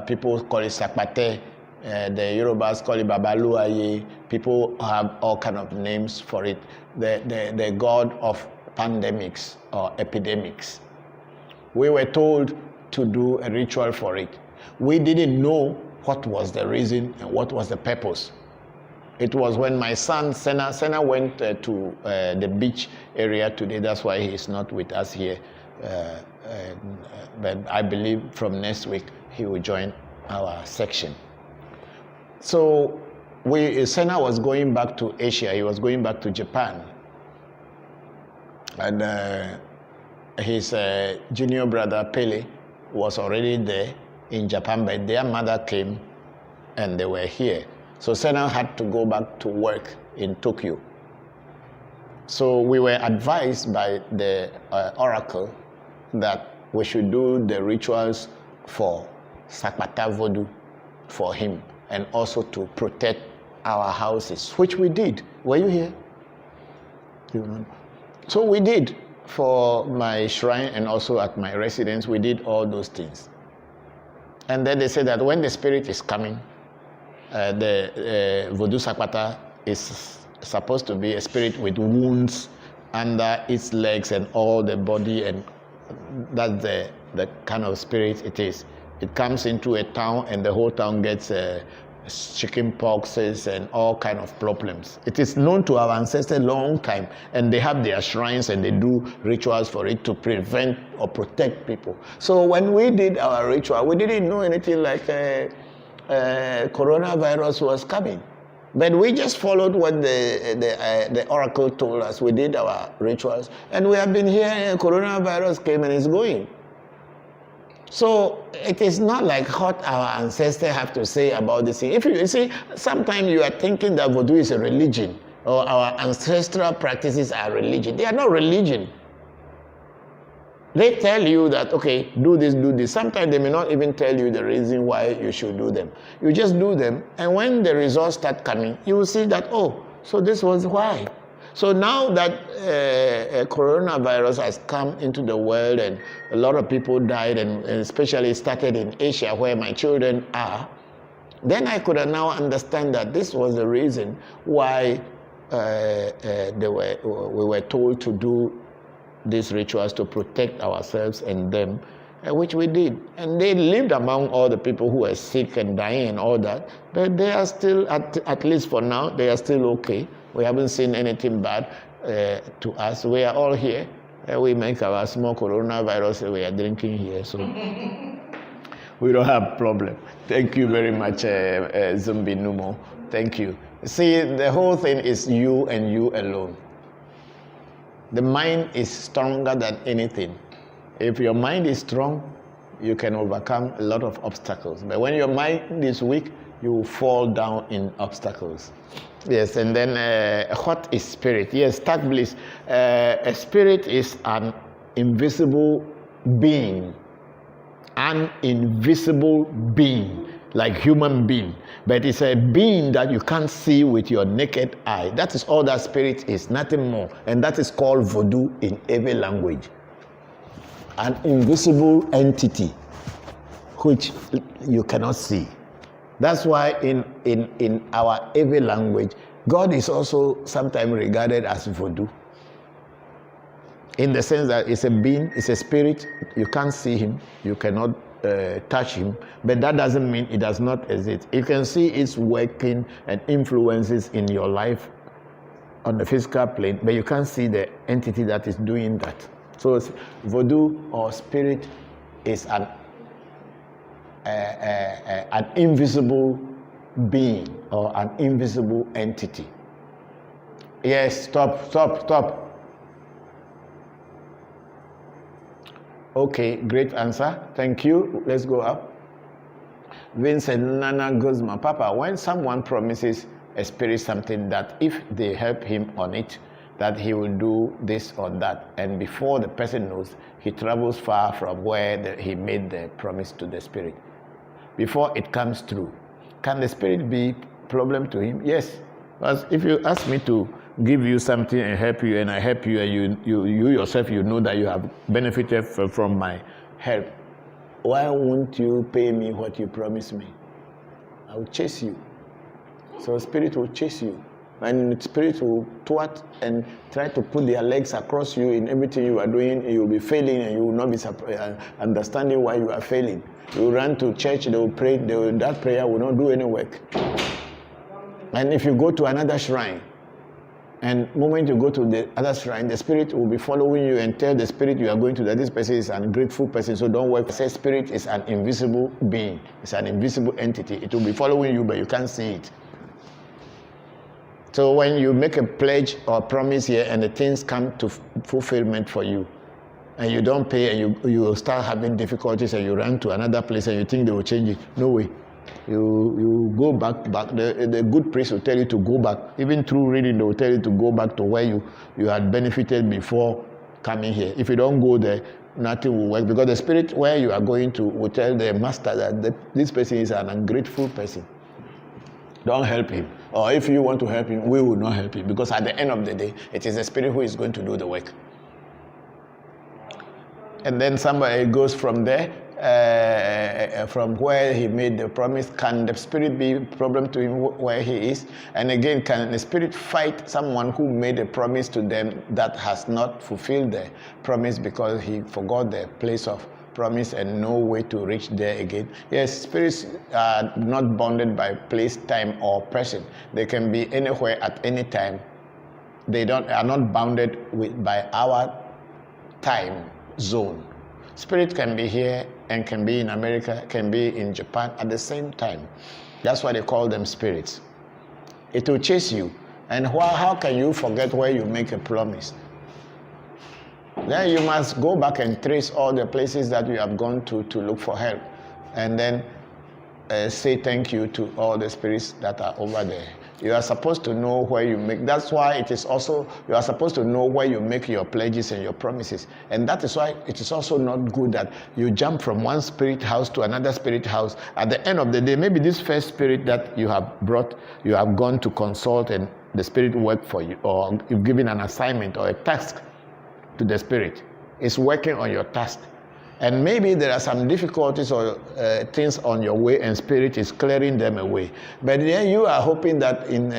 [SPEAKER 1] People call it sakpate. The Yorubas call it babaluaye. People have all kind of names for it. The god of pandemics or epidemics. We were told to do a ritual for it. We didn't know what was the reason and what was the purpose. It was when my son, Senna went to the beach area today. That's why he's not with us here but I believe from next week he will join our section. So Senna was going back to Asia. He was going back to Japan. And his junior brother Pele was already there in Japan, but their mother came and they were here. So Senna had to go back to work in Tokyo. So we were advised by the oracle that we should do the rituals for Sakpata vodu for him, and also to protect our houses, which we did. Were you here? Do you remember? So we did for my shrine and also at my residence. We did all those things. And then they said that when the spirit is coming, the voodoo Sakpata is supposed to be a spirit with wounds under its legs and all the body, and that's the kind of spirit it is. It comes into a town and the whole town gets chicken poxes and all kind of problems. It is known to our ancestors a long time, and they have their shrines and they do rituals for it to prevent or protect people. So when we did our ritual, we didn't know anything like coronavirus was coming. But we just followed what the oracle told us. We did our rituals, and we have been here, and coronavirus came and is going. So it is not like what our ancestors have to say about this thing. If you see, sometimes you are thinking that voodoo is a religion, or our ancestral practices are religion. They are not religion. They tell you that, okay, do this, do this. Sometimes they may not even tell you the reason why you should do them. You just do them, and when the results start coming, you will see that, oh, so this was why. So now that coronavirus has come into the world and a lot of people died, and especially started in Asia where my children are, then I could now understand that this was the reason why we were told to do these rituals to protect ourselves and them, which we did. And they lived among all the people who were sick and dying and all that, but they are still, at least for now, they are still okay. We haven't seen anything bad to us. We are all here. We make our small coronavirus, we are drinking here, so we don't have problem. Thank you very much, Zumbi Numo. Thank you. See, the whole thing is you and you alone. The mind is stronger than anything. If your mind is strong, you can overcome a lot of obstacles. But when your mind is weak, you will fall down in obstacles. Yes, and then what is spirit? Yes, Tag Bliss. A spirit is an invisible being. An invisible being, like human being. But it's a being that you can't see with your naked eye. That is all that spirit is, nothing more. And that is called voodoo in every language. An invisible entity which you cannot see. That's why in our every language, God is also sometimes regarded as voodoo. In the sense that it's a being, it's a spirit, you can't see him, you cannot touch him, but that doesn't mean it does not exist. You can see its working and influences in your life on the physical plane, but you can't see the entity that is doing that. So voodoo or spirit is an invisible being or an invisible entity. Yes, stop. Okay, great answer. Thank you. Let's go up. Vincent Nana Guzma. Papa, when someone promises a spirit something that if they help him on it, that he will do this or that, and before the person knows, he travels far from where he made the promise to the spirit. Before it comes true, can the spirit be problem to him? Yes. Because if you ask me to give you something and help you, and I help you, and you yourself, you know that you have benefited from my help, why won't you pay me what you promised me? I will chase you. So spirit will chase you. And spirit will thwart and try to put their legs across you in everything you are doing. You will be failing, and you will not be understanding why you are failing. You will run to church, they will pray, that prayer will not do any work. And if you go to another shrine, And moment you go to the other shrine, the spirit will be following you and tell the spirit you are going to that this person is an ungrateful person, so don't work. Say spirit is an invisible being. It's an invisible entity. It will be following you, but you can't see it. So when you make a pledge or promise here and the things come to fulfillment for you, and you don't pay and you will start having difficulties and you run to another place and you think they will change it. No way. You go back. The good priest will tell you to go back. Even through reading, they will tell you to go back to where you had benefited before coming here. If you don't go there, nothing will work, because the spirit where you are going to will tell the master that this person is an ungrateful person. Don't help him. Or if you want to help him, we will not help him, because at the end of the day, it is the spirit who is going to do the work. And then somebody goes from there, from where he made the promise. Can the spirit be a problem to him where he is? And again, can the spirit fight someone who made a promise to them that has not fulfilled the promise because he forgot the place of promise and no way to reach there again? Yes, spirits are not bounded by place, time, or person. They can be anywhere at any time. They are not bounded by our time zone. Spirit can be here and can be in America, can be in Japan at the same time. That's why they call them spirits. It will chase you. And how can you forget where you make a promise? Then you must go back and trace all the places that you have gone to look for help. And then say thank you to all the spirits that are over there. You are supposed to know where you make. That's why it is also, you are supposed to know where you make your pledges and your promises. And that is why it is also not good that you jump from one spirit house to another spirit house. At the end of the day, maybe this first spirit that you have brought, you have gone to consult and the spirit worked for you, or you've given an assignment or a task to the spirit. It's working on your task. And maybe there are some difficulties or things on your way, and spirit is clearing them away. But then you are hoping that in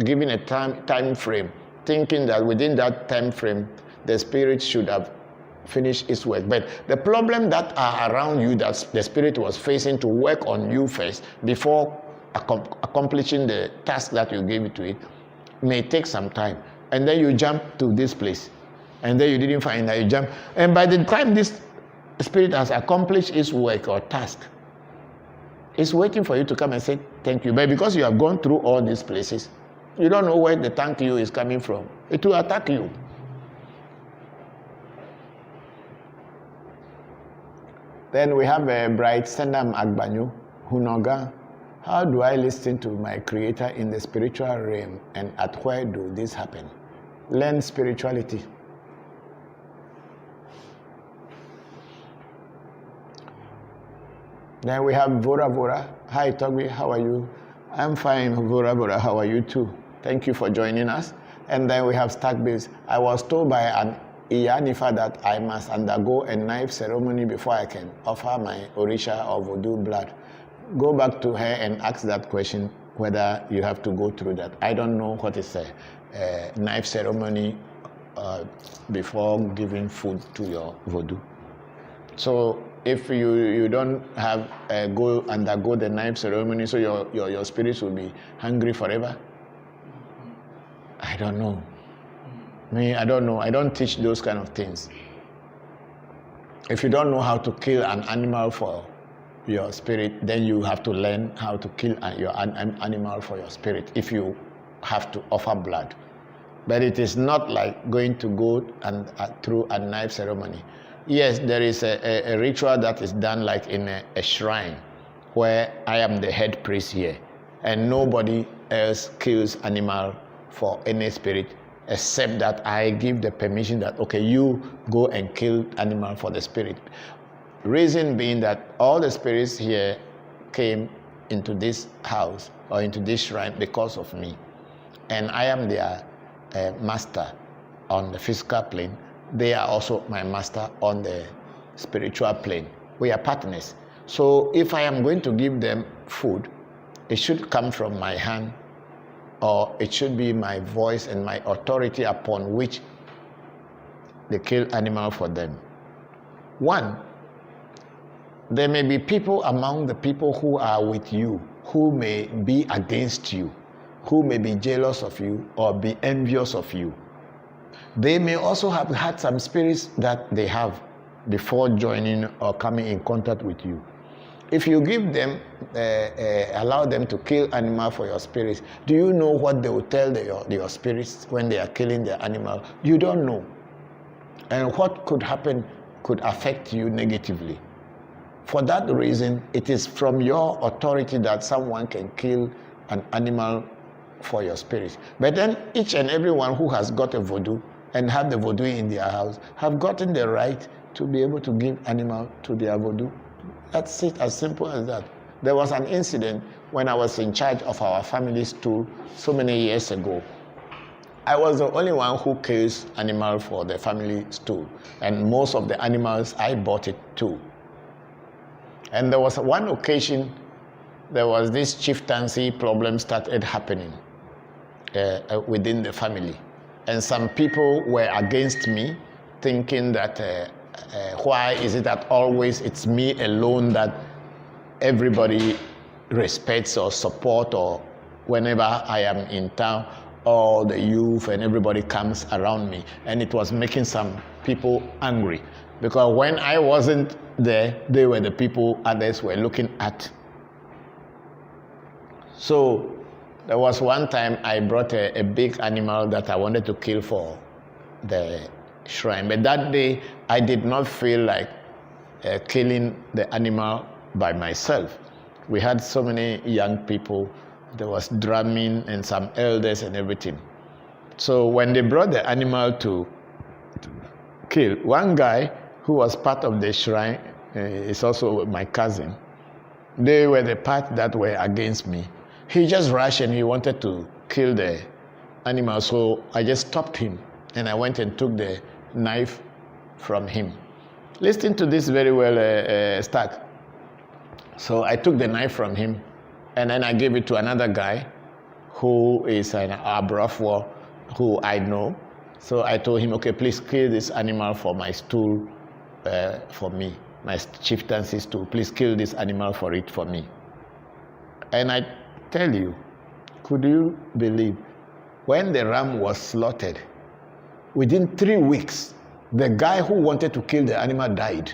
[SPEAKER 1] given a time frame, thinking that within that time frame, the spirit should have finished its work. But the problem that are around you that the spirit was facing to work on you first before accomplishing the task that you gave it to it may take some time. And then you jump to this place. And then you didn't find that, you jump. And by the time this spirit has accomplished its work or task, it's waiting for you to come and say thank you. But because you have gone through all these places, you don't know where the thank you is coming from. It will attack you. Then we have Bright Sendam Agbanyu, Hunoga. How do I listen to my Creator in the spiritual realm, and at where do this happen? Learn spirituality. Then we have Vora Vora. Hi, Toby, how are you? I'm fine, Vora Vora, how are you too? Thank you for joining us. And then we have Stackbase. I was told by an Iyanifa that I must undergo a knife ceremony before I can offer my Orisha or voodoo blood. Go back to her and ask that question, whether you have to go through that. I don't know what is a knife ceremony before giving food to your voodoo. So if you don't have undergo the knife ceremony, so your spirits will be hungry forever. I don't know. I don't know. I don't teach those kind of things. If you don't know how to kill an animal for your spirit, then you have to learn how to kill your animal for your spirit if you have to offer blood. But it is not like going to go through a knife ceremony. Yes, there is a ritual that is done like in a shrine where I am the head priest here, and nobody else kills animal for any spirit except that I give the permission that, okay, you go and kill animal for the spirit. Reason being that all the spirits here came into this house or into this shrine because of me, and I am their master on the physical plane. They are also my master on the spiritual plane. We are partners. So if I am going to give them food, it should come from my hand, or it should be my voice and my authority upon which they kill animal for them. One, there may be people among the people who are with you who may be against you. who may be jealous of you or be envious of you. They may also have had some spirits that they have before joining or coming in contact with you. If you give them, allow them to kill animal for your spirits, do you know what they will tell your spirits when they are killing their animal? You don't know. And what could happen could affect you negatively. For that reason, it is from your authority that someone can kill an animal for your spirit. But then each and everyone who has got a voodoo and have the voodoo in their house have gotten the right to be able to give animal to their voodoo. That's it, as simple as that. There was an incident when I was in charge of our family stool so many years ago. I was the only one who kills animal for the family stool, and most of the animals I bought it too. And there was one occasion, there was this chieftaincy problem started happening within the family. And some people were against me, thinking that why is it that always it's me alone that everybody respects or support, or whenever I am in town, all the youth and everybody comes around me. And it was making some people angry, because when I wasn't there, they were the people others were looking at. So there was one time I brought a big animal that I wanted to kill for the shrine. But that day, I did not feel like killing the animal by myself. We had so many young people. There was drumming and some elders and everything. So when they brought the animal to kill, one guy who was part of the shrine is also my cousin. They were the part that were against me. He just rushed and he wanted to kill the animal. So I just stopped him and I went and took the knife from him. Listen to this very well, Stack. So I took the knife from him and then I gave it to another guy who is an Abrafwa who I know. So I told him, okay, please kill this animal for my stool for me, my chieftaincy stool. Please kill this animal for it for me. And I tell you, could you believe, when the ram was slaughtered, within 3 weeks, the guy who wanted to kill the animal died.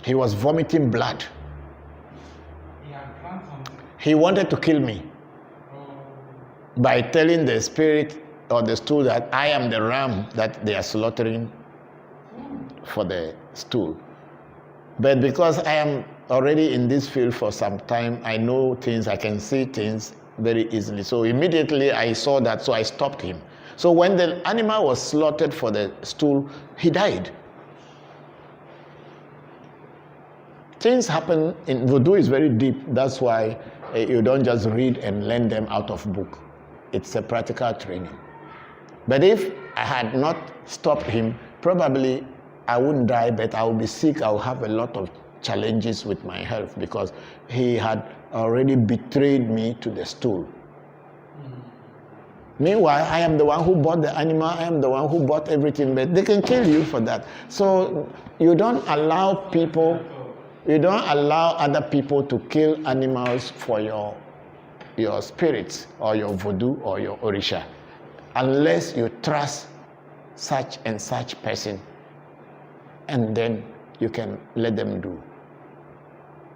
[SPEAKER 1] He was vomiting blood. He wanted to kill me by telling the spirit or the stool that I am the ram that they are slaughtering for the stool. But because I am already in this field for some time, I know things, I can see things very easily. So immediately I saw that, so I stopped him. So when the animal was slaughtered for the stool, he died. Things happen in voodoo is very deep. That's why you don't just read and learn them out of book. It's a practical training. But if I had not stopped him, probably I wouldn't die, but I would be sick. I would have a lot of challenges with my health because he had already betrayed me to the stool. Meanwhile, I am the one who bought the animal, I am the one who bought everything, but they can kill you for that. So you don't allow other people to kill animals for your spirits or your voodoo or your orisha, unless you trust such and such person, and then you can let them do.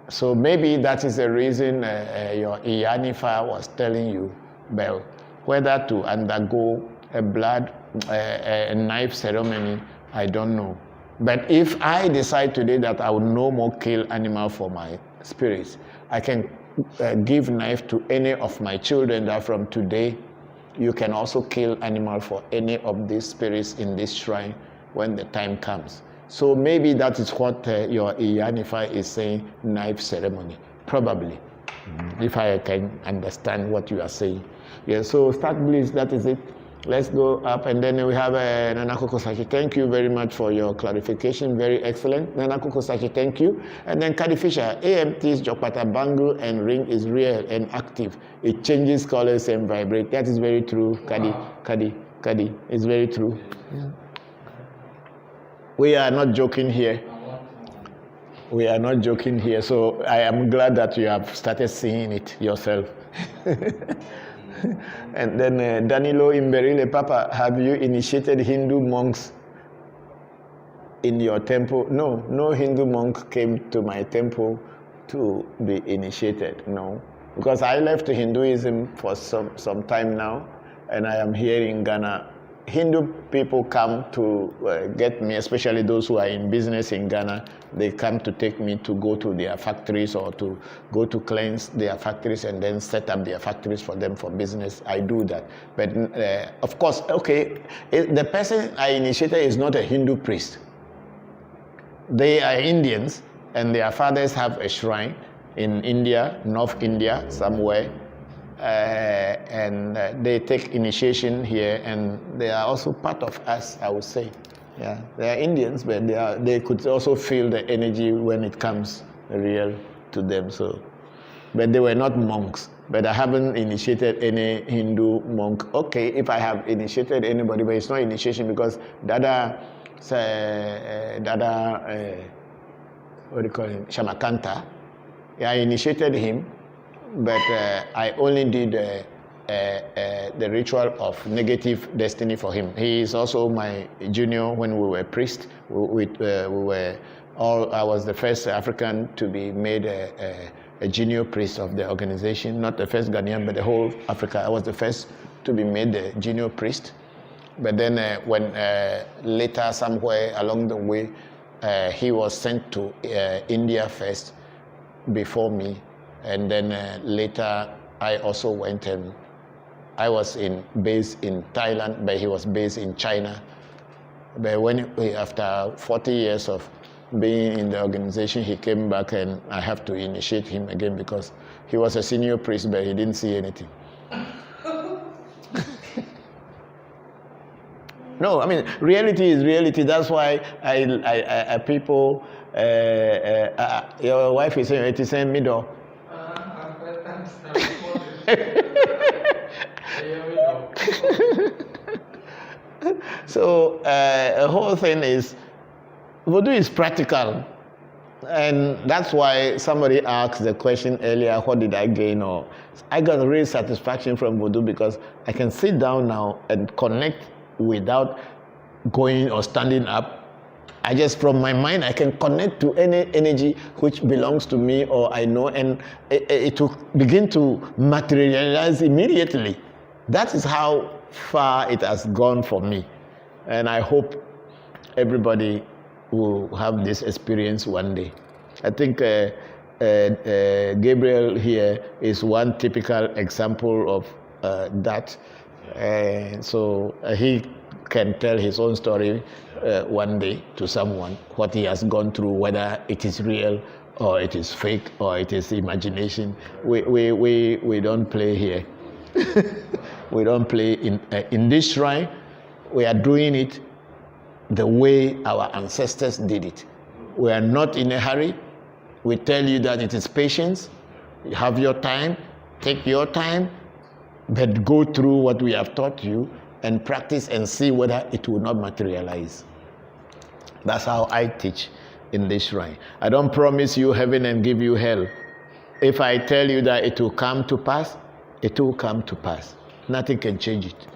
[SPEAKER 1] So maybe that is the reason your Iyanifa was telling you, well, whether to undergo a knife ceremony, I don't know. But if I decide today that I will no more kill animal for my spirits, I can give knife to any of my children that from today you can also kill animal for any of these spirits in this shrine when the time comes. So maybe that is what your Iyanifa is saying, knife ceremony, probably, if I can understand what you are saying. Yeah, so start please, that is it. Let's go up, and then we have Nana Kokosachi. Thank you very much for your clarification, very excellent. Nana Kokosachi, thank you. And then Kadi Fisher, AMT's Jokpata bangle and ring is real and active. It changes colors and vibrate. That is very true, Kadi. Kadi, it's very true. Yeah. We are not joking here. We are not joking here, so I am glad that you have started seeing it yourself. And then Danilo Imberile, Papa, have you initiated Hindu monks in your temple? No, no Hindu monk came to my temple to be initiated, no. Because I left Hinduism for some time now, and I am here in Ghana. Hindu people come to get me, especially those who are in business in Ghana. They come to take me to go to their factories or to go to cleanse their factories and then set up their factories for them for business. I do that. But of course, okay, the person I initiated is not a Hindu priest. They are Indians, and their fathers have a shrine in India, North India, somewhere. And they take initiation here, and they are also part of us, I would say. Yeah, they are Indians, but they could also feel the energy when it comes real to them. So, but they were not monks. But I haven't initiated any Hindu monk. Okay, if I have initiated anybody, but it's not initiation because Dada, what do you call him? Shamakanta. Yeah, I initiated him. But I only did the ritual of negative destiny for him. He is also my junior when we were priests. I was the first African to be made a junior priest of the organization, not the first Ghanaian, but the whole Africa. I was the first to be made the junior priest. But then when later somewhere along the way, he was sent to India first before me. And then later, I also went and I was based in Thailand, but he was based in China. But after 40 years of being in the organization, he came back and I have to initiate him again because he was a senior priest, but he didn't see anything. No, I mean, reality is reality. That's why people, your wife is saying, it is saying middle. So the whole thing is, voodoo is practical, and that's why somebody asked the question earlier, what did I gain? Or I got real satisfaction from voodoo because I can sit down now and connect without going or standing up. I just, from my mind, I can connect to any energy which belongs to me or I know, and it will begin to materialize immediately. That is how far it has gone for me. And I hope everybody will have this experience one day. I think Gabriel here is one typical example of that. So he can tell his own story one day to someone, what he has gone through, whether it is real or it is fake or it is imagination. We don't play here. We don't play in this shrine. We are doing it the way our ancestors did it. We are not in a hurry. We tell you that it is patience. You have your time, take your time, but go through what we have taught you and practice and see whether it will not materialize. That's how I teach in this shrine. I don't promise you heaven and give you hell. If I tell you that it will come to pass, it will come to pass. Nothing can change it.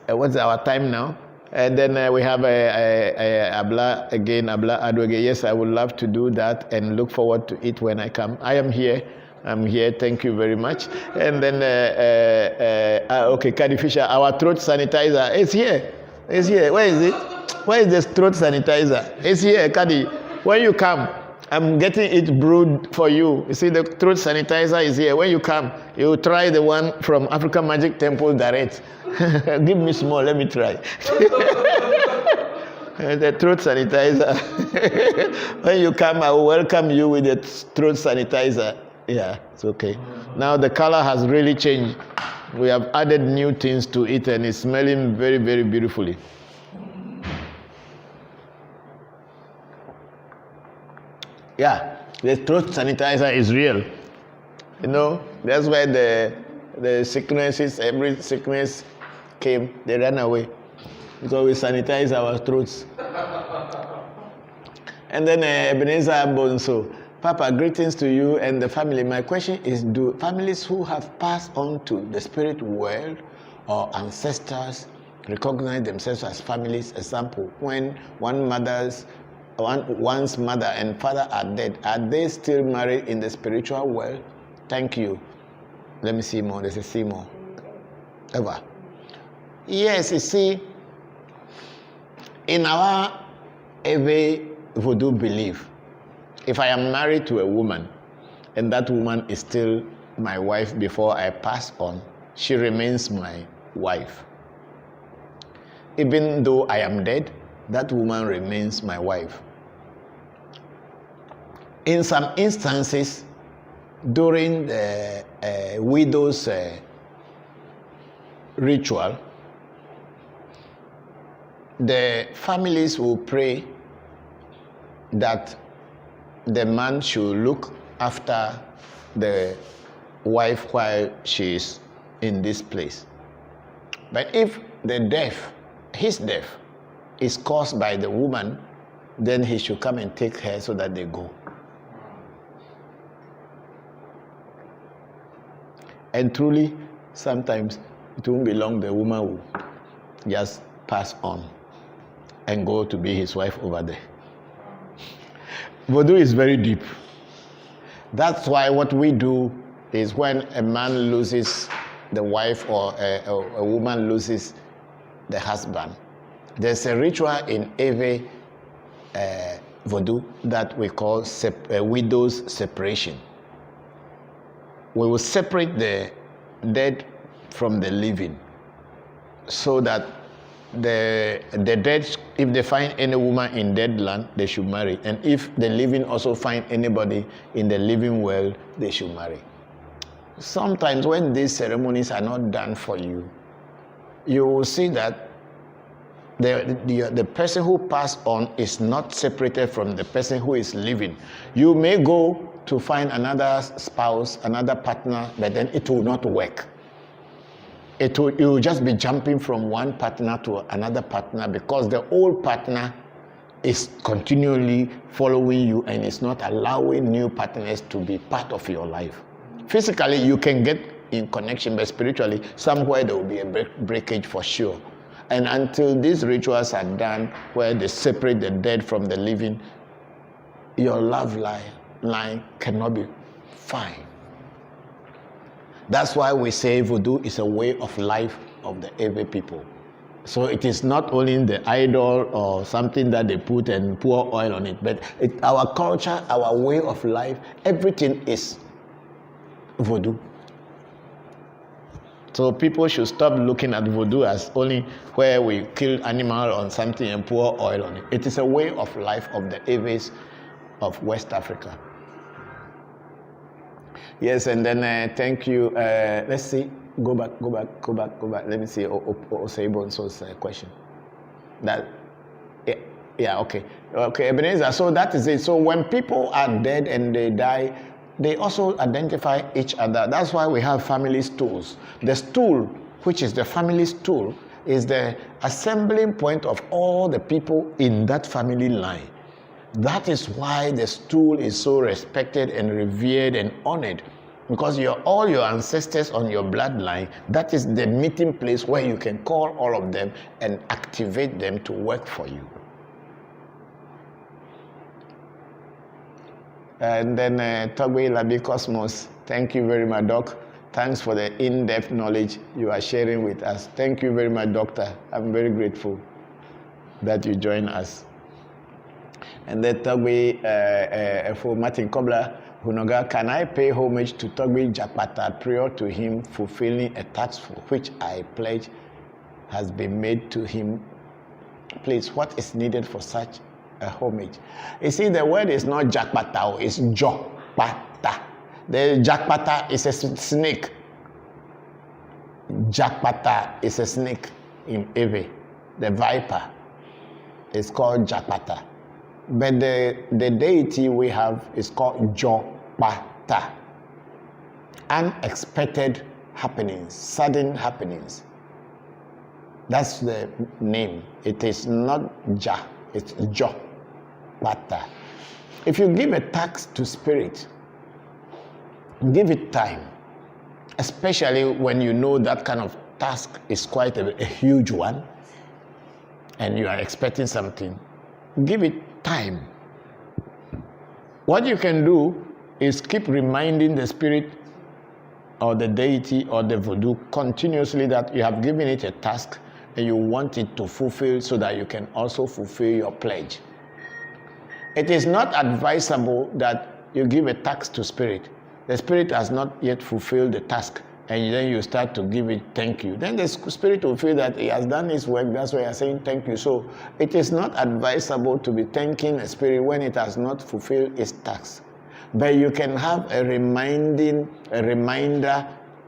[SPEAKER 1] What's our time now? And then we have Abla Adwege. Yes, I would love to do that and look forward to it when I come. I am here. I'm here. Thank you very much. And then, okay, Caddy Fisher, our throat sanitizer is here. It's here. Where is it? Where is the throat sanitizer? It's here, Caddy. When you come, I'm getting it brewed for you. You see, the throat sanitizer is here. When you come, you try the one from African Magic Temple direct. Give me small, let me try. The throat sanitizer. When you come, I will welcome you with the throat sanitizer. Yeah, it's okay. Now the color has really changed. We have added new things to it and it's smelling very, very beautifully. Yeah, the throat sanitizer is real. You know, that's why the sicknesses, every sickness came, they ran away. Because we sanitize our throats. And then Ebenezer Bonso, Papa, greetings to you and the family. My question is, do families who have passed on to the spirit world or ancestors recognize themselves as families? Example, when one's mother and father are dead, are they still married in the spiritual world? Thank you. Let me see more. There's a see more. Ever. Yes, you see, in our every voodoo belief, if I am married to a woman and that woman is still my wife before I pass on, she remains my wife. Even though I am dead, that woman remains my wife. In some instances, during the widow's ritual, the families will pray that the man should look after the wife while she is in this place. But if his death is caused by the woman, then he should come and take her so that they go. And truly, sometimes it won't be long, the woman will just pass on and go to be his wife over there. Voodoo is very deep. That's why what we do is when a man loses the wife or a woman loses the husband, there's a ritual in every voodoo that we call widow's separation. We will separate the dead from the living so that the dead, if they find any woman in dead land, they should marry. And if the living also find anybody in the living world, they should marry. Sometimes when these ceremonies are not done for you, you will see that the person who passed on is not separated from the person who is living. You may go to find another spouse, another partner, but then it will not work. You will just be jumping from one partner to another partner because the old partner is continually following you and is not allowing new partners to be part of your life. Physically, you can get in connection, but spiritually, somewhere there will be a breakage for sure. And until these rituals are done, where they separate the dead from the living, your love line cannot be fine. That's why we say voodoo is a way of life of the Ewe people. So it is not only the idol or something that they put and pour oil on it, but our culture, our way of life, everything is voodoo. So people should stop looking at voodoo as only where we kill animal on something and pour oil on it. It is a way of life of the Ewes of West Africa. Yes, and then thank you. Let's see. Go back. Let me see. Osebonso's question. Okay, Ebenezer. So that is it. So when people are dead and they die, they also identify each other. That's why we have family stools. The stool, which is the family stool, is the assembling point of all the people in that family line. That is why the stool is so respected and revered and honored, because all your ancestors on your bloodline, that is the meeting place where you can call all of them and activate them to work for you. And then Togwe Labi Cosmos, thank you very much, Doc. Thanks for the in-depth knowledge you are sharing with us. Thank you very much, Doctor. I'm very grateful that you join us. And then Togwe for Martin Kobler Hunoga, can I pay homage to Togwe Japata prior to him fulfilling a task for which I pledge has been made to him? Please, what is needed for such a homage? You see, the word is not Jakpata, it's Jokpata. The Jakpata is a snake. Jakpata is a snake in Ewe. The viper is called Jakpata. But the deity we have is called Jokpata. Unexpected happenings, sudden happenings. That's the name. It is not Ja, it's Jokpata. If you give a task to spirit, give it time, especially when you know that kind of task is quite a huge one and you are expecting something. Give it time. What you can do is keep reminding the spirit or the deity or the voodoo continuously that you have given it a task and you want it to fulfill so that you can also fulfill your pledge. It is not advisable that you give a task to spirit. The spirit has not yet fulfilled the task and then you start to give it thank you. Then the spirit will feel that he has done his work, that's why you are saying thank you. So it is not advisable to be thanking a spirit when it has not fulfilled its task. But you can have a reminder,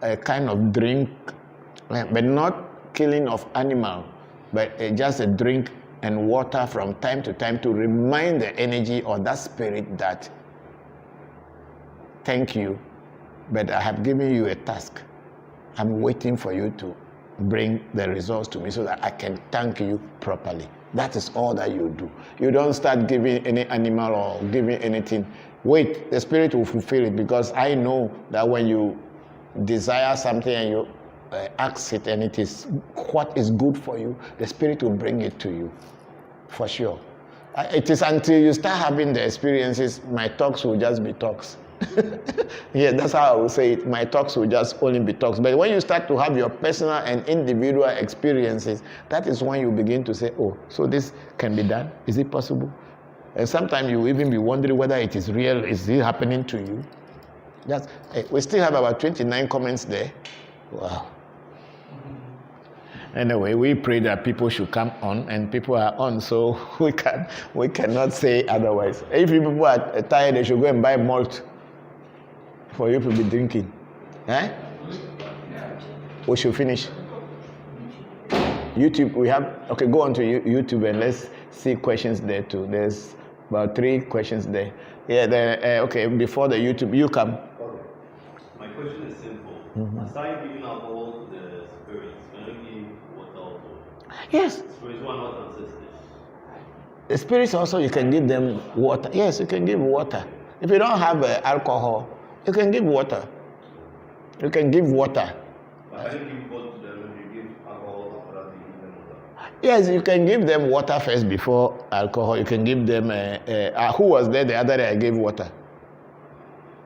[SPEAKER 1] a kind of drink, but not killing of animal, but just a drink and water from time to time to remind the energy or that spirit that thank you, but I have given you a task. I'm waiting for you to bring the results to me so that I can thank you properly. That is all that you do. You don't start giving any animal or giving anything. Wait, the spirit will fulfill it, because I know that when you desire something and you ask it and it is what is good for you, the spirit will bring it to you, for sure. It is until you start having the experiences, my talks will just be talks. Yeah, that's how I will say it. My talks will just only be talks. But when you start to have your personal and individual experiences, that is when you begin to say, oh, so this can be done? Is it possible? And sometimes you will even be wondering whether it is real. Is it happening to you? We still have about 29 comments there. Wow. Anyway, we pray that people should come on, and people are on, so we cannot say otherwise. If people are tired, they should go and buy malt for you to be drinking. We should finish. YouTube, we have, okay, go on to YouTube and let's see questions there too. There's about 3 questions there. Yeah, okay, before the YouTube, you come.
[SPEAKER 6] My question is simple. Aside giving alcohol to the spirits, can you give water also?
[SPEAKER 1] Yes.
[SPEAKER 6] Spirits are not ancestors.
[SPEAKER 1] The spirits also, you can give them water. Yes, you can give water. If you don't have alcohol, you can give water. You can give water.
[SPEAKER 6] But can you give both to them if you give alcohol after that you give them water?
[SPEAKER 1] Yes, you can give them water first before alcohol. You can give them, who was there the other day I gave water?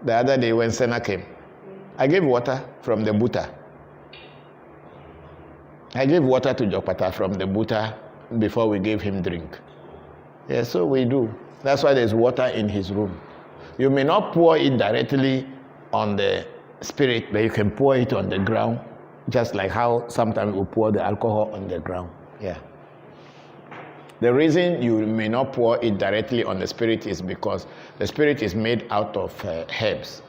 [SPEAKER 1] The other day when Senna came. I gave water from the Buddha. I gave water to Jokpata from the Buddha before we gave him drink. Yes, so we do. That's why there's water in his room. You may not pour it directly on the spirit, but you can pour it on the ground, just like how sometimes we pour the alcohol on the ground. Yeah. The reason you may not pour it directly on the spirit is because the spirit is made out of herbs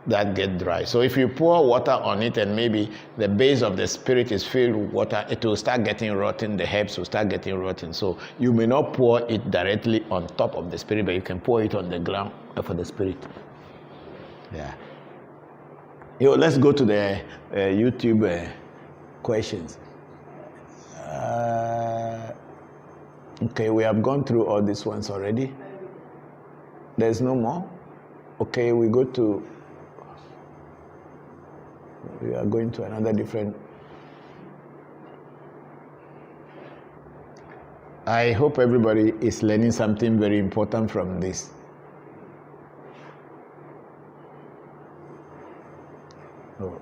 [SPEAKER 1] that get dry. So if you pour water on it and maybe the base of the spirit is filled with water, it will start getting rotten, the herbs will start getting rotten. So you may not pour it directly on top of the spirit, but you can pour it on the ground for the spirit. Yeah. Let's go to the YouTube questions. Okay, we have gone through all these ones already. There's no more? Okay, we are going to another different. I hope everybody is learning something very important from this.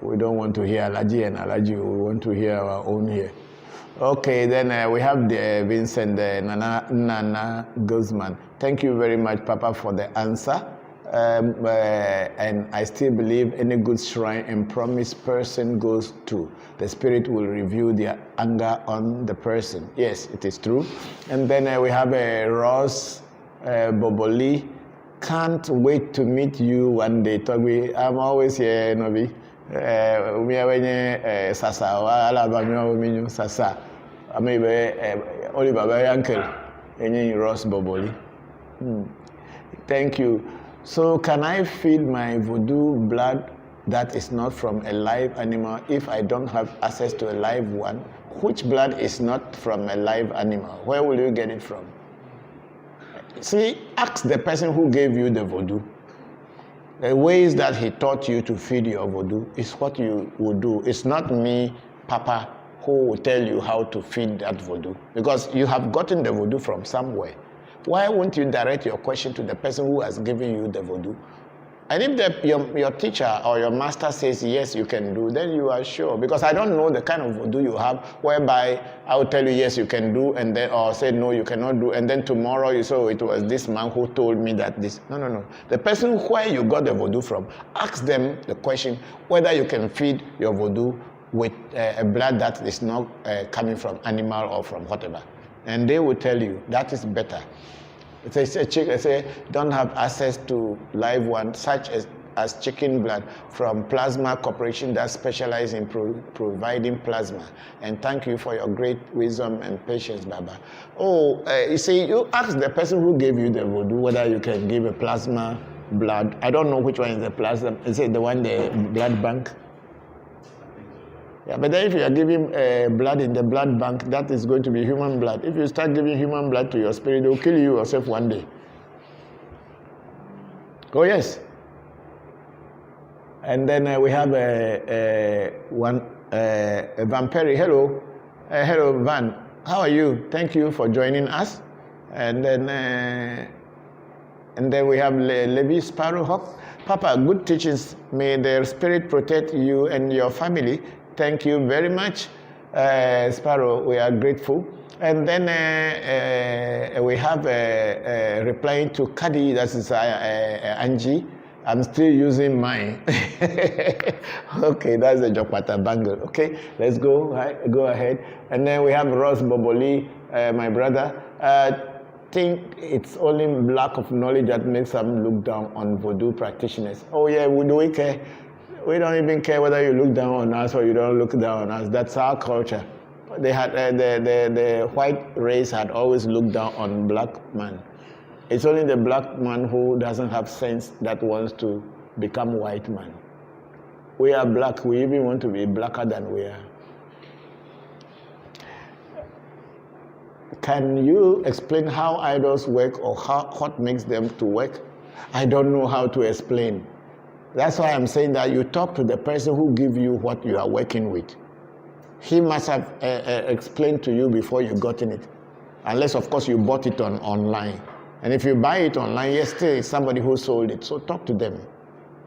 [SPEAKER 1] We don't want to hear allergy and allergy. We want to hear our own here. Okay, then we have the Vincent Nana Guzman. Thank you very much, Papa, for the answer. And I still believe any good shrine and promise person goes to, the spirit will review their anger on the person. Yes, it is true. And then we have Ross Boboli. Can't wait to meet you one day, Toby. I'm always here, Nobi. Sasa, Alabama, Sasa. I may be Oliver uncle, and Ross Boboli. Thank you. So can I feed my voodoo blood that is not from a live animal if I don't have access to a live one? Which blood is not from a live animal? Where will you get it from? See, ask the person who gave you the voodoo. The ways that he taught you to feed your voodoo is what you will do. It's not me, Papa, who will tell you how to feed that voodoo, because you have gotten the voodoo from somewhere. Why won't you direct your question to the person who has given you the voodoo? And if your teacher or your master says, yes, you can do, then you are sure. Because I don't know the kind of voodoo you have, whereby I will tell you, yes, you can do, and then, or say, no, you cannot do, and then tomorrow you say, it was this man who told me that this. No. The person where you got the voodoo from, ask them the question whether you can feed your voodoo with a blood that is not coming from animal or from whatever. And they will tell you that is better. They say don't have access to live one, such as chicken blood from Plasma Corporation that specializes in providing plasma. And thank you for your great wisdom and patience, Baba. You see, you ask the person who gave you the voodoo whether you can give a plasma blood. I don't know which one is the plasma. Is it the one, the blood bank? Yeah, but then if you are giving blood in the blood bank, that is going to be human blood. If you start giving human blood to your spirit, they will kill you yourself one day. Oh, yes. And then we have Van Perry. Hello. Hello, Van. How are you? Thank you for joining us. And then we have Levi Sparrowhawk. Papa, good teachings. May their spirit protect you and your family. Thank you very much, Sparrow. We are grateful. And then we have replying to Kadi, that is Angie. I'm still using mine. Okay, that's a Jokpata bangle. Okay, let's go ahead. And then we have Ross Boboli, my brother. Think it's only lack of knowledge that makes them look down on voodoo practitioners. Oh yeah, do we care? We don't even care whether you look down on us or you don't look down on us. That's our culture. They had the white race had always looked down on black man. It's only the black man who doesn't have sense that wants to become white man. We are black. We even want to be blacker than we are. Can you explain how idols work or what makes them to work? I don't know how to explain. That's why I'm saying that you talk to the person who gives you what you are working with. He must have explained to you before you got in it. Unless, of course, you bought it online. And if you buy it online, yes, still it's somebody who sold it. So talk to them.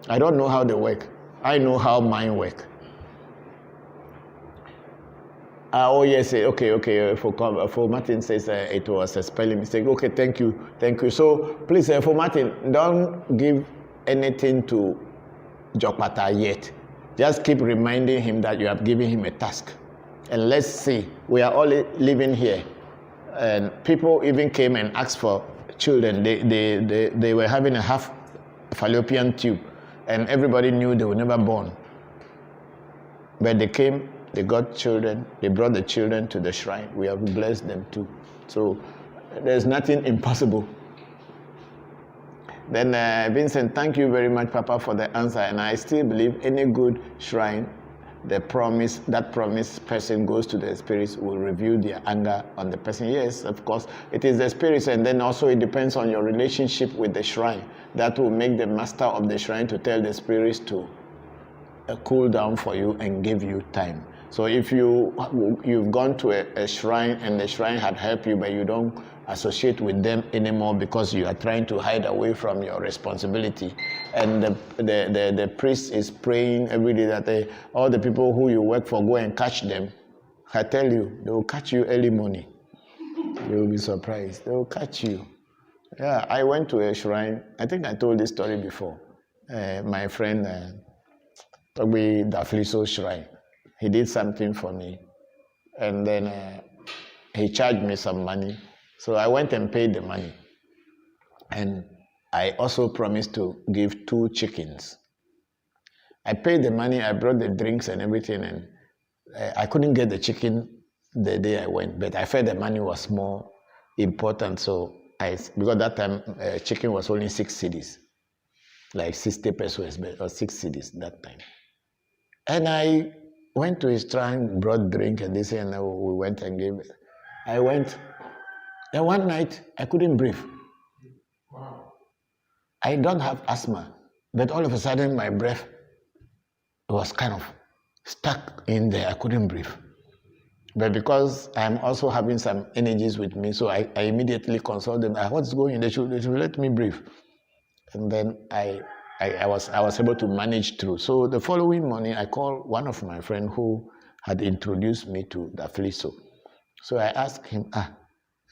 [SPEAKER 1] I don't know how they work. I know how mine work. Oh, yes, okay. For Martin says it was a spelling mistake. Okay, thank you. So please, for Martin, don't give anything to Jokpata yet. Just keep reminding him that you have given him a task. And let's see, we are all living here. And people even came and asked for children. They were having a half fallopian tube. And everybody knew they were never born. But they came, they got children, they brought the children to the shrine. We have blessed them too. So there's nothing impossible. Then Vincent, thank you very much, Papa, for the answer. And I still believe any good shrine, that promise person goes to the spirits will reveal their anger on the person. Yes, of course, it is the spirits, and then also it depends on your relationship with the shrine. That will make the master of the shrine to tell the spirits to cool down for you and give you time. So if you've gone to a shrine and the shrine had helped you, but you don't associate with them anymore because you are trying to hide away from your responsibility, and the priest is praying every day that all the people who you work for, go and catch them. I tell you, they will catch you early morning. You will be surprised. They will catch you. Yeah, I went to a shrine. I think I told this story before. My friend Togbi Dafliso's shrine. He did something for me, and then he charged me some money. So I went and paid the money. And I also promised to give 2 chickens. I paid the money, I brought the drinks and everything, and I couldn't get the chicken the day I went, but I felt the money was more important. So because that time chicken was only 6 cedis, like 60 pesos or 6 cedis that time. And I went to his shrine, brought drink and this, and we went and gave it. I went. And one night, I couldn't breathe. I don't have asthma, but all of a sudden my breath was kind of stuck in there. I couldn't breathe. But because I'm also having some energies with me, so I immediately consult them. What's going on? They should let me breathe. And then I was able to manage through. So the following morning, I called one of my friends who had introduced me to the Dafliso. So I asked him,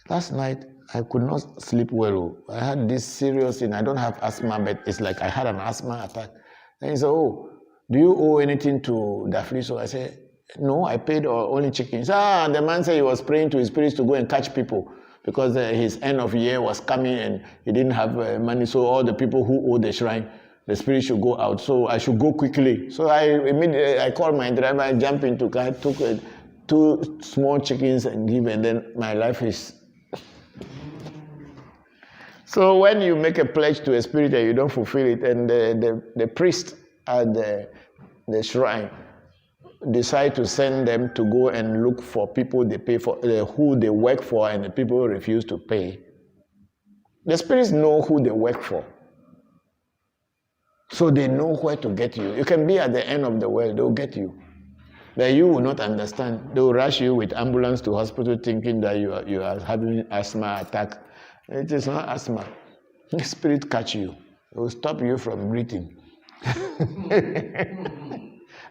[SPEAKER 1] last night I could not sleep well. I had this serious thing. I don't have asthma, but it's like I had an asthma attack. And he said, oh, do you owe anything to the Dafliso? I said, no, I paid only chicken. The man said he was praying to his spirits to go and catch people because his end of year was coming and he didn't have money. So all the people who owe the shrine, the spirit should go out. So I should go quickly. So I called my driver, I jumped into car, took 2 small chickens and give, and then my life is. So when you make a pledge to a spirit and you don't fulfill it, and the priest at the shrine decide to send them to go and look for people they pay for, who they work for, and the people refuse to pay. The spirits know who they work for. So they know where to get you. You can be at the end of the world, they'll get you. But you will not understand. They will rush you with ambulance to hospital thinking that you are having asthma attack. It is not asthma. The spirit catch you. It will stop you from breathing.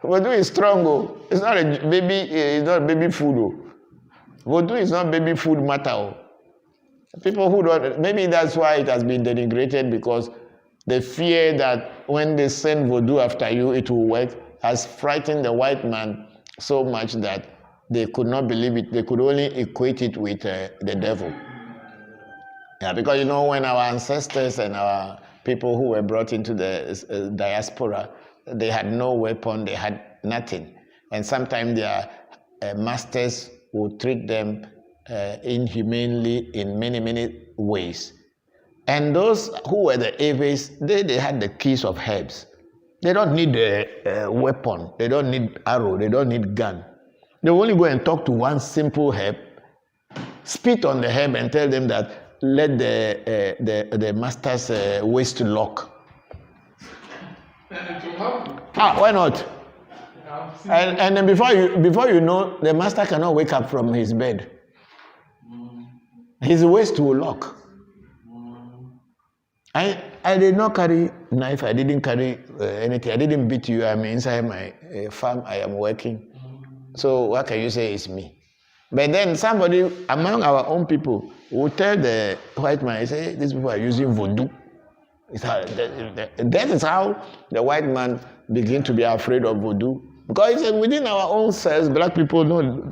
[SPEAKER 1] Vodu is strong. Oh. It's not a baby. It's not baby food. Oh. Vodu is not baby food matter. Oh. People who don't. Maybe that's why it has been denigrated, because the fear that when they send voodoo after you, it will work, has frightened the white man so much that they could not believe it. They could only equate it with the devil. Yeah, because when our ancestors and our people who were brought into the diaspora, they had no weapon, they had nothing. And sometimes their masters would treat them inhumanely in many, many ways. And those who were the Aves, they had the keys of herbs. They don't need a weapon. They don't need arrow. They don't need gun. They only go and talk to one simple herb, spit on the herb and tell them that let the master's waist lock. Why not? And then before you know, the master cannot wake up from his bed. His waist will lock. I did not carry knife. I didn't carry anything. I didn't beat you. I'm inside my farm. I am working. So what can you say is me? But then somebody among our own people will tell the white man, say, these people are using voodoo. That is how the white man begin to be afraid of voodoo. Because within our own selves, black people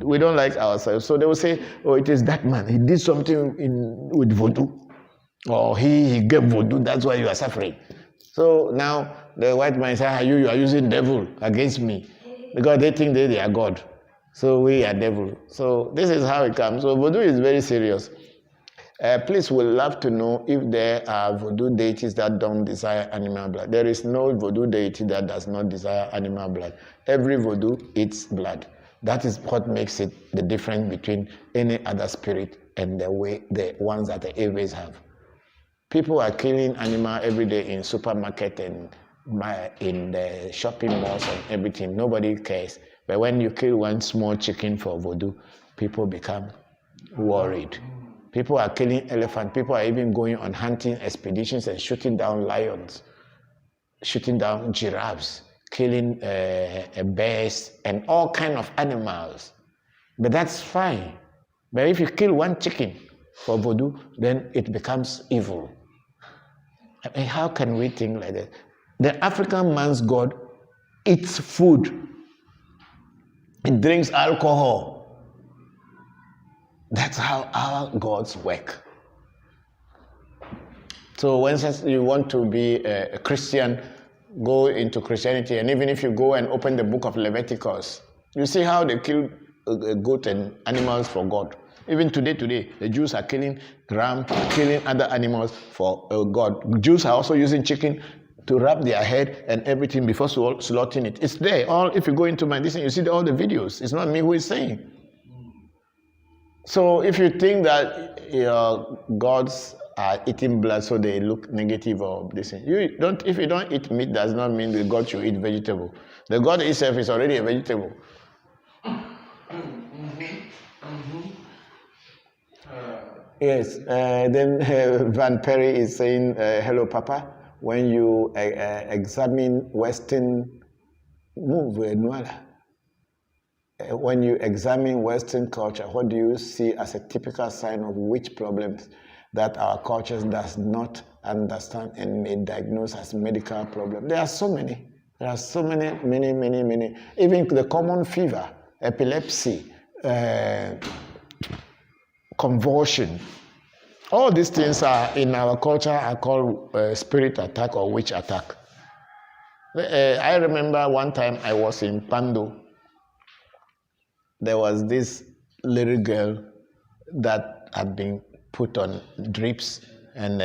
[SPEAKER 1] we don't like ourselves. So they will say, oh, it is that man. He did something with voodoo. Or he gave voodoo, that's why you are suffering. So now the white man says, you are using devil against me. Because they think they are God. So we are devil. So this is how it comes. So voodoo is very serious. Please, we'd love to know if there are voodoo deities that don't desire animal blood. There is no voodoo deity that does not desire animal blood. Every voodoo eats blood. That is what makes it the difference between any other spirit and the ones that the Aves have. People are killing animals every day in supermarket and in the shopping malls and everything. Nobody cares. But when you kill one small chicken for voodoo, people become worried. People are killing elephants. People are even going on hunting expeditions and shooting down lions, shooting down giraffes, killing bears and all kinds of animals. But that's fine. But if you kill one chicken for voodoo, then it becomes evil. I mean, how can we think like that? The African man's God eats food. It drinks alcohol. That's how our gods work. So when you want to be a Christian, go into Christianity, and even if you go and open the book of Leviticus, you see how they kill goat and animals for God. Even today, the Jews are killing ram, killing other animals for God. Jews are also using chicken to wrap their head and everything before slaughtering it. It's there. If you go into my listen, you see all the videos. It's not me who is saying. So if you think that your gods are eating blood so they look negative or this thing. If you don't eat meat, does not mean the God should eat vegetable. The God itself is already a vegetable. Yes, then Van Perry is saying, hello, Papa. When you examine Western when you examine Western culture, what do you see as a typical sign of which problems that our culture does not understand and may diagnose as medical problems? There are so many. There are so many. Even the common fever, epilepsy, convulsion. All these things are in our culture are called spirit attack or witch attack. I remember one time I was in Pando. There was this little girl that had been put on drips and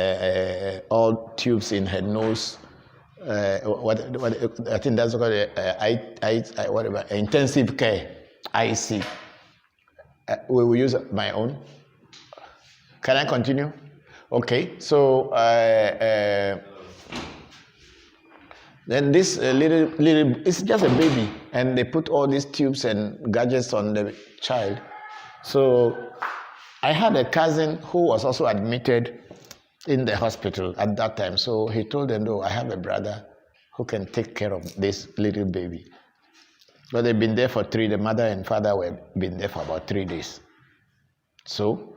[SPEAKER 1] all tubes in her nose. What I think that's called whatever intensive care, IC. We will use my own. Can I continue? Okay, so then this little, it's just a baby, and they put all these tubes and gadgets on the child. So I had a cousin who was also admitted in the hospital at that time. So he told them, "No, I have a brother who can take care of this little baby." But they've been there for the mother and father were been there for about 3 days. So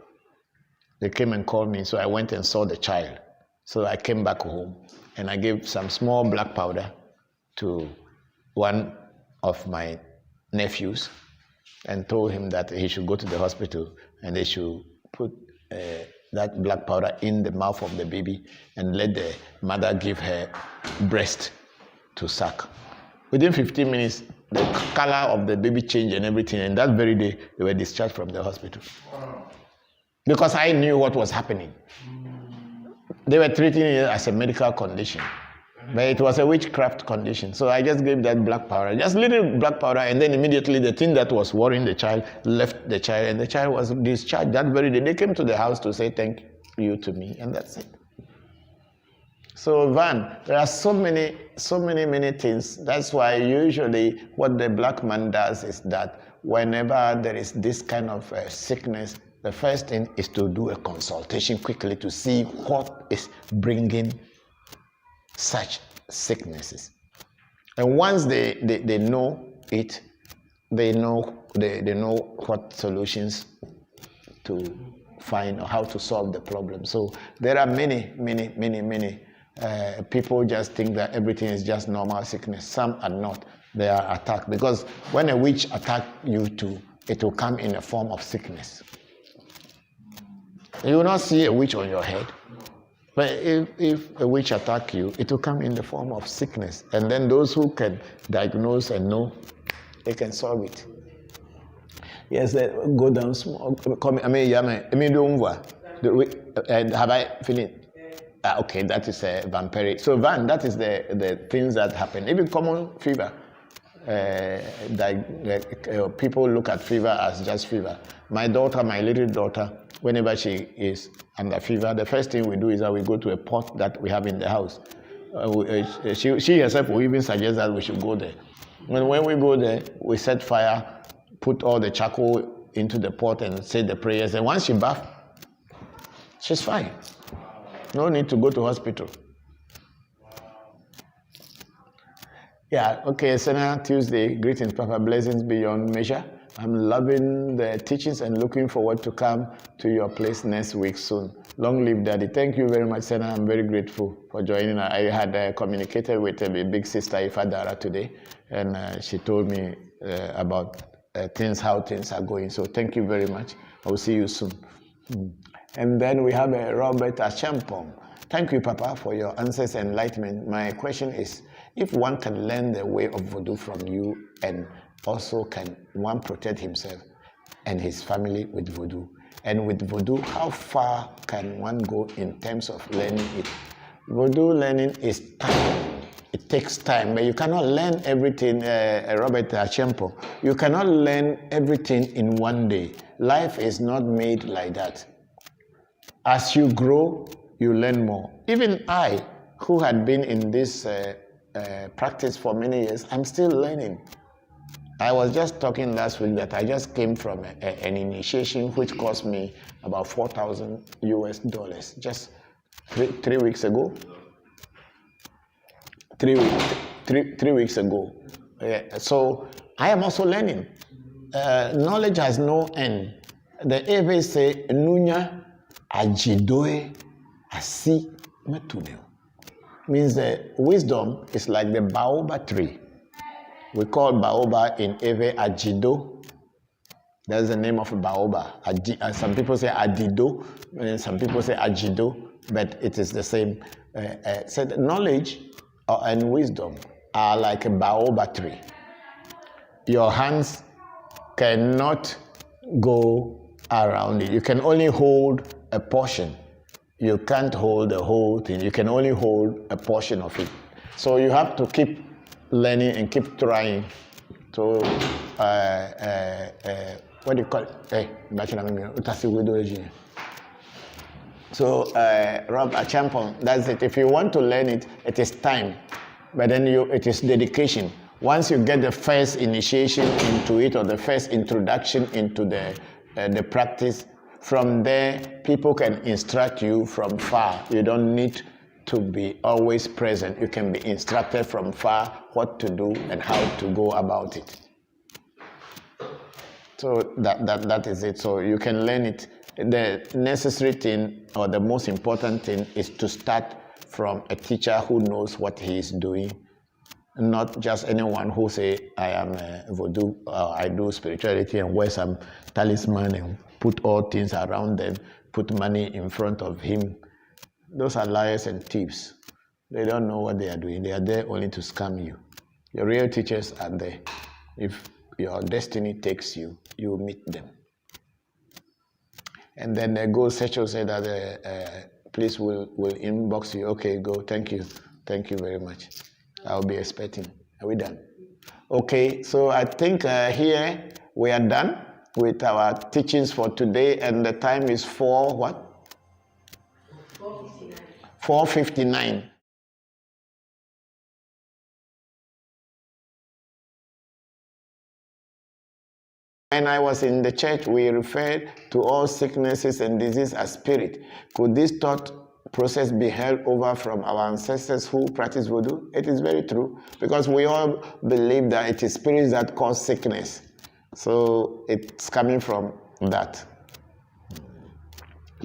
[SPEAKER 1] they came and called me, so I went and saw the child. So I came back home and I gave some small black powder to one of my nephews and told him that he should go to the hospital and they should put that black powder in the mouth of the baby and let the mother give her breast to suck. Within 15 minutes, the color of the baby changed and everything, and that very day, they were discharged from the hospital. Because I knew what was happening. They were treating it as a medical condition, but it was a witchcraft condition. So I just gave that black powder, just little black powder, and then immediately the thing that was worrying the child left the child, and the child was discharged that very day. They came to the house to say thank you to me, and that's it. So Van, there are so many things. That's why usually what the black man does is that whenever there is this kind of sickness, the first thing is to do a consultation quickly to see what is bringing such sicknesses. And once they know it, they know what solutions to find or how to solve the problem. So there are many people just think that everything is just normal sickness. Some are not. They are attacked, because when a witch attacks you too, it will come in a form of sickness. You will not see a witch on your head, but if a witch attacks you, it will come in the form of sickness. And then those who can diagnose and know, they can solve it. Yes, go down small. Have I finished? Okay, that is a vampiric. So Van, that is the things that happen. Even common fever. People look at fever as just fever. My little daughter, whenever she is under fever, the first thing we do is that we go to a pot that we have in the house. She herself will even suggest that we should go there. When we go there, we set fire, put all the charcoal into the pot and say the prayers. And once she baths, she's fine. No need to go to hospital. Yeah, okay, Senna, Tuesday. Greetings, Papa. Blessings beyond measure. I'm loving the teachings and looking forward to come to your place next week soon. Long live Daddy. Thank you very much, Senna. I'm very grateful for joining. I had communicated with a big sister, Ifadara, today, and she told me about how things are going. So thank you very much. I will see you soon. And then we have Robert Achampong. Thank you, Papa, for your answers and enlightenment. My question is, if one can learn the way of voodoo from you, and also can one protect himself and his family with voodoo? And with voodoo, how far can one go in terms of learning it? Voodoo learning is time. It takes time, but you cannot learn everything, Robert Achempo. You cannot learn everything in one day. Life is not made like that. As you grow, you learn more. Even I, who had been in this practice for many years, I'm still learning. I was just talking last week that I just came from an initiation which cost me about $4,000 just three weeks ago. 3 weeks ago. So I am also learning. Knowledge has no end. The Ewe say, Nunya ajidoe asi metuneo. Means that wisdom is like the baobab tree. We call baobab in Ewe ajido. That's the name of baobab. Some people say adido, and some people say ajido, but it is the same. So the knowledge and wisdom are like a baobab tree. Your hands cannot go around it. You can only hold a portion. You can't hold the whole thing. You can only hold a portion of it. So you have to keep learning and keep trying to, what do you call it? So, Rob Achampon, that's it. If you want to learn it, it is time. But then it is dedication. Once you get the first initiation into it or the first introduction into the practice, from there, people can instruct you from far. You don't need to be always present. You can be instructed from far what to do and how to go about it. So that is it. So you can learn it. The necessary thing or the most important thing is to start from a teacher who knows what he is doing, not just anyone who say, I am a vodu, or I do spirituality and wear some talisman and put all things around them, put money in front of him. Those are liars and thieves. They don't know what they are doing. They are there only to scam you. Your real teachers are there. If your destiny takes you, you will meet them. And then the Gold Session said that please will inbox you. Okay, go. Thank you. Thank you very much. I'll be expecting. Are we done? Okay, so I think here we are done with our teachings for today, and the time is 4:59. When I was in the church, we referred to all sicknesses and disease as spirit. Could this thought process be held over from our ancestors who practice voodoo? It is very true, because we all believe that it is spirits that cause sickness. So it's coming from that.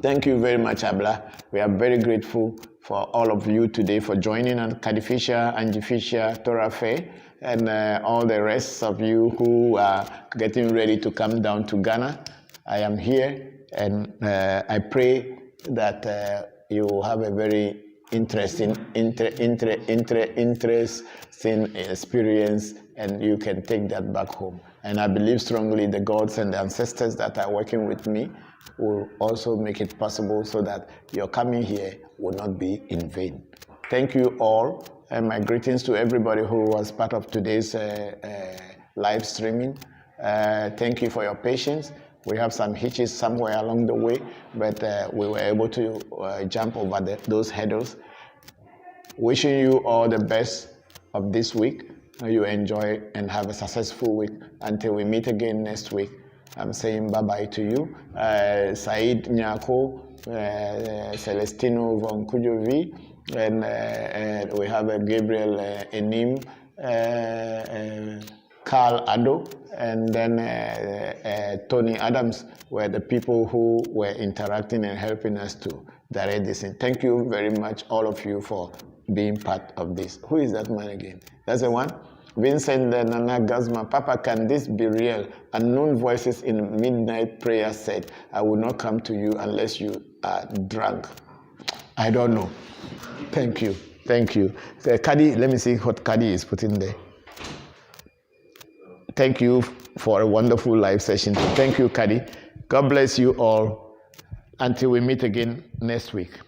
[SPEAKER 1] Thank you very much, Abla. We are very grateful for all of you today for joining on Kadifisha, Anjifisha, Torah Fair, and all the rest of you who are getting ready to come down to Ghana. I am here, and I pray that you have a very interesting experience, and you can take that back home. And I believe strongly the gods and the ancestors that are working with me will also make it possible so that your coming here will not be in vain. Thank you all, and my greetings to everybody who was part of today's live streaming. Thank you for your patience. We have some hitches somewhere along the way, but we were able to jump over those hurdles. Wishing you all the best of this week. You enjoy and have a successful week. Until we meet again next week, I'm saying bye-bye to you. Said Nyako, Celestino Voncujovi, and we have Gabriel Enim, Carl Ado, and then Tony Adams were the people who were interacting and helping us to direct this. And thank you very much, all of you, for being part of this. Who is that man again? That's the one? Vincent Nana Gazma, Papa, can this be real? Unknown voices in midnight prayer said, I will not come to you unless you are drunk. I don't know. Thank you. Thank you. Kadi, let me see what Kadi is putting there. Thank you for a wonderful live session. Thank you, Kadi. God bless you all. Until we meet again next week.